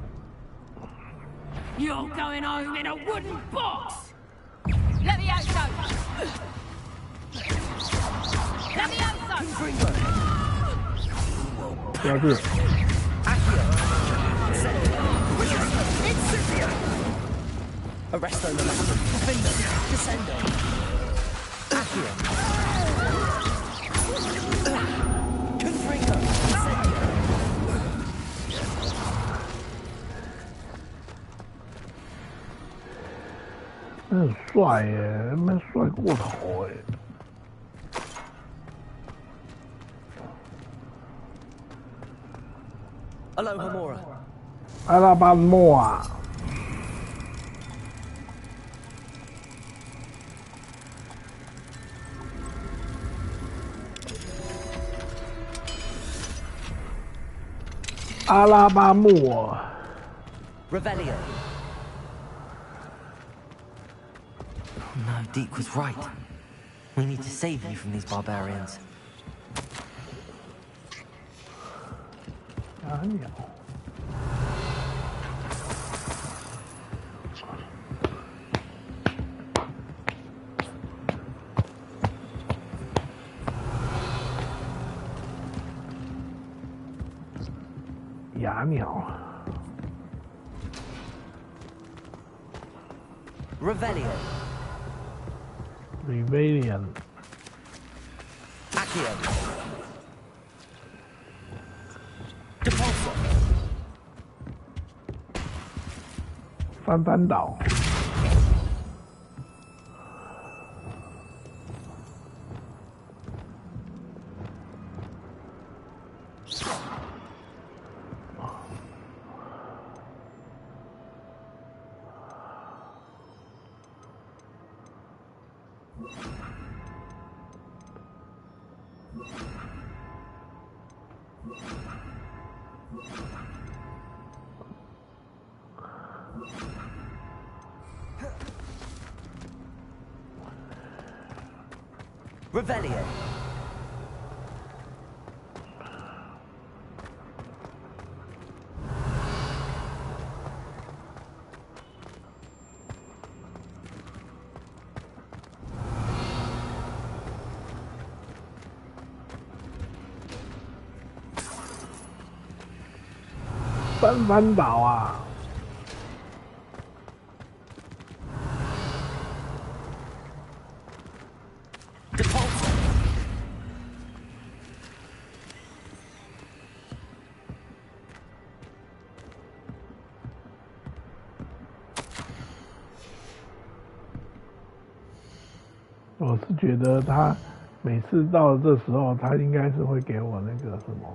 You're going home in a wooden box! Let me out, so! Let me out, so! 不要这。Arresto momentum. Descendo. Accio. Confringo. Incendio. 很帅耶，蛮帅过头哎。Aloha Mora. 阿拉巴莫啊。 阿拉巴莫 Revelio. No, Deke was right. We need to save you from these barbarians. 啊鸟。哑鸟。 Revelio. Rebellion. Accio. Depulso. 翻翻倒。Revelio.翻翻倒啊！ 我是觉得他每次到了这时候，他应该是会给我那个什么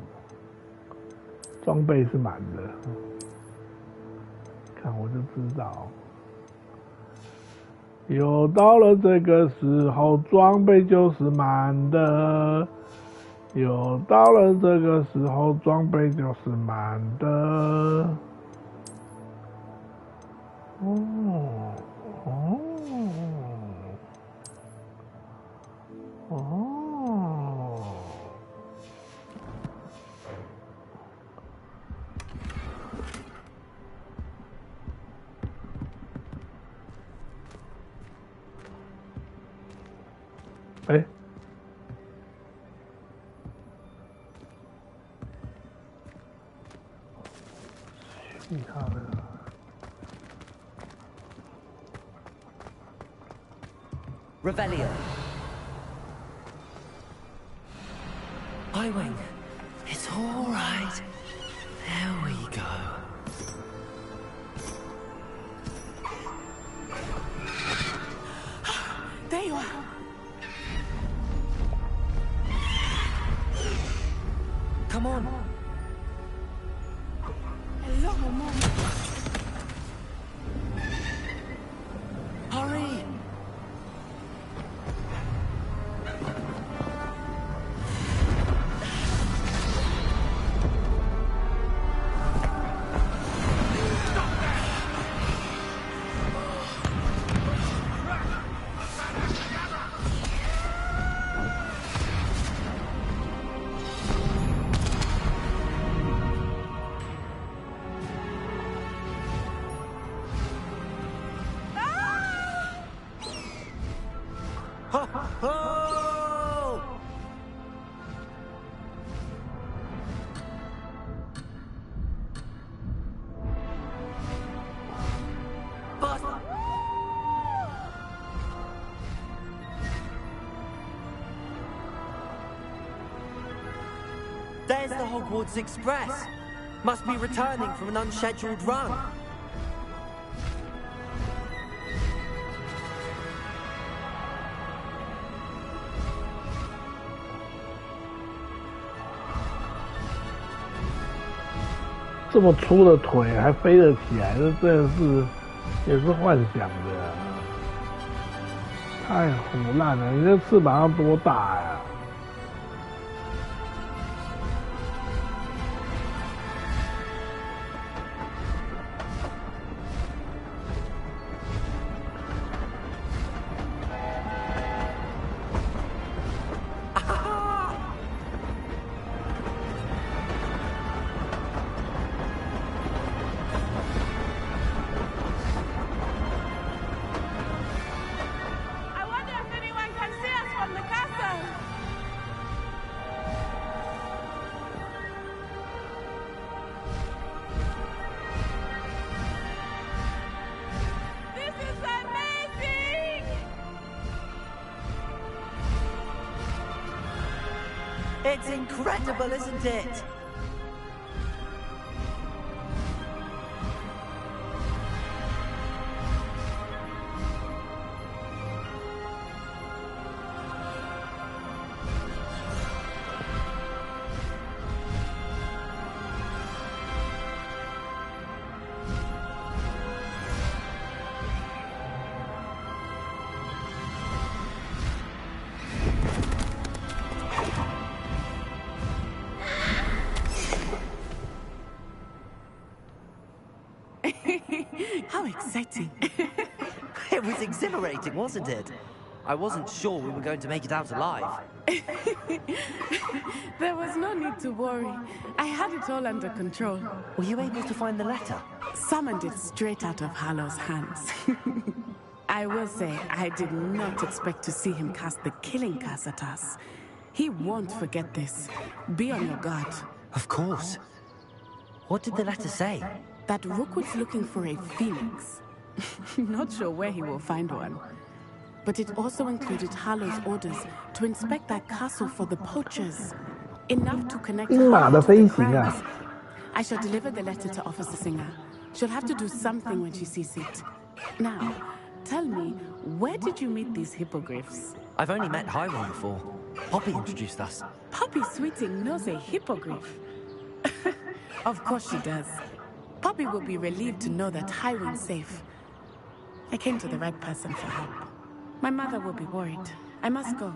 装备是满的，看我就知道。又到了这个时候，装备就是满的。又到了这个时候，装备就是满的。哦哦。 哦，哎，你看那个。Revelio. Highwing. It's all right. There we go. There you are. Come on. Hello, Mom. Hurry. There's the Hogwarts Express. Must be returning from an unscheduled run.这么粗的腿还飞得起来，这真的是也是幻想的，太胡烂了！你这翅膀要多大呀？It's incredible, isn't it? How exciting. It was exhilarating, wasn't it? I wasn't sure we were going to make it out alive. There was no need to worry. I had it all under control. Were you able to find the letter? Summoned it straight out of Harlow's hands. I will say, I did not expect to see him cast the killing curse at us. He won't forget this. Be on your guard. Of course. What did the letter say? That Rookwood's looking for a phoenix. Not sure where he will find one. But it also included Harlow's orders to inspect that castle for the poachers. Enough to connect Harlow to the crimes. I shall deliver the letter to Officer Singer. She'll have to do something when she sees it. Now, tell me, where did you meet these hippogriffs? I've only met Highwing before. Poppy introduced us. Poppy Sweeting knows a hippogriff. Of course she does. Poppy will be relieved to know that Highwing's safe. I came to the right person for help. My mother will be worried. I must go.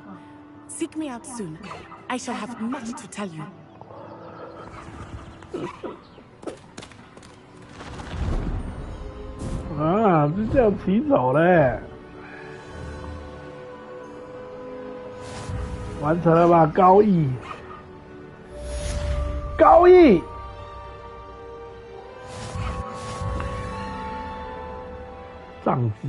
Seek me out soon. I shall have much to tell you. 啊，这叫骑走嘞！完成了吧，高义，高义。上机。